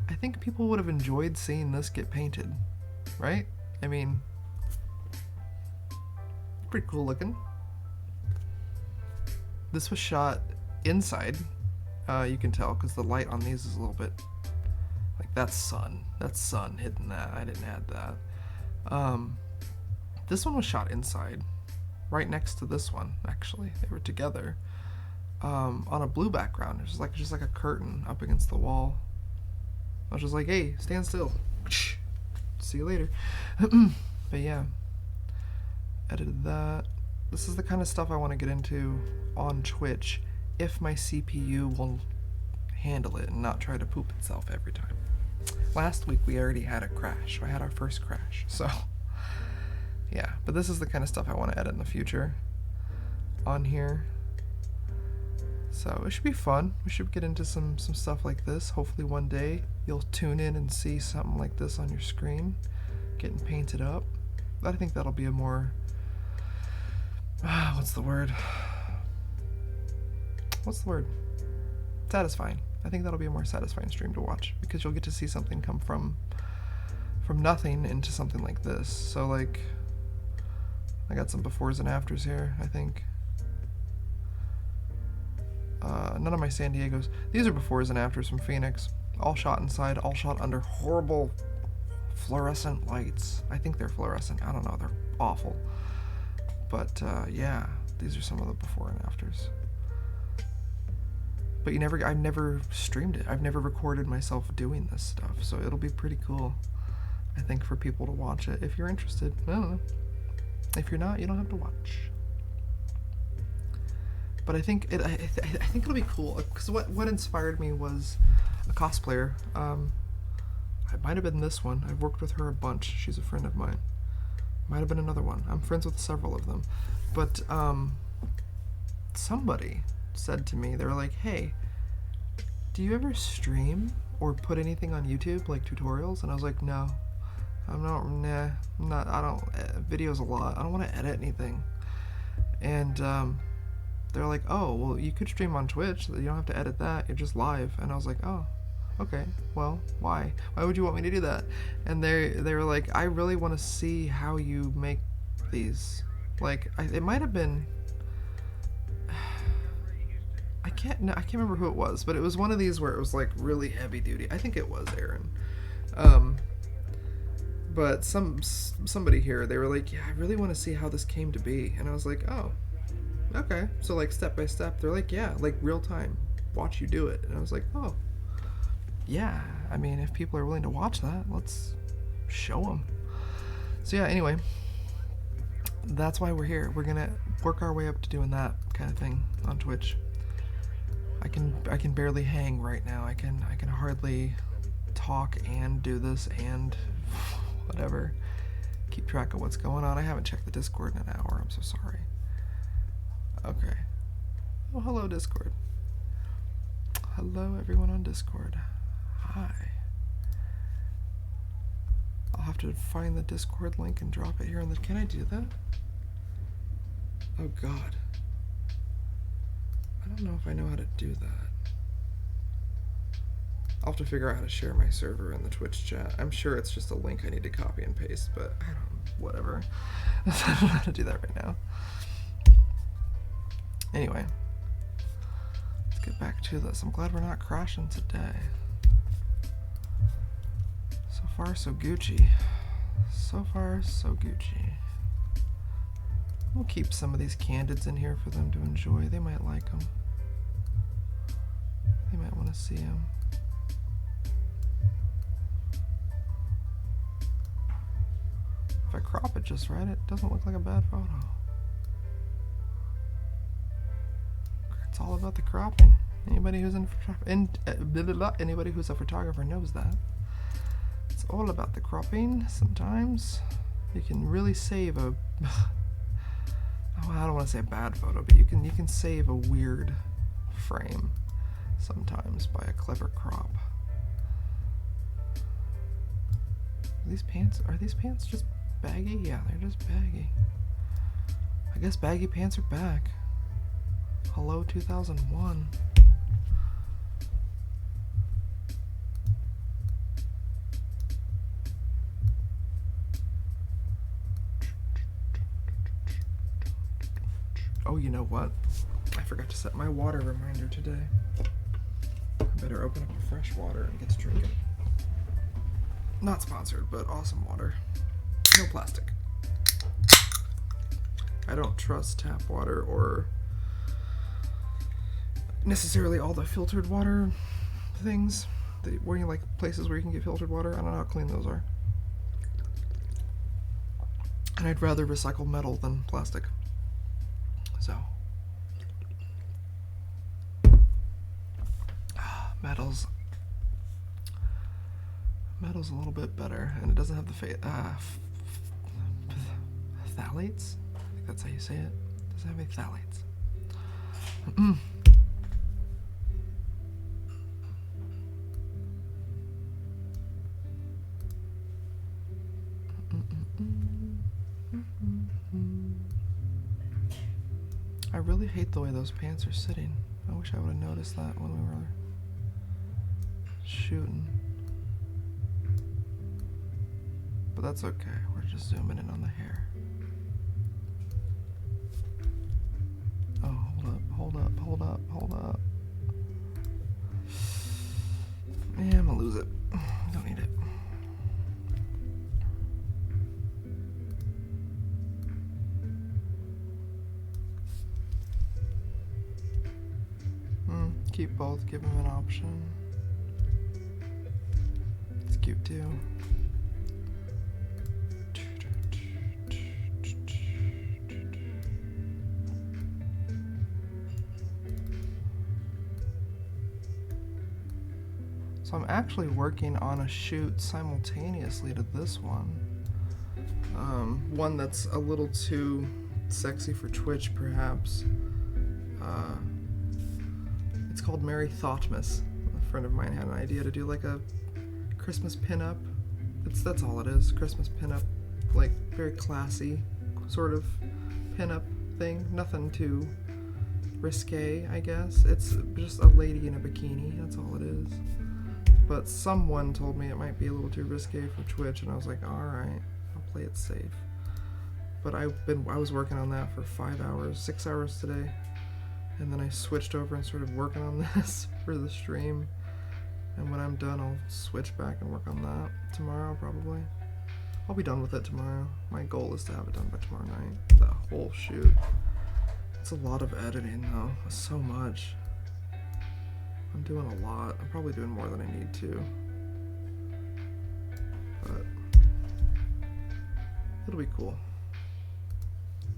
I think people would have enjoyed seeing this get painted, right? I mean, pretty cool looking. This was shot inside. You can tell because the light on these is a little bit like that's sun hitting that. I didn't add that. This one was shot inside, right next to this one. Actually, they were together. on a blue background. It's just like a curtain up against the wall. I was just like, hey, stand still. See you later. But yeah, edited that. This is the kind of stuff I want to get into on Twitch if my CPU will handle it and not try to poop itself every time. Last week we already had a crash. I had our first crash, so yeah. But this is the kind of stuff I want to edit in the future on here. So it should be fun. We should get into some stuff like this. Hopefully one day you'll tune in and see something like this on your screen, getting painted up. But I think that'll be a more, what's the word? Satisfying. I think that'll be a more satisfying stream to watch because you'll get to see something come from nothing into something like this. So like, I got some befores and afters here, I think. None of my San Diegos. These are befores and afters from Phoenix. All shot inside, all shot under horrible fluorescent lights. I think they're fluorescent. I don't know. They're awful. But yeah, these are some of the before and afters. But I've never streamed it. I've never recorded myself doing this stuff. So it'll be pretty cool, I think, for people to watch it if you're interested. I don't know. If you're not, you don't have to watch. But I think it'll be cool because what inspired me was a cosplayer. It might have been this one. I've worked with her a bunch. She's a friend of mine. Might have been another one. I'm friends with several of them. But somebody said to me, they were like, "Hey, do you ever stream or put anything on YouTube like tutorials?" And I was like, "No, I'm not. Nah, I'm not. I don't. Videos a lot. I don't want to edit anything." And they're like, "Oh, well, you could stream on Twitch. You don't have to edit that. You're just live." And I was like, "Oh, okay. Well, why? Why would you want me to do that?" And they were like, "I really want to see how you make these." Like, it might have been. I can't remember who it was, but it was one of these where it was like really heavy duty. I think it was Aaron. But somebody here, they were like, "Yeah, I really want to see how this came to be." And I was like, "Oh. Okay." So like step by step, they're like, "Yeah, like real time, watch you do it." And I was like, "Oh, yeah. I mean, if people are willing to watch that, let's show them." So yeah. Anyway, that's why we're here. We're gonna work our way up to doing that kind of thing on Twitch. I can barely hang right now. I can hardly talk and do this and whatever. Keep track of what's going on. I haven't checked the Discord in an hour. I'm so sorry. Okay. Oh, hello, Discord. Hello, everyone on Discord. Hi. I'll have to find the Discord link and drop it here on the... Can I do that? Oh, God. I don't know if I know how to do that. I'll have to figure out how to share my server in the Twitch chat. I'm sure it's just a link I need to copy and paste, but I don't... Whatever. I don't know how to do that right now. Anyway, let's get back to this. I'm glad we're not crashing today. So far, so Gucci. So far, so Gucci. We'll keep some of these candids in here for them to enjoy. They might like them. They might want to see them. If I crop it just right, it doesn't look like a bad photo. It's all about the cropping. Anybody who's anybody who's a photographer knows that. It's all about the cropping. Sometimes you can really save a I don't want to say a bad photo, but you can save a weird frame sometimes by a clever crop. Are these pants just baggy? Yeah, they're just baggy. I guess baggy pants are back. Hello 2001. Oh, you know what? I forgot to set my water reminder today. I better open up a fresh water and get to drinking. Not sponsored, but awesome water. No plastic. I don't trust tap water or necessarily all the filtered water things, where you like places where you can get filtered water. I don't know how clean those are. And I'd rather recycle metal than plastic. So, metal's a little bit better, and it doesn't have the phthalates. I think that's how you say it. It doesn't have any phthalates. I really hate the way those pants are sitting. I wish I would have noticed that when we were shooting. But that's okay. We're just zooming in on the hair. Oh, hold up. Yeah, I'm gonna lose it. Don't need it. Keep both, give him an option. It's cute too. So I'm actually working on a shoot simultaneously to this one. One that's a little too sexy for Twitch, perhaps. It's called Merry Thoughtmas. A friend of mine had an idea to do like a Christmas pinup. That's all it is, Christmas pinup, like very classy sort of pinup thing. Nothing too risque, I guess. It's just a lady in a bikini. That's all it is. But someone told me it might be a little too risque for Twitch, and I was like, all right, I'll play it safe. But I was working on that for 6 hours today. And then I switched over and started working on this for the stream. And when I'm done, I'll switch back and work on that tomorrow, probably. I'll be done with it tomorrow. My goal is to have it done by tomorrow night. That whole shoot. It's a lot of editing, though. So much. I'm doing a lot. I'm probably doing more than I need to. But it'll be cool.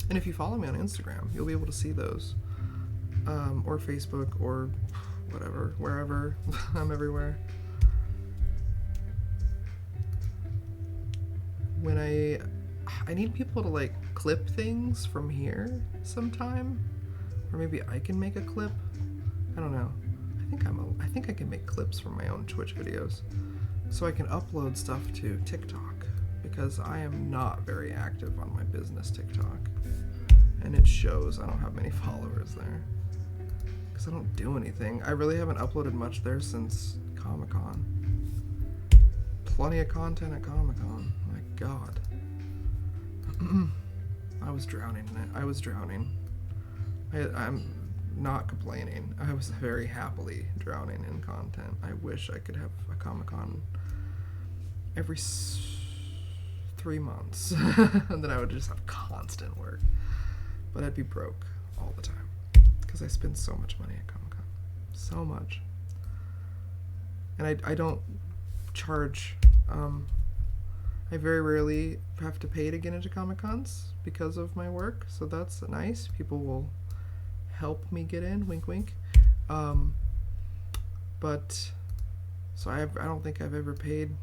And if you follow me on Instagram, you'll be able to see those. Or Facebook, or whatever, wherever. I'm everywhere. When I need people to like clip things from here sometime, or maybe I can make a clip. I don't know. I think I can make clips from my own Twitch videos, so I can upload stuff to TikTok, because I am not very active on my business TikTok, and it shows. I don't have many followers there. I don't do anything. I really haven't uploaded much there since Comic-Con. Plenty of content at Comic-Con. My God. I was drowning in it. I'm not complaining. I was very happily drowning in content. I wish I could have a Comic-Con every 3 months. And then I would just have constant work. But I'd be broke all the time. Because I spend so much money at Comic-Con. So much. And I don't charge. I very rarely have to pay to get into Comic-Cons because of my work, so that's nice. People will help me get in, wink wink. But so I don't think I've ever paid.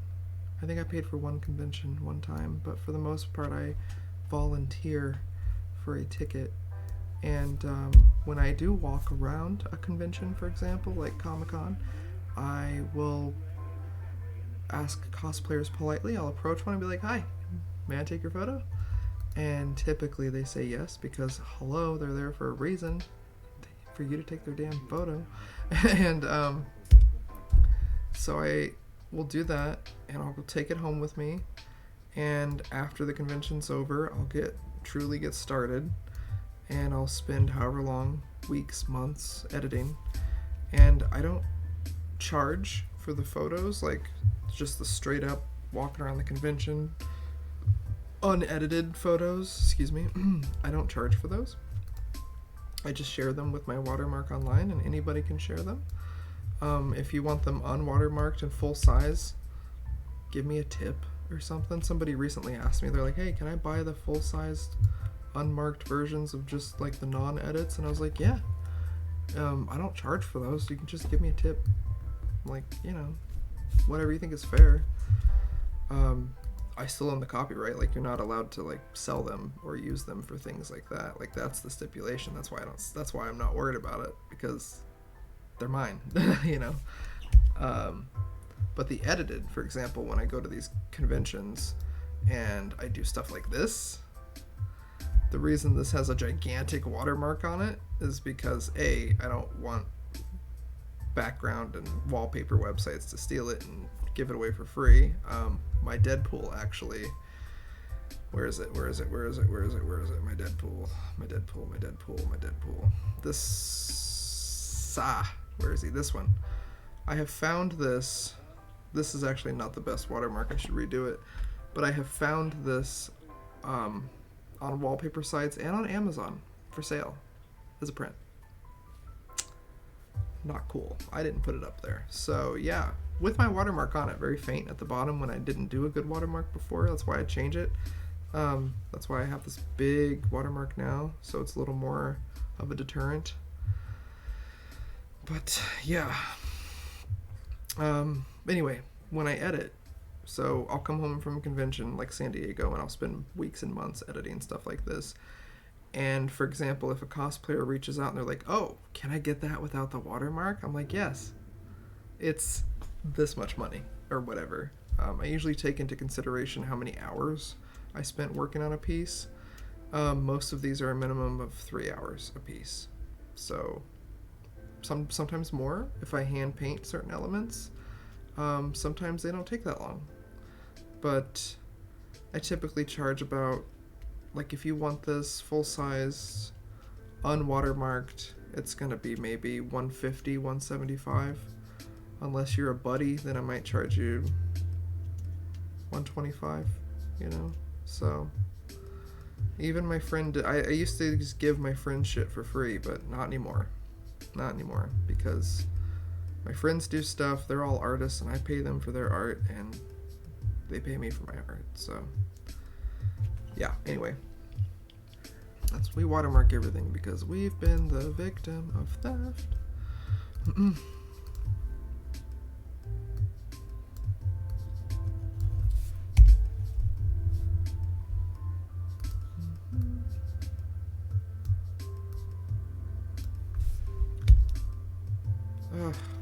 I think I paid for one convention one time, but for the most part I volunteer for a ticket. And when I do walk around a convention, for example, like Comic-Con, I will ask cosplayers politely. I'll approach one and be like, "Hi, may I take your photo?" And typically they say yes, because hello, they're there for a reason, for you to take their damn photo. And so I will do that, and I'll take it home with me. And after the convention's over, I'll truly get started. And I'll spend however long, weeks, months, editing. And I don't charge for the photos, like just the straight up walking around the convention, unedited photos, excuse me. I don't charge for those. I just share them with my watermark online, and anybody can share them. If you want them unwatermarked and full size, give me a tip or something. Somebody recently asked me, they're like, hey, can I buy the full-sized unmarked versions of just like the non-edits? And I was like, yeah. I don't charge for those. You can just give me a tip. Like, you know, whatever you think is fair. I still own the copyright. Like, you're not allowed to like sell them or use them for things like that. Like, that's the stipulation. That's why I'm not worried about it, because they're mine. You know. But the edited, for example, when I go to these conventions and I do stuff like this, the reason this has a gigantic watermark on it is because I don't want background and wallpaper websites to steal it and give it away for free. My Deadpool actually, where is it? My Deadpool. Where is he? This one. I have found this. This is actually not the best watermark. I should redo it. But I have found this on wallpaper sites and on Amazon for sale as a print. Not cool. I didn't put it up there. So yeah, with my watermark on it, very faint at the bottom when I didn't do a good watermark before. That's why I change it. That's why I have this big watermark now, so it's a little more of a deterrent. But yeah. Anyway, when I edit, so I'll come home from a convention like San Diego and I'll spend weeks and months editing stuff like this. And for example, if a cosplayer reaches out and they're like, oh, can I get that without the watermark? I'm like, yes. It's this much money or whatever. I usually take into consideration how many hours I spent working on a piece. Most of these are a minimum of 3 hours a piece. So sometimes more if I hand paint certain elements. Sometimes they don't take that long. But I typically charge about, like, if you want this full-size unwatermarked, it's going to be maybe $150, $175. Unless you're a buddy, then I might charge you $125, you know? So even my friend, I used to just give my friends shit for free, but not anymore. Not anymore, because my friends do stuff, they're all artists, and I pay them for their art, and they pay me for my art. So yeah, anyway, we watermark everything because we've been the victim of theft.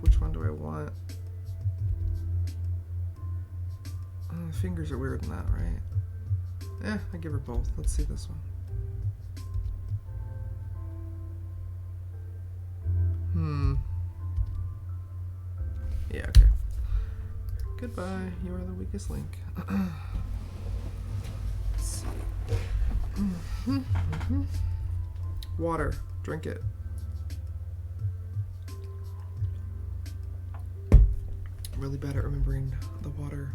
Which one do I want? Fingers are weird in that, right? I give her both. Let's see this one. Yeah, okay. Goodbye. You are the weakest link. Let's see. Water. Drink it. I'm really bad at remembering the water.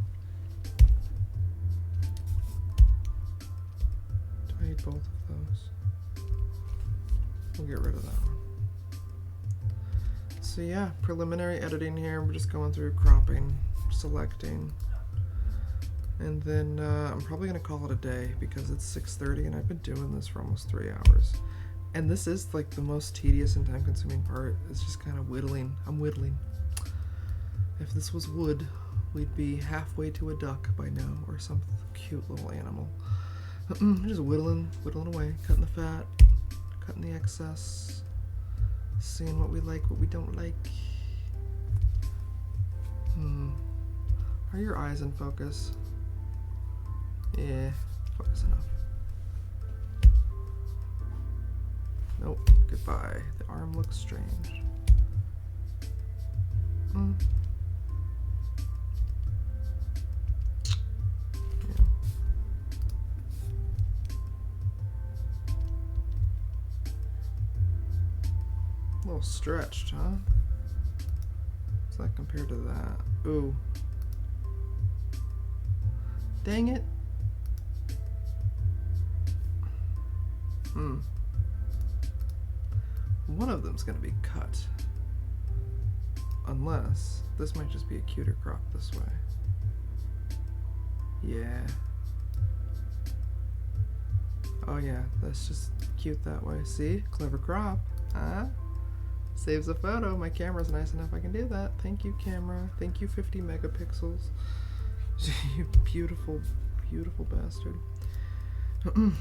Do I need both of those? We'll get rid of that one. So yeah, preliminary editing here. We're just going through cropping, selecting, and then I'm probably gonna call it a day because it's 6:30 and I've been doing this for almost 3 hours. And this is like the most tedious and time-consuming part. It's just kind of whittling. I'm whittling. If this was wood, we'd be halfway to a duck by now, or some cute little animal. Just whittling away, cutting the fat, cutting the excess, seeing what we like, what we don't like. Are your eyes in focus? Yeah, focus enough. Nope, goodbye. The arm looks strange. A little stretched, huh? What's that compared to that? Ooh. Dang it. one of them's gonna be cut. Unless, this might just be a cuter crop this way. Yeah. Oh yeah, that's just cute that way. See? Clever crop. Huh? Saves a photo. My camera's nice enough I can do that. Thank you, camera. Thank you, 50 megapixels. You beautiful, beautiful bastard. Okay.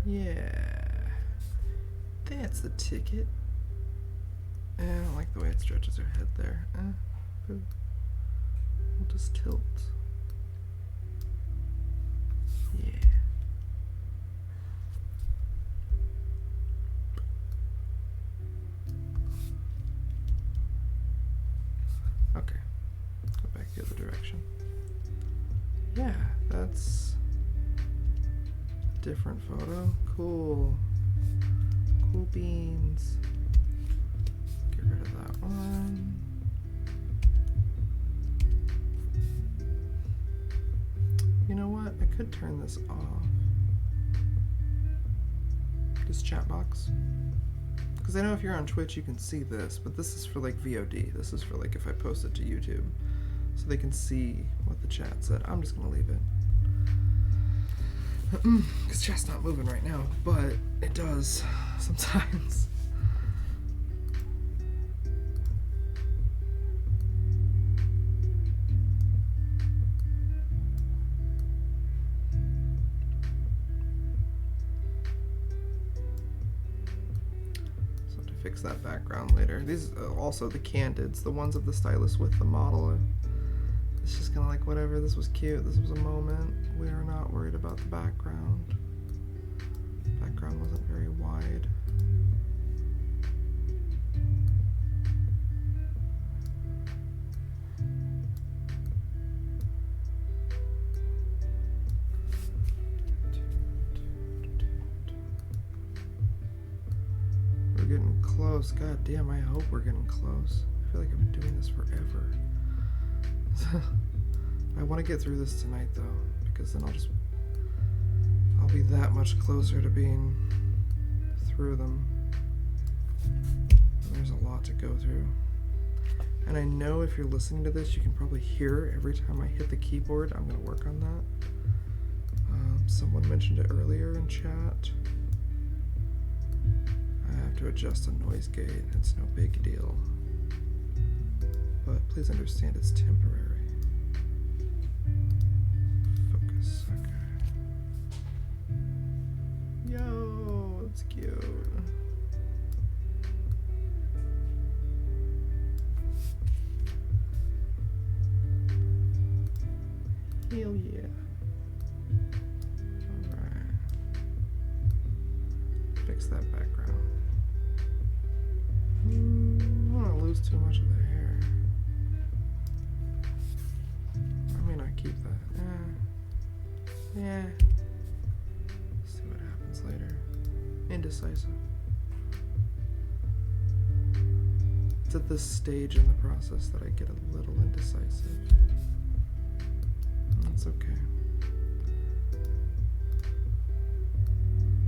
Yeah. That's the ticket. I don't like the way it stretches her head there. Boo. We'll just tilt. Yeah. Okay. Go back the other direction. Yeah, that's a different photo. Cool. Cool beans. Get rid of that one. You know what? I could turn this off. This chat box. Because I know if you're on Twitch you can see this, but this is for like VOD. This is for like if I post it to YouTube. So they can see what the chat said. I'm just going to leave it. Because chat's not moving right now, but it does sometimes. So to fix that background later. These are also the candids, the ones of the stylist with the model. It's just kind of like, whatever, this was cute, this was a moment. We are not worried about the background. Background wasn't very wide. We're getting close. God damn, I hope we're getting close. I feel like I've been doing this forever. I want to get through this tonight though, because then I'll be that much closer to being through them. And there's a lot to go through. And I know if you're listening to this, you can probably hear every time I hit the keyboard. I'm going to work on that. Someone mentioned it earlier in chat. I have to adjust a noise gate. It's no big deal. But please understand it's temporary. Focus, okay. Yo, it's cute. Hell yeah. Alright. Fix that background. I don't want to lose too much of the hair. I may not keep that. Yeah. See what happens later. Indecisive. It's at this stage in the process that I get a little indecisive. That's okay.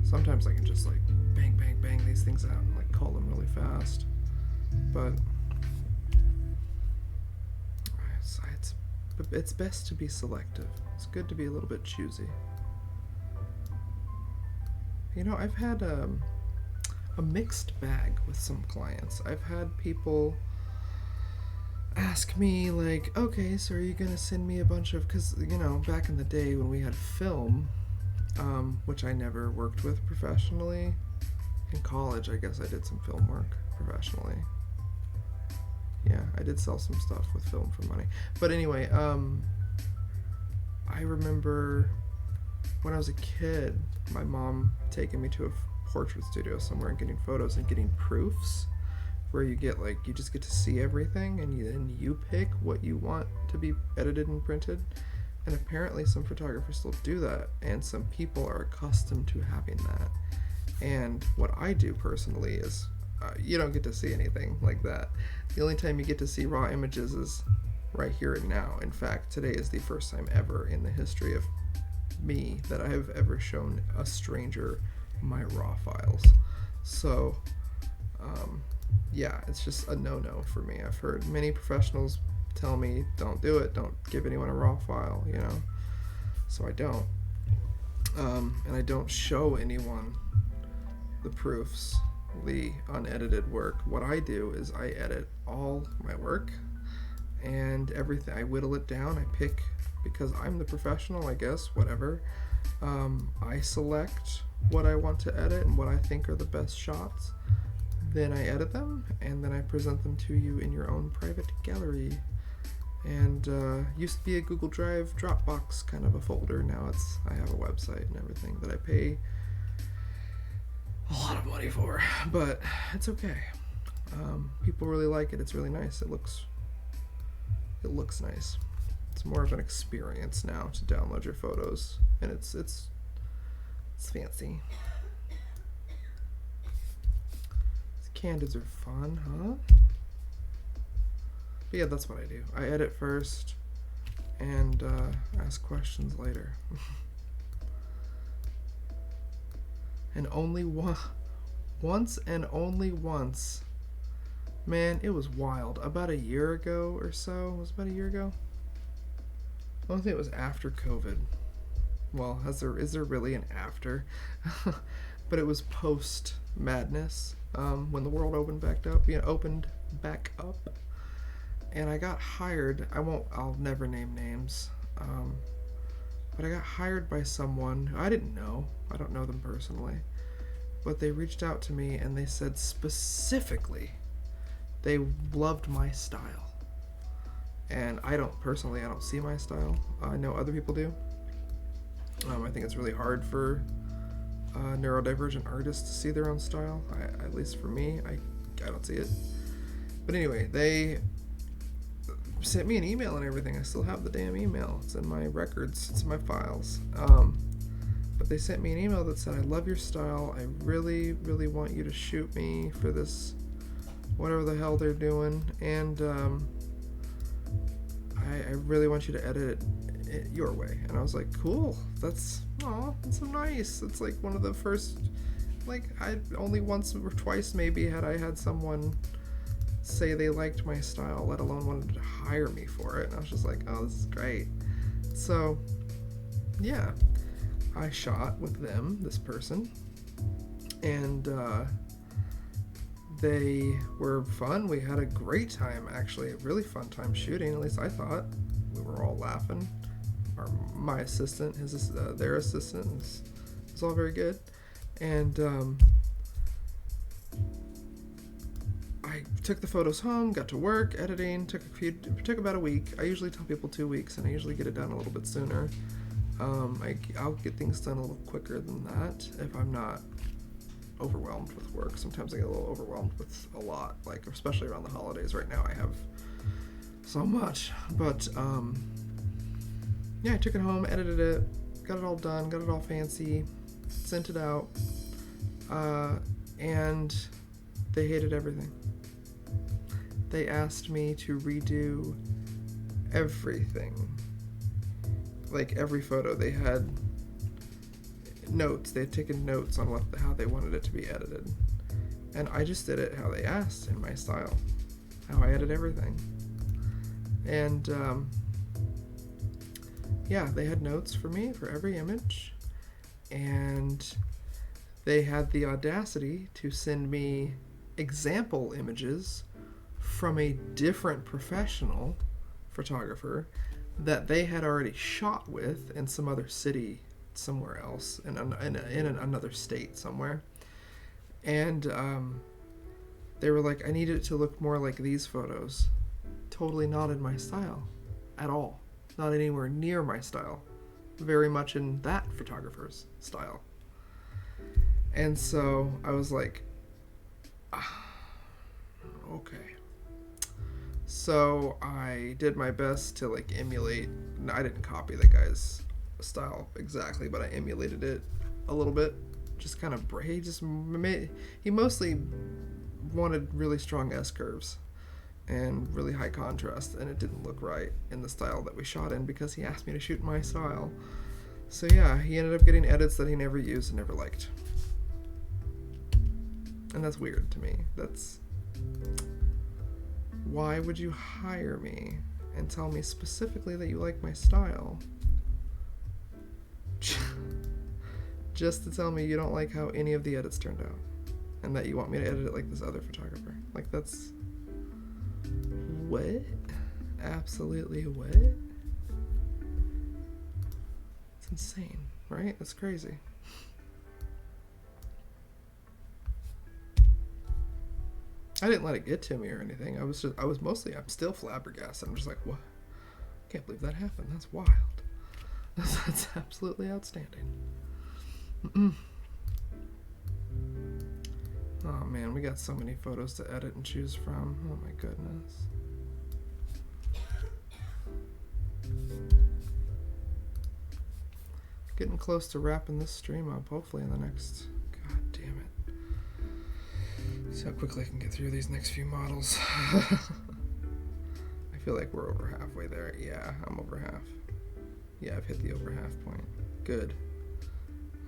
Sometimes I can just like bang, bang, bang these things out and like call them really fast. But it's best to be selective. It's good to be a little bit choosy. You know, I've had a mixed bag with some clients. I've had people ask me like, okay, so are you gonna send me a bunch of, because you know, back in the day when we had film, which I never worked with professionally. In college, I guess I did some film work professionally. Yeah, I did sell some stuff with film for money. But anyway, I remember when I was a kid, my mom taking me to a portrait studio somewhere and getting photos and getting proofs, where you get like, you just get to see everything and then you pick what you want to be edited and printed. And apparently some photographers still do that, and some people are accustomed to having that. And what I do personally is, you don't get to see anything like that. The only time you get to see raw images is right here and now. In fact, today is the first time ever in the history of me that I have ever shown a stranger my raw files. So, yeah, it's just a no-no for me. I've heard many professionals tell me, don't do it, don't give anyone a raw file, you know? So I don't. And I don't show anyone the proofs, the unedited work. What I do is I edit all my work and everything. I whittle it down. I pick, because I'm the professional, I guess, whatever. I select what I want to edit and what I think are the best shots. Then I edit them, and then I present them to you in your own private gallery. And used to be a Google Drive Dropbox kind of a folder. Now I have a website and everything that I pay a lot of money for, but it's okay. People really like it. It's really nice. It looks nice. It's more of an experience now to download your photos, and it's fancy. These candids are fun, huh? But yeah, that's what I do. I edit first and ask questions later. And only once and only once. Man, it was wild. About a year ago or so. Was it about a year ago? I don't think it was after COVID. Well, is there really an after? But it was post madness, when the world opened back up. And I got hired. I'll never name names. But I got hired by someone who I didn't know. I don't know them personally. But they reached out to me and they said specifically they loved my style. And I don't see my style. I know other people do. I think it's really hard for neurodivergent artists to see their own style. At least for me, I don't see it. But anyway, they sent me an email and everything. I still have the damn email. It's in my records. It's in my files. But they sent me an email that said, I love your style. I really, really want you to shoot me for this, whatever the hell they're doing. And I really want you to edit it your way. And I was like, cool. That's so nice. It's like one of the first, I only once or twice maybe had someone say they liked my style, let alone wanted to hire me for it. And I was just like, oh, this is great. So, yeah, I shot with them, this person, and they were fun. We had a great time, actually, a really fun time shooting, at least I thought. We were all laughing. My assistant, their assistant, it was all very good. And I took the photos home, got to work, editing, took about a week. I usually tell people 2 weeks, and I usually get it done a little bit sooner. I'll get things done a little quicker than that if I'm not overwhelmed with work. Sometimes I get a little overwhelmed with a lot, especially around the holidays. Right now I have so much. But yeah, I took it home, edited it, got it all done, got it all fancy, sent it out, and they hated everything. They asked me to redo everything. Every photo, they had notes. They had taken notes on how they wanted it to be edited. And I just did it how they asked, in my style. How I edit everything. And, yeah, they had notes for me for every image. And they had the audacity to send me example images from a different professional photographer that they had already shot with in some other city somewhere else, in another state somewhere. And they were like, I need it to look more like these photos. Totally not in my style at all. Not anywhere near my style. Very much in that photographer's style. And so I was like, okay. So I did my best to emulate. I didn't copy the guy's style exactly, but I emulated it a little bit. Just kind of, he mostly wanted really strong S curves and really high contrast, and it didn't look right in the style that we shot in because he asked me to shoot my style. So yeah, he ended up getting edits that he never used and never liked. And that's weird to me. That's... Why would you hire me and tell me specifically that you like my style? Just to tell me you don't like how any of the edits turned out. And that you want me to edit it like this other photographer. Like, that's... What? Absolutely what? It's insane, right? That's crazy. I didn't let it get to me or anything. I'm still flabbergasted. I'm just like, what? Can't believe that happened. That's wild. That's absolutely outstanding. Oh man, we got so many photos to edit and choose from. Oh my goodness. Getting close to wrapping this stream up, hopefully in the next... God damn it. See how quickly I can get through these next few models. I feel like we're over halfway there. Yeah, I'm over half. Yeah, I've hit the over half point. Good.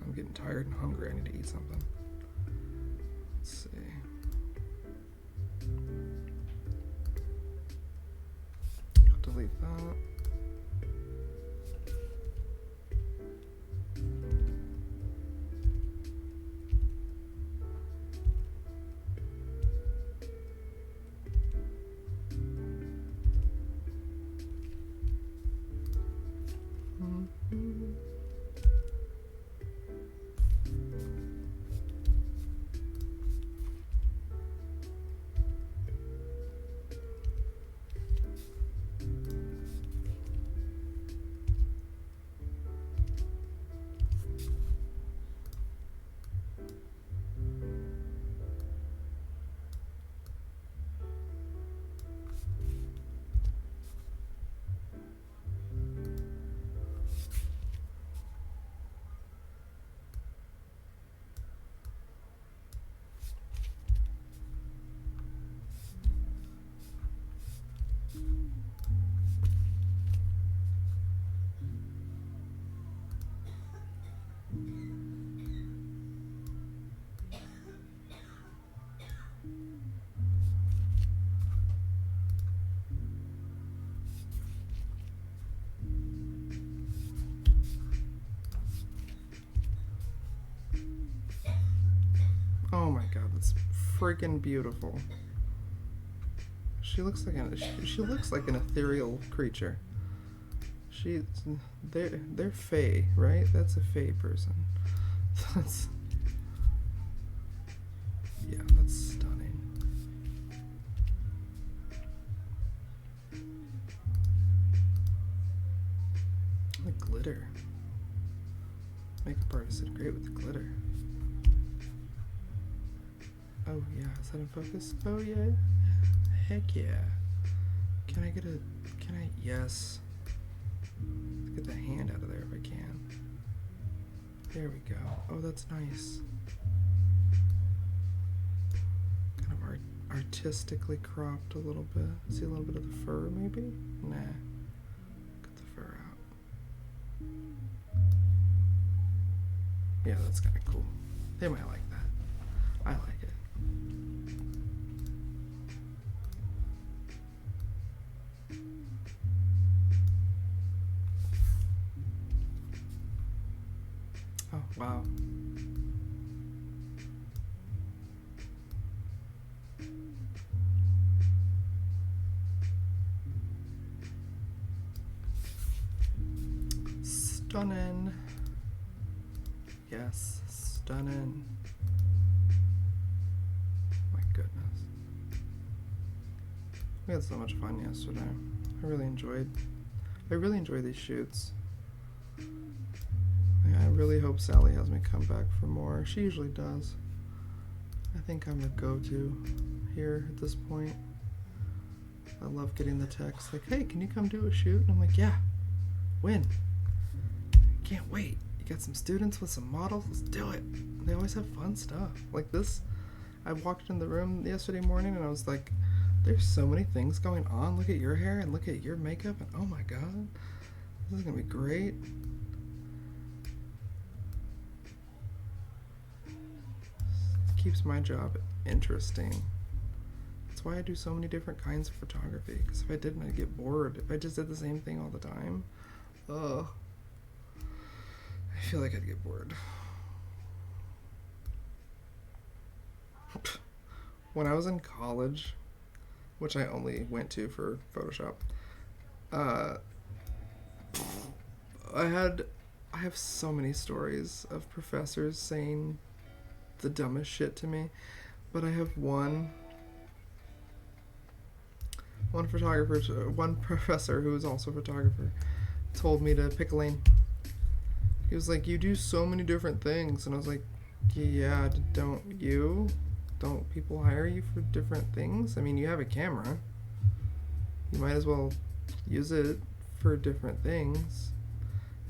I'm getting tired and hungry. I need to eat something. Let's see. I'll delete that. Oh my god, that's freaking beautiful. She looks like an ethereal creature. They're fae, right? That's a fae person. That's stunning. The glitter. Makeup artist did great with the glitter. Oh yeah, is that in focus? Oh yeah. Heck yeah. Yes. Let's get the hand out of there if I can. There we go. Oh, that's nice. Kind of artistically cropped a little bit. See a little bit of the fur maybe? Nah. Cut the fur out. Yeah, that's kind of cool. They might like that. I like it. Oh, wow. Stunning. Yes, stunning. My goodness. We had so much fun yesterday. I really enjoyed these shoots. I really hope Sally has me come back for more. She usually does. I think I'm the go-to here at this point. I love getting the text like, hey, can you come do a shoot? And I'm like, yeah. When? Can't wait. You got some students with some models? Let's do it. They always have fun stuff. Like this, I walked in the room yesterday morning and I was like, there's so many things going on. Look at your hair and look at your makeup and oh my god. This is gonna be great. keeps my job interesting. That's why I do so many different kinds of photography, because if I didn't, I'd get bored. If I just did the same thing all the time, ugh, I feel like I'd get bored. When I was in college, which I only went to for Photoshop, I have so many stories of professors saying the dumbest shit to me, but I have one professor who was also a photographer told me to pick a lane. He was like, you do so many different things, and I was like, yeah, don't people hire you for different things? I mean, you have a camera, you might as well use it for different things.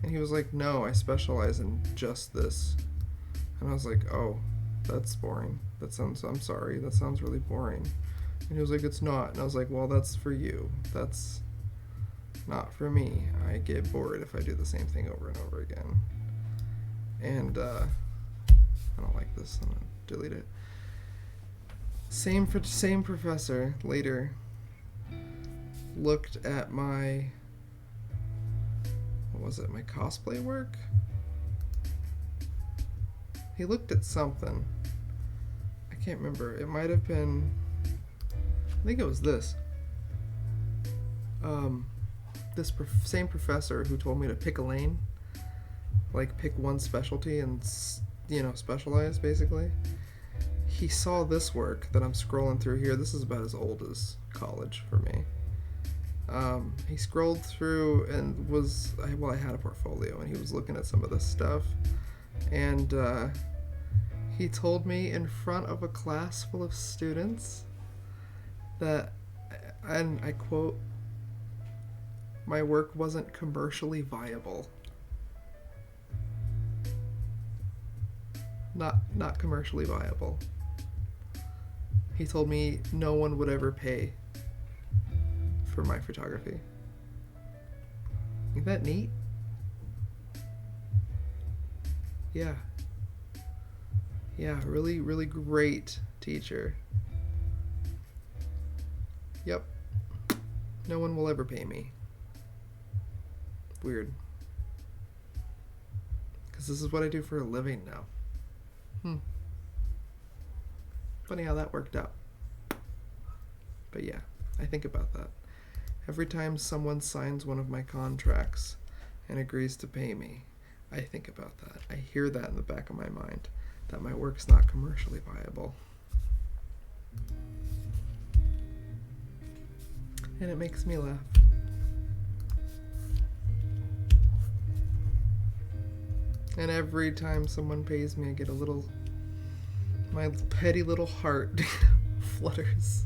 And he was like, no, I specialize in just this. And I was like, oh, that's boring. I'm sorry, that sounds really boring. And he was like, it's not. And I was like, well, that's for you. That's not for me. I get bored if I do the same thing over and over again. And I don't like this. I'm gonna delete it. Same professor later looked at my my cosplay work? He looked at something. I can't remember. It might have been, I think it was this. This same professor who told me to pick a lane, like pick one specialty and, specialize basically. He saw this work that I'm scrolling through here. This is about as old as college for me. He scrolled through and I had a portfolio, and he was looking at some of this stuff, and he told me in front of a class full of students that, and I quote, my work wasn't commercially viable. Not commercially viable. He told me no one would ever pay for my photography. Isn't that neat? Yeah. Yeah, really, really great teacher. Yep. No one will ever pay me. Weird. Because this is what I do for a living now. Funny how that worked out. But yeah, I think about that. Every time someone signs one of my contracts and agrees to pay me, I think about that. I hear that in the back of my mind, that my work's not commercially viable. And it makes me laugh. And every time someone pays me, I get my petty little heart flutters.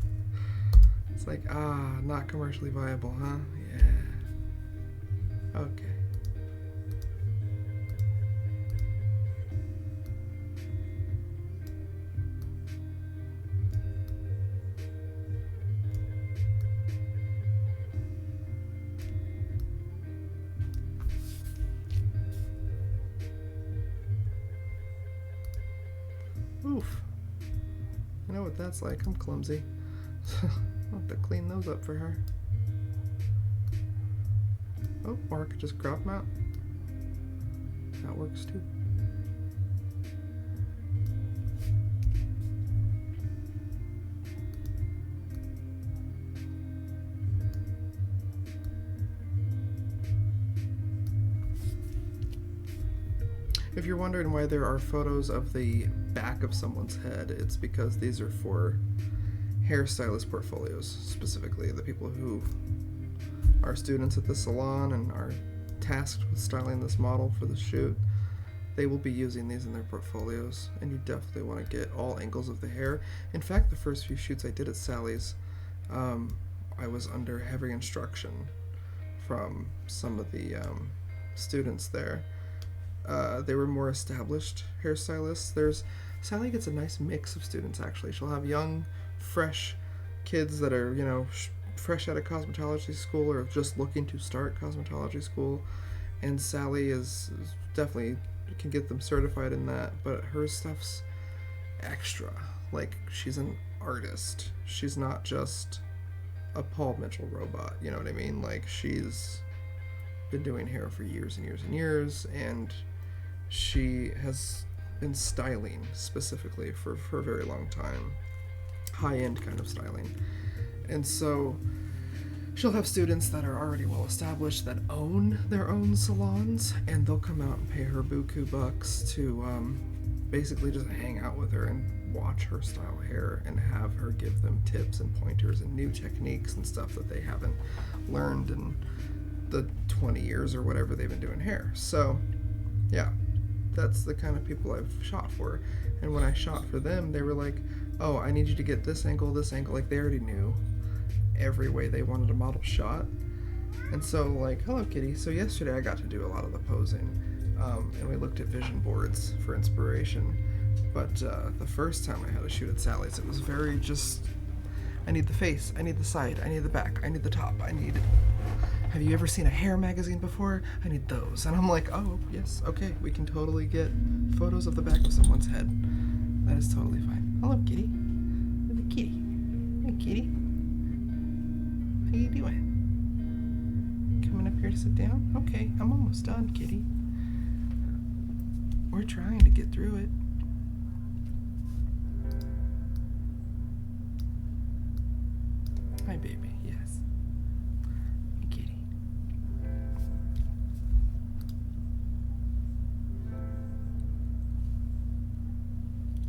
It's like, not commercially viable, huh? Yeah. Okay. Oof. I know what that's like. I'm clumsy. I'll have to clean those up for her. Oh, or I could just crop them out. That works too. If you're wondering why there are photos of the back of someone's head, it's because these are for hairstylist portfolios, specifically the people who are students at the salon and are tasked with styling this model for the shoot. They will be using these in their portfolios, and you definitely want to get all angles of the hair. In fact, the first few shoots I did at Sally's, I was under heavy instruction from some of the students there. They were more established hairstylists. Sally gets a nice mix of students, actually. She'll have young, fresh kids that are, fresh out of cosmetology school or just looking to start cosmetology school. And Sally is definitely can get them certified in that, but her stuff's, extra. Like, she's an artist. She's not just a Paul Mitchell robot, you know what I mean? Like, she's been doing hair for years and years and years, and she has been styling specifically for a very long time. High-end kind of styling. And so she'll have students that are already well established that own their own salons, and they'll come out and pay her buku bucks to basically just hang out with her and watch her style hair and have her give them tips and pointers and new techniques and stuff that they haven't learned in the 20 years or whatever they've been doing hair. So yeah, that's the kind of people I've shot for. And when I shot for them, they were like, oh, I need you to get this angle. Like, they already knew every way they wanted a model shot. And so, like, hello kitty. So yesterday I got to do a lot of the posing, and we looked at vision boards for inspiration. But the first time I had to shoot at Sally's, it was very just, I need the face, I need the side, I need the back, I need the top, have you ever seen a hair magazine before? I need those. And I'm like, oh, yes, okay, we can totally get photos of the back of someone's head. That is totally fine. Hello, kitty. Hello, kitty. Hey, kitty. How you doing? Coming up here to sit down? Okay, I'm almost done, kitty. We're trying to get through it. Hi, baby. Yes. Hey, kitty.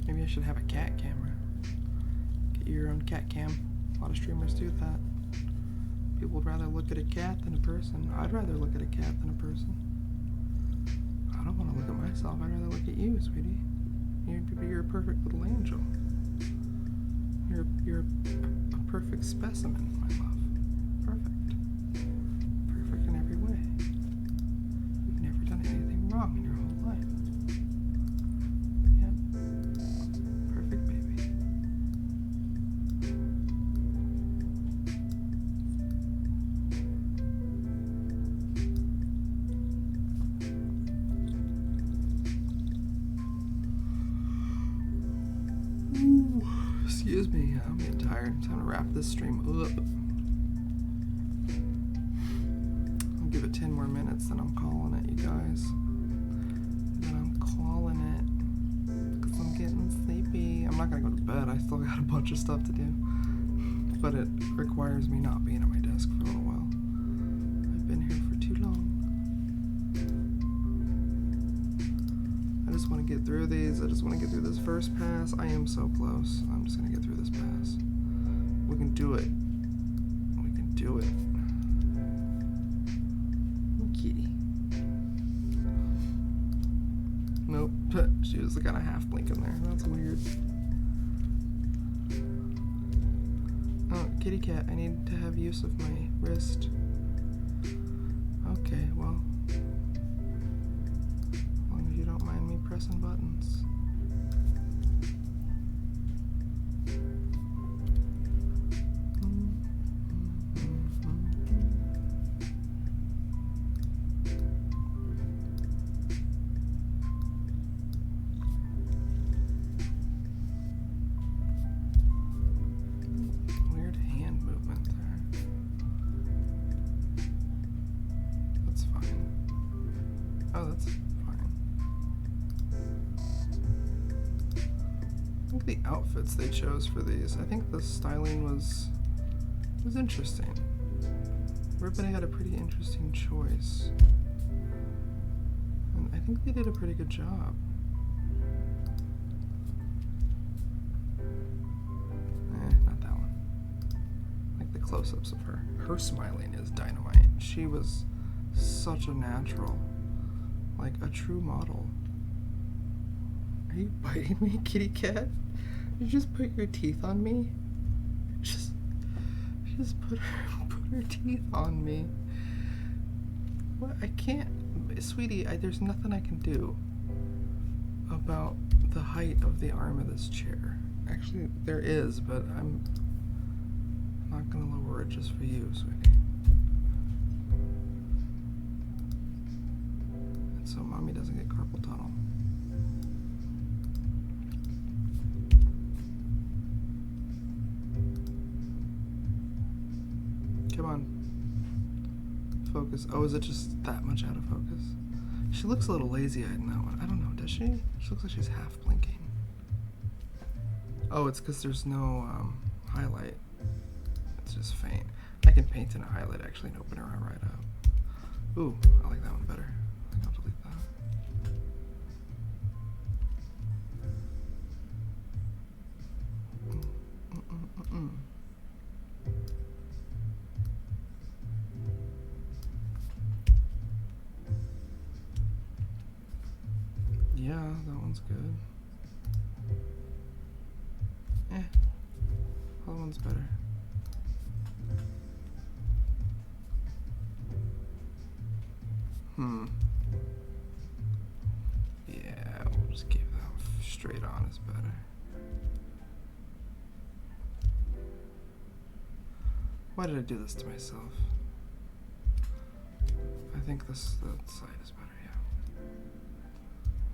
Maybe I should have a cat camera. Get your own cat cam. A lot of streamers do that. People would rather look at a cat than a person. I'd rather look at a cat than a person. I don't want to look at myself. I'd rather look at you, sweetie. You're a perfect little angel. You're a perfect specimen, my love. Perfect. Perfect in every way. You've never done anything wrong in your whole life. Yeah. Perfect baby. Ooh, excuse me, I'm getting tired. Time to wrap this stream up. I'll give it 10 more minutes, then I'm calling it, you guys. Then I'm calling it, because I'm getting sleepy. I'm not going to go to bed. I still got a bunch of stuff to do. But it requires me not being at my desk for a little while. I've been here for too long. I just want to get through these. I just want to get through this first pass. I am so close. I'm just going to get through this pass. We can do it. We can do it. Kitty. Nope. She was kind of half blinking there. That's weird. Oh, kitty cat, I need to have use of my wrist. Okay, well. As long as you don't mind me pressing buttons. Weird hand movement there. That's fine. Oh, that's fine. I think the outfits they chose for these, I think the styling was interesting. Everybody had a pretty interesting choice. And I think they did a pretty good job. Not that one. Like the close-ups of her. Her smiling is dynamite. She was such a natural. Like a true model. Are you biting me, kitty cat? You just put your teeth on me? Just put her teeth on me. What? I can't, sweetie. There's nothing I can do about the height of the arm of this chair. Actually, there is, but I'm not gonna lower it just for you, sweetie. And so mommy doesn't get carpal tunnel. Come on. Focus. Oh, is it just that much out of focus? She looks a little lazy-eyed in that one. I don't know, does she? She looks like she's half blinking. Oh, it's because there's no highlight. It's just faint. I can paint in a highlight actually and open her right up. Ooh, I like that one better. I think I'll delete that. Yeah, that one's good. Other one's better. Yeah, we'll just keep that straight on is better. Why did I do this to myself? I think that side is better, yeah.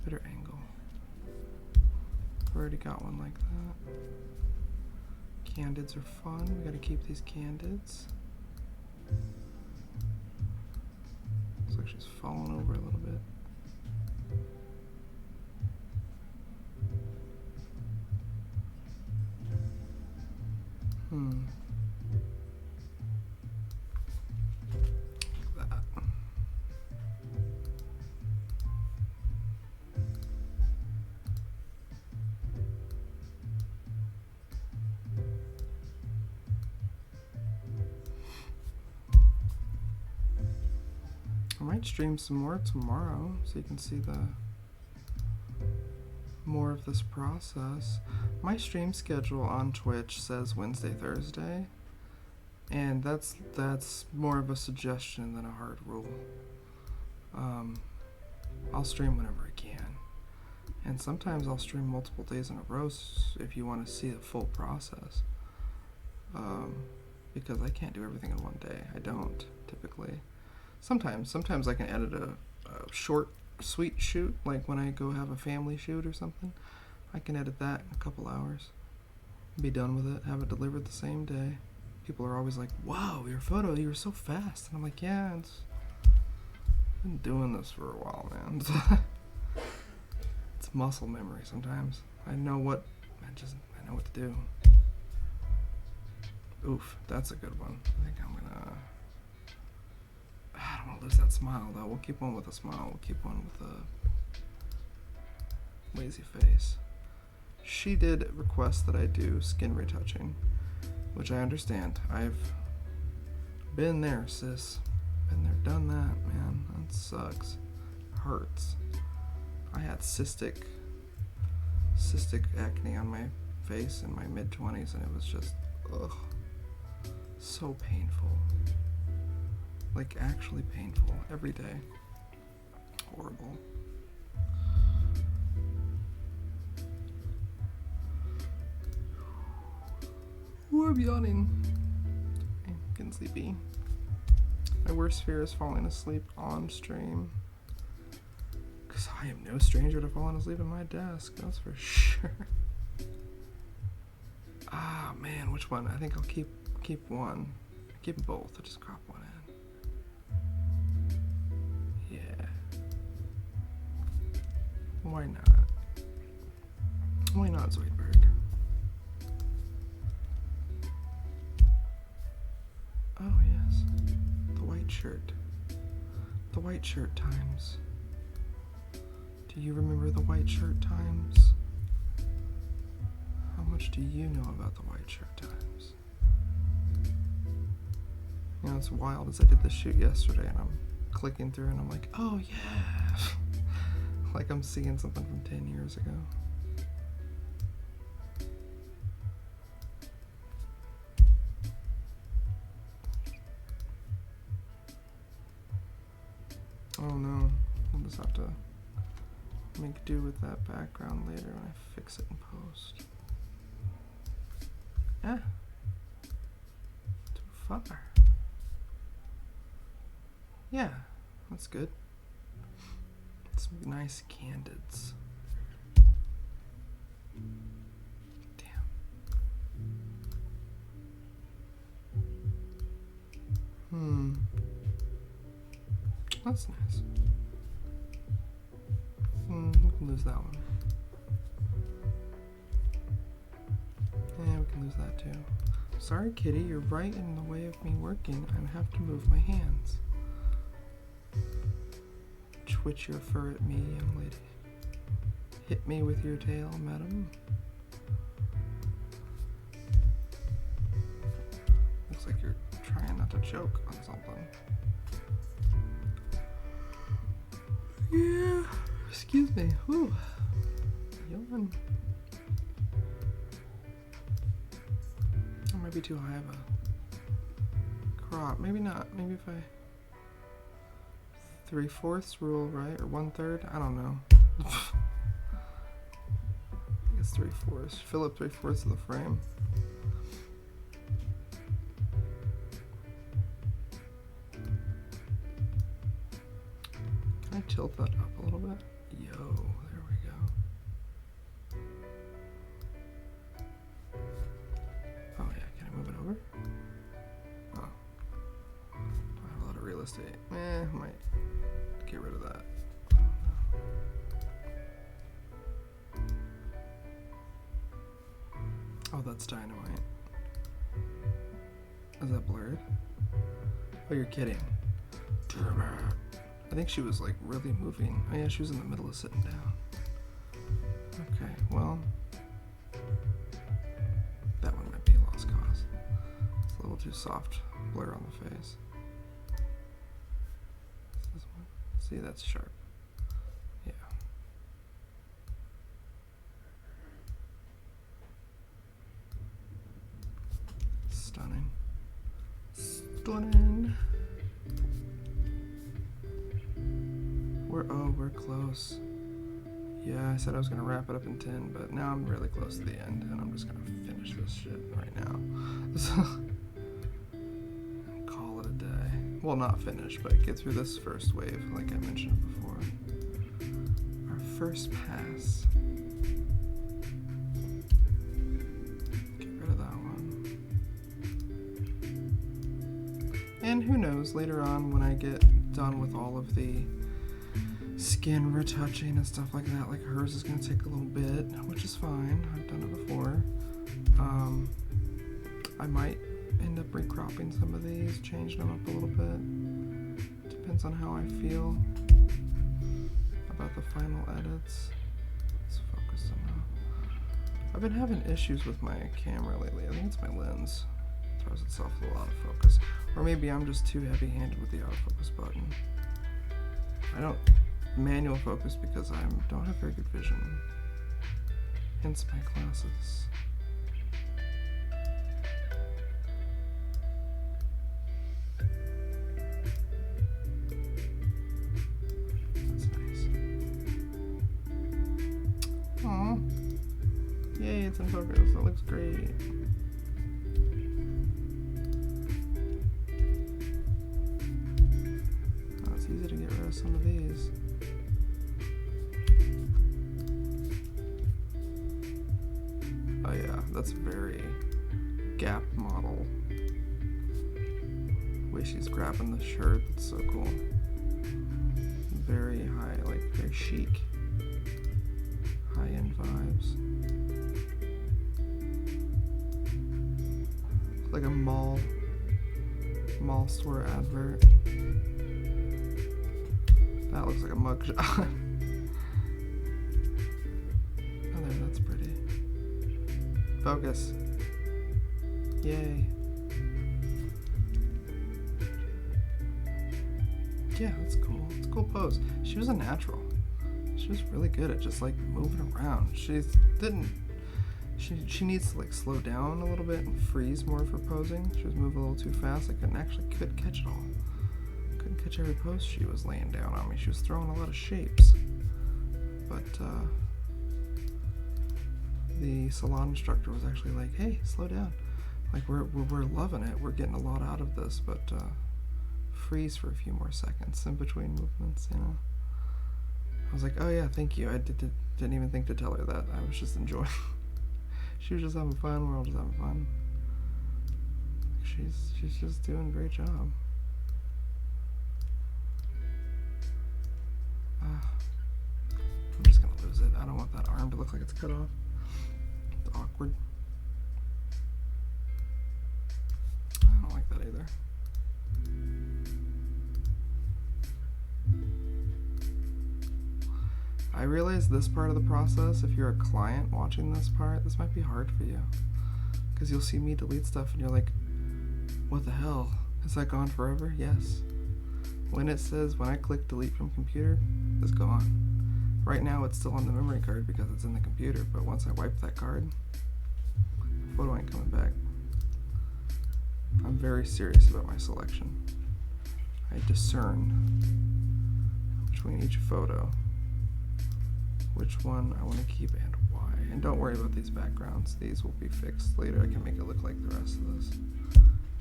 Better angle. I've already got one like that. Candids are fun. We gotta keep these candids. Looks like she's fallen over a little bit. Like that. I might stream some more tomorrow so you can see the more of this process. My stream schedule on Twitch says Wednesday, Thursday, and that's more of a suggestion than a hard rule. I'll stream whenever I can, and sometimes I'll stream multiple days in a row if you want to see the full process, because I can't do everything in one day. I don't typically. Sometimes I can edit a short, sweet shoot, like when I go have a family shoot or something. I can edit that in a couple hours, be done with it, have it delivered the same day. People are always like, wow, your photo, you were so fast. And I'm like, yeah, I've been doing this for a while, man. It's muscle memory sometimes. I know what to do. Oof, that's a good one. I think I'm gonna... I don't want to lose that smile, though. We'll keep one with a smile. We'll keep one with a lazy face. She did request that I do skin retouching, which I understand. I've been there, sis. Been there, done that, man. That sucks. Hurts. I had cystic acne on my face in my mid-20s, and it was just, ugh, so painful. Like, actually painful. Every day. Horrible. Ooh, I'm yawning. I'm getting sleepy. My worst fear is falling asleep on stream. Because I am no stranger to falling asleep at my desk. That's for sure. Ah, man, which one? I think I'll keep one. Keep them both. I'll just crop one in. Yeah. Why not? Why not, Zoidberg? Oh, yes. The white shirt. The white shirt times. Do you remember the white shirt times? How much do you know about the white shirt times? You know, it's wild as I did this shoot yesterday and I'm clicking through and I'm like, oh yeah. Like I'm seeing something from 10 years ago. Oh no, I'll just have to make do with that background later when I fix it in post. Ah, too far. Yeah, that's good. Some nice candids. Damn. That's nice. We can lose that one. Yeah, we can lose that too. Sorry, kitty, you're right in the way of me working. I have to move my hands. Twitch your fur at me, young lady. Hit me with your tail, madam. Looks like you're trying not to choke on something. Yeah, excuse me. Whew. Yawn. That might be too high of a crop. Maybe not. Maybe if I... 3/4 rule, right? Or 1/3? I don't know. I guess 3/4. Fill up 3/4 of the frame. Can I tilt that up a little bit? Yo, there we go. Oh yeah, can I move it over? Oh. Do I have a lot of real estate? I might get rid of that. Oh, that's dynamite. Is that blurred? Oh, you're kidding. Damn it. I think she was like really moving. Oh yeah, she was in the middle of sitting down. Okay, well, that one might be a lost cause. It's a little too soft blur on the face. This one. See, that's sharp. Yeah. Stunning. Stunning. We're close. Yeah, I said I was gonna wrap it up in 10, but now I'm really close to the end, and I'm just gonna finish this shit right now. And call it a day. Well, not finish, but get through this first wave, like I mentioned before. Our first pass. Get rid of that one. And who knows, later on when I get done with all of the skin retouching and stuff like that, like hers is going to take a little bit, which is fine. I've done it before. I might end up recropping some of these, changing them up a little bit. Depends on how I feel about the final edits. Let's focus somehow. I've been having issues with my camera lately. I think it's my lens. It throws itself a little out of focus. Or maybe I'm just too heavy-handed with the autofocus button. I don't manual focus because I don't have very good vision. Hence my glasses. That's nice. Aw. Yay, it's in focus. That looks great. Oh, it's easy to get rid of some of these. Oh yeah, that's very Gap model. Way she's grabbing the shirt, that's so cool. Very high, like very chic. High-end vibes. Like a mall store advert. That looks like a mugshot. Oh, there, that's pretty. Focus. Yay. Yeah, that's cool. It's a cool pose. She was a natural. She was really good at just like moving around. She needs to like slow down a little bit and freeze more for posing. She was moving a little too fast. I couldn't catch it all. Couldn't catch every pose she was laying down on me. She was throwing a lot of shapes. But the salon instructor was actually like, "Hey, slow down. Like we're loving it. We're getting a lot out of this, but freeze for a few more seconds in between movements, you know." I was like, "Oh yeah, thank you." I didn't even think to tell her that. I was just enjoying. She was just having fun. We're all just having fun. She's just doing a great job. don't want that arm to look like it's cut off. It's awkward. I don't like that either. I realize this part of the process, if you're a client watching this part, this might be hard for you. Because you'll see me delete stuff and you're like, what the hell? Is that gone forever? Yes. When it says, when I click delete from computer, it's gone. Right now it's still on the memory card because it's in the computer, but once I wipe that card, the photo ain't coming back. I'm very serious about my selection. I discern between each photo which one I want to keep and why. And don't worry about these backgrounds. These will be fixed later. I can make it look like the rest of this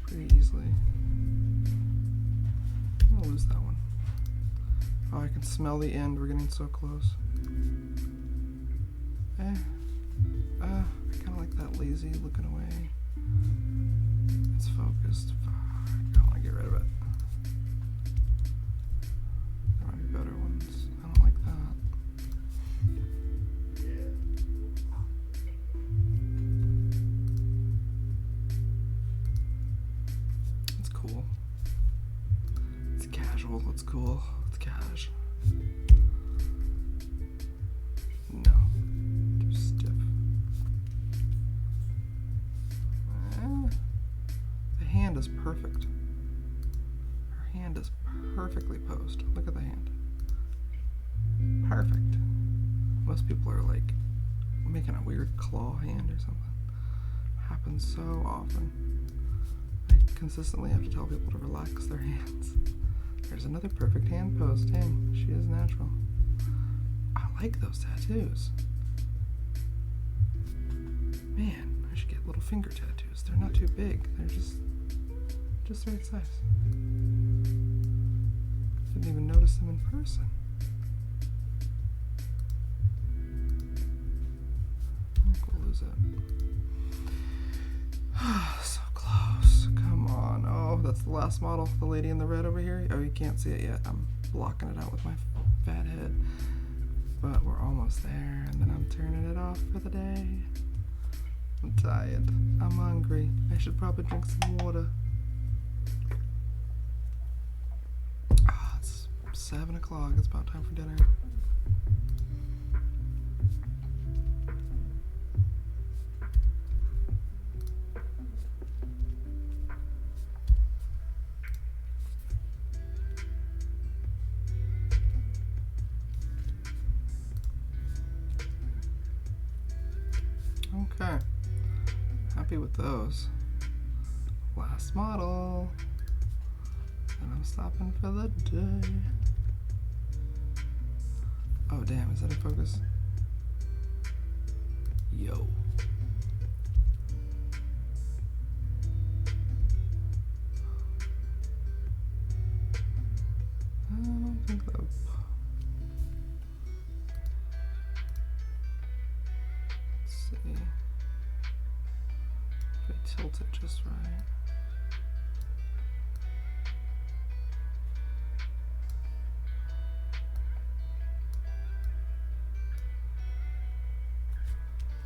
pretty easily. I'll lose that one. Oh, I can smell the end. We're getting so close. I kind of like that lazy looking away. It's focused. Fuck, I want to get rid of it. There might be better ones. I don't like that. It's cool. It's casual. It's cool. It's cash. No. Too stiff. The hand is perfect. Her hand is perfectly posed. Look at the hand. Perfect. Most people are like making a weird claw hand or something. Happens so often. I consistently have to tell people to relax their hands. There's another perfect hand pose. Dang, she is natural. I like those tattoos. Man, I should get little finger tattoos. They're not too big. They're just the right size. Didn't even notice them in person. I think we'll lose it. So close. Come on. Oh, that's the last model. The lady in the red over here. Oh, you can't see it yet. I'm blocking it out with my fat head. But we're almost there, and then I'm turning it off for the day. I'm tired. I'm hungry. I should probably drink some water. It's 7 o'clock. It's about time for dinner. Okay. Happy with those. Last model. And I'm stopping for the day. Oh damn, is that in focus? Yo. I don't think that. Let's see. If I tilt it just right.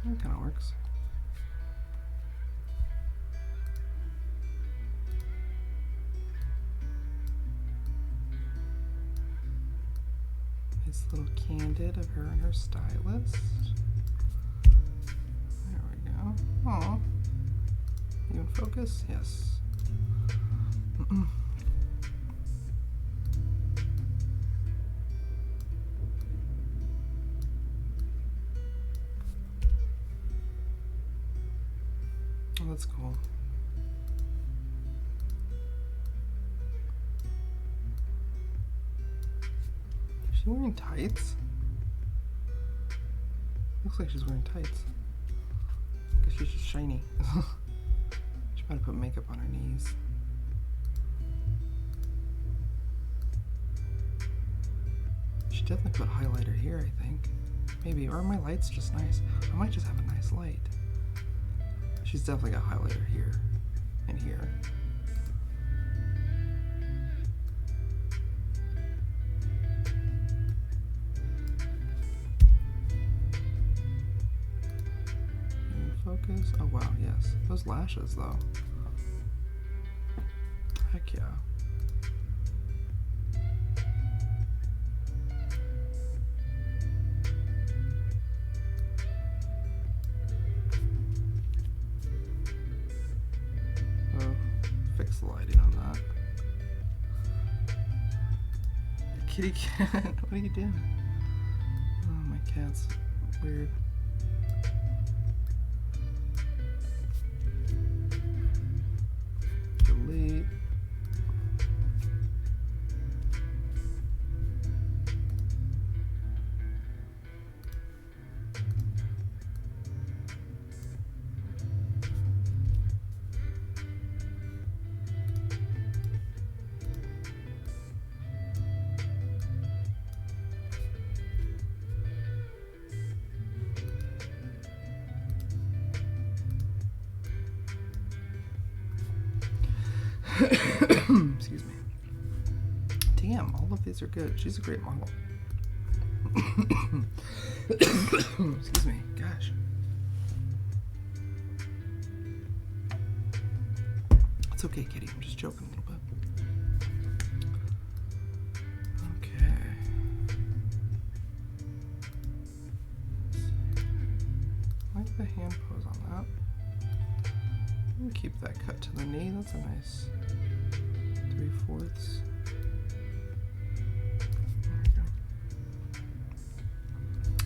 That kind of works. Nice little candid of her and her stylist. There we go. Aw. You in focus? Yes. Oh, that's cool. Is she wearing tights? Looks like she's wearing tights. I guess she's just shiny. She might have put makeup on her knees. She definitely put highlighter here, I think. Maybe, or my light's just nice. I might just have a nice light. She's definitely got highlighter here and here. wow, yes. Those lashes, though. Heck yeah. Oh, fix the lighting on that. Kitty cat, what are you doing? Oh, my cat's weird. Delete. Excuse me. Damn, all of these are good. She's a great model. Excuse me. Gosh. It's okay, Kitty. I'm just joking a little bit. Okay. I like the hand pose on that. I'm gonna keep that cut to the knee. That's a nice 3/4. There we go.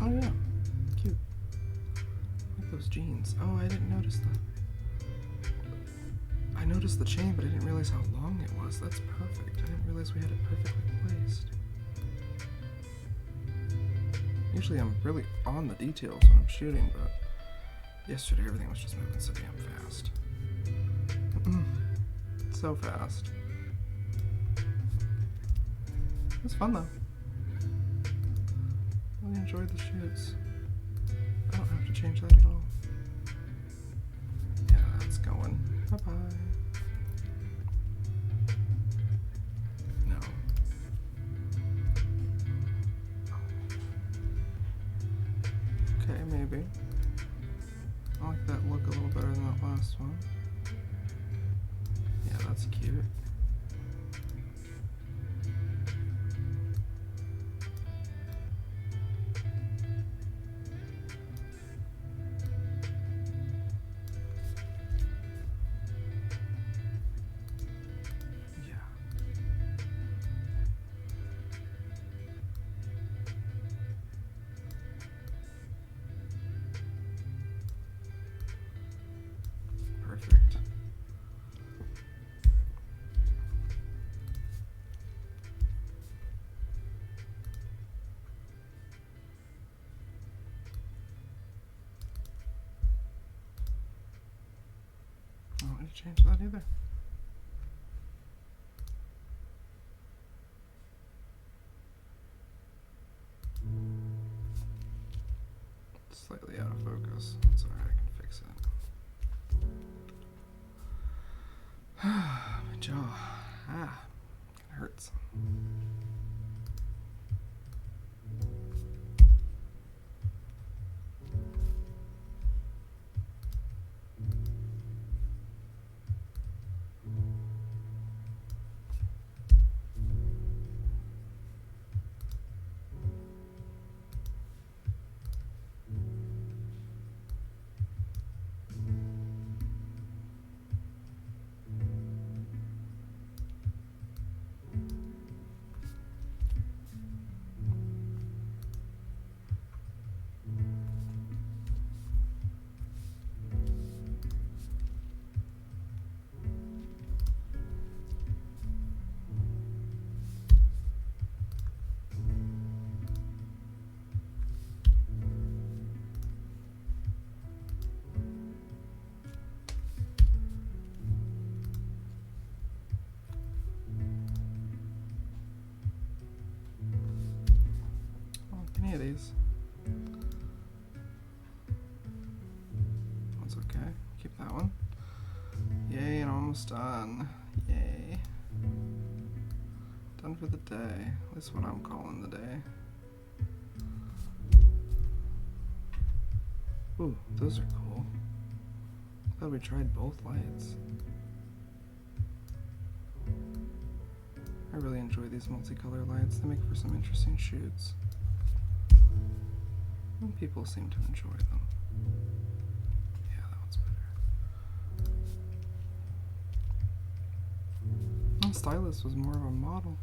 Oh yeah, cute. I like those jeans. Oh, I didn't notice that. I noticed the chain, but I didn't realize how long it was. That's perfect. I didn't realize we had it perfectly placed. Usually I'm really on the details when I'm shooting, but yesterday everything was just moving so damn fast. So fast. It was fun though. Really enjoyed the shoots. I don't have to change that at all. Yeah, that's going. Bye-bye. No. Okay, maybe. I like that look a little better than that last one. Yeah, that's cute. Perfect. I don't need to change that either. Slightly out of focus. That's alright, I can fix it. My jaw. It hurts. Any of these. That's okay. Keep that one. Yay, and I'm almost done. Yay. Done for the day. That's what I'm calling the day. Ooh, those are cool. Thought we tried both lights. I really enjoy these multicolor lights. They make for some interesting shoots. And people seem to enjoy them. Yeah, that one's better. The stylus was more of a model.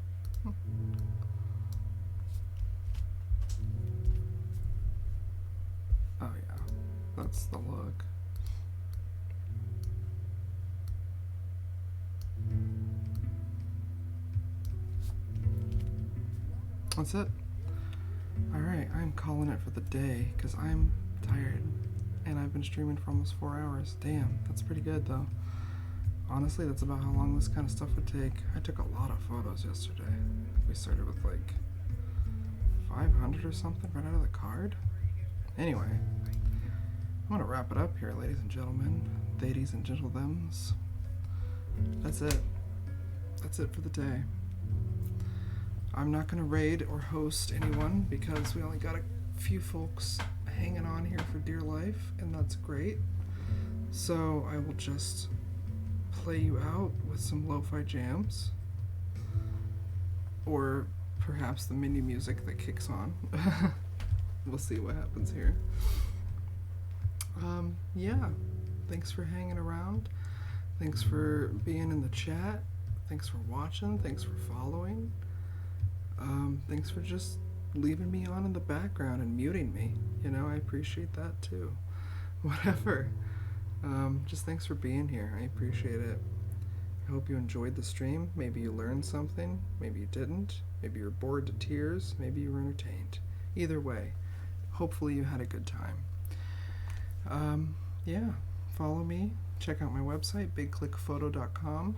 Oh yeah, that's the look. That's it. Alright, I'm calling it for the day because I'm tired and I've been streaming for almost 4 hours. Damn, that's pretty good though. Honestly, that's about how long this kind of stuff would take. I took a lot of photos yesterday. We started with like 500 or something right out of the card. Anyway, I'm gonna wrap it up here, ladies and gentlemen, ladies and gentlethems. That's it. That's it for the day. I'm not going to raid or host anyone because we only got a few folks hanging on here for dear life, and that's great. So I will just play you out with some lo-fi jams, or perhaps the mini music that kicks on. We'll see what happens here. Yeah, thanks for hanging around. Thanks for being in the chat. Thanks for watching. Thanks for following. Thanks for just leaving me on in the background and muting me. You know, I appreciate that too. Whatever. Just thanks for being here. I appreciate it. I hope you enjoyed the stream. Maybe you learned something. Maybe you didn't. Maybe you were bored to tears. Maybe you were entertained. Either way, hopefully you had a good time. Yeah, follow me. Check out my website, bigclickphoto.com.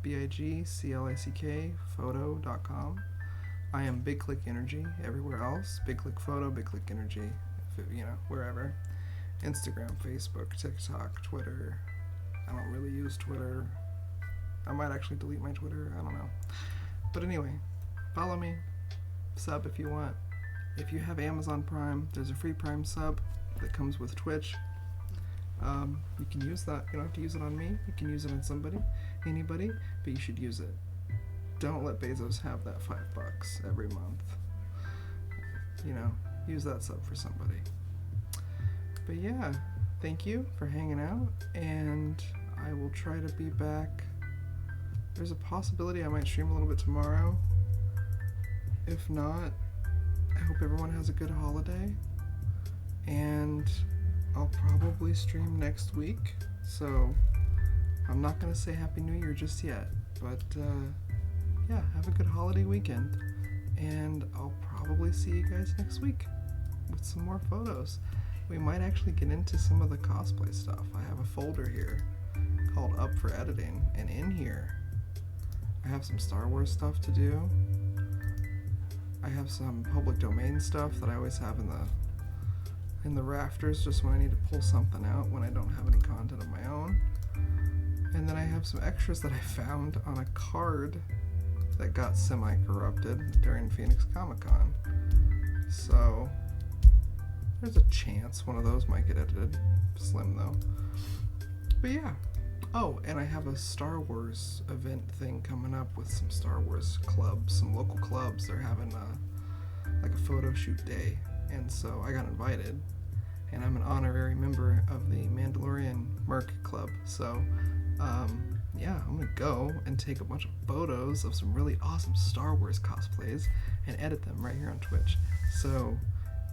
BIGCLICK photo.com. I am Big Click Energy everywhere else. Big Click Photo, Big Click Energy, wherever. Instagram, Facebook, TikTok, Twitter. I don't really use Twitter. I might actually delete my Twitter. I don't know. But anyway, follow me. Sub if you want. If you have Amazon Prime, there's a free Prime sub that comes with Twitch. You can use that. You don't have to use it on me. You can use it on anybody, but you should use it. Don't let Bezos have that $5 every month. You know, use that sub for somebody. But yeah, thank you for hanging out, and I will try to be back. There's a possibility I might stream a little bit tomorrow. If not, I hope everyone has a good holiday, and I'll probably stream next week, so I'm not going to say Happy New Year just yet, but yeah, have a good holiday weekend, and I'll probably see you guys next week with some more photos. We might actually get into some of the cosplay stuff. I have a folder here called Up for Editing, and in here I have some Star Wars stuff to do. I have some public domain stuff that I always have in the rafters just when I need to pull something out when I don't have any content of my own. And then I have some extras that I found on a card that got semi-corrupted during Phoenix Comic-Con. So there's a chance one of those might get edited. Slim though. But yeah. Oh, and I have a Star Wars event thing coming up with some Star Wars clubs, some local clubs. They're having like a photo shoot day, and so I got invited, and I'm an honorary member of the Mandalorian Merc Club. So yeah, I'm gonna go and take a bunch of photos of some really awesome Star Wars cosplays and edit them right here on Twitch. So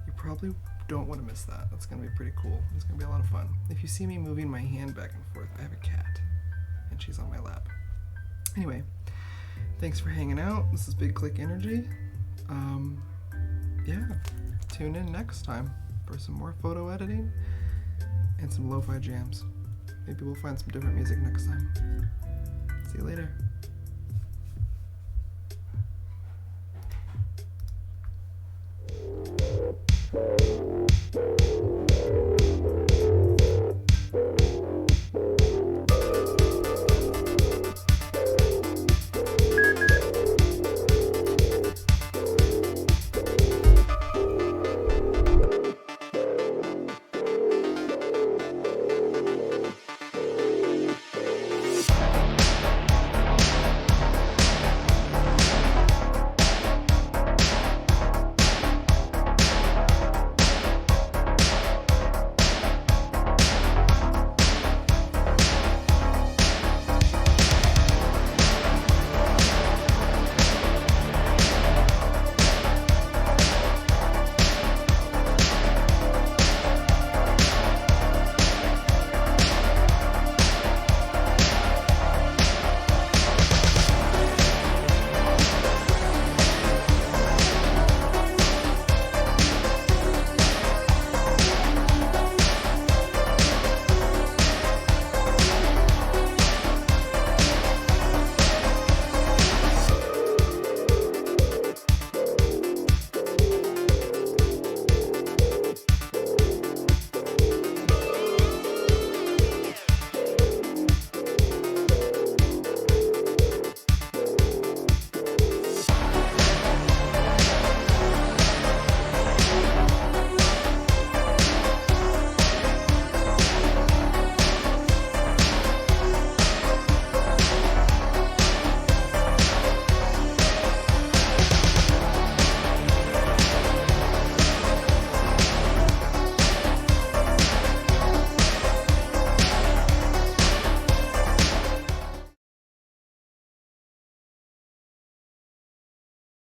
you probably don't want to miss that. That's gonna be pretty cool. It's gonna be a lot of fun. If you see me moving my hand back and forth, I have a cat, and she's on my lap. Anyway, thanks for hanging out. This is Big Click Energy. Yeah, tune in next time for some more photo editing and some lo-fi jams. Maybe we'll find some different music next time. See you later.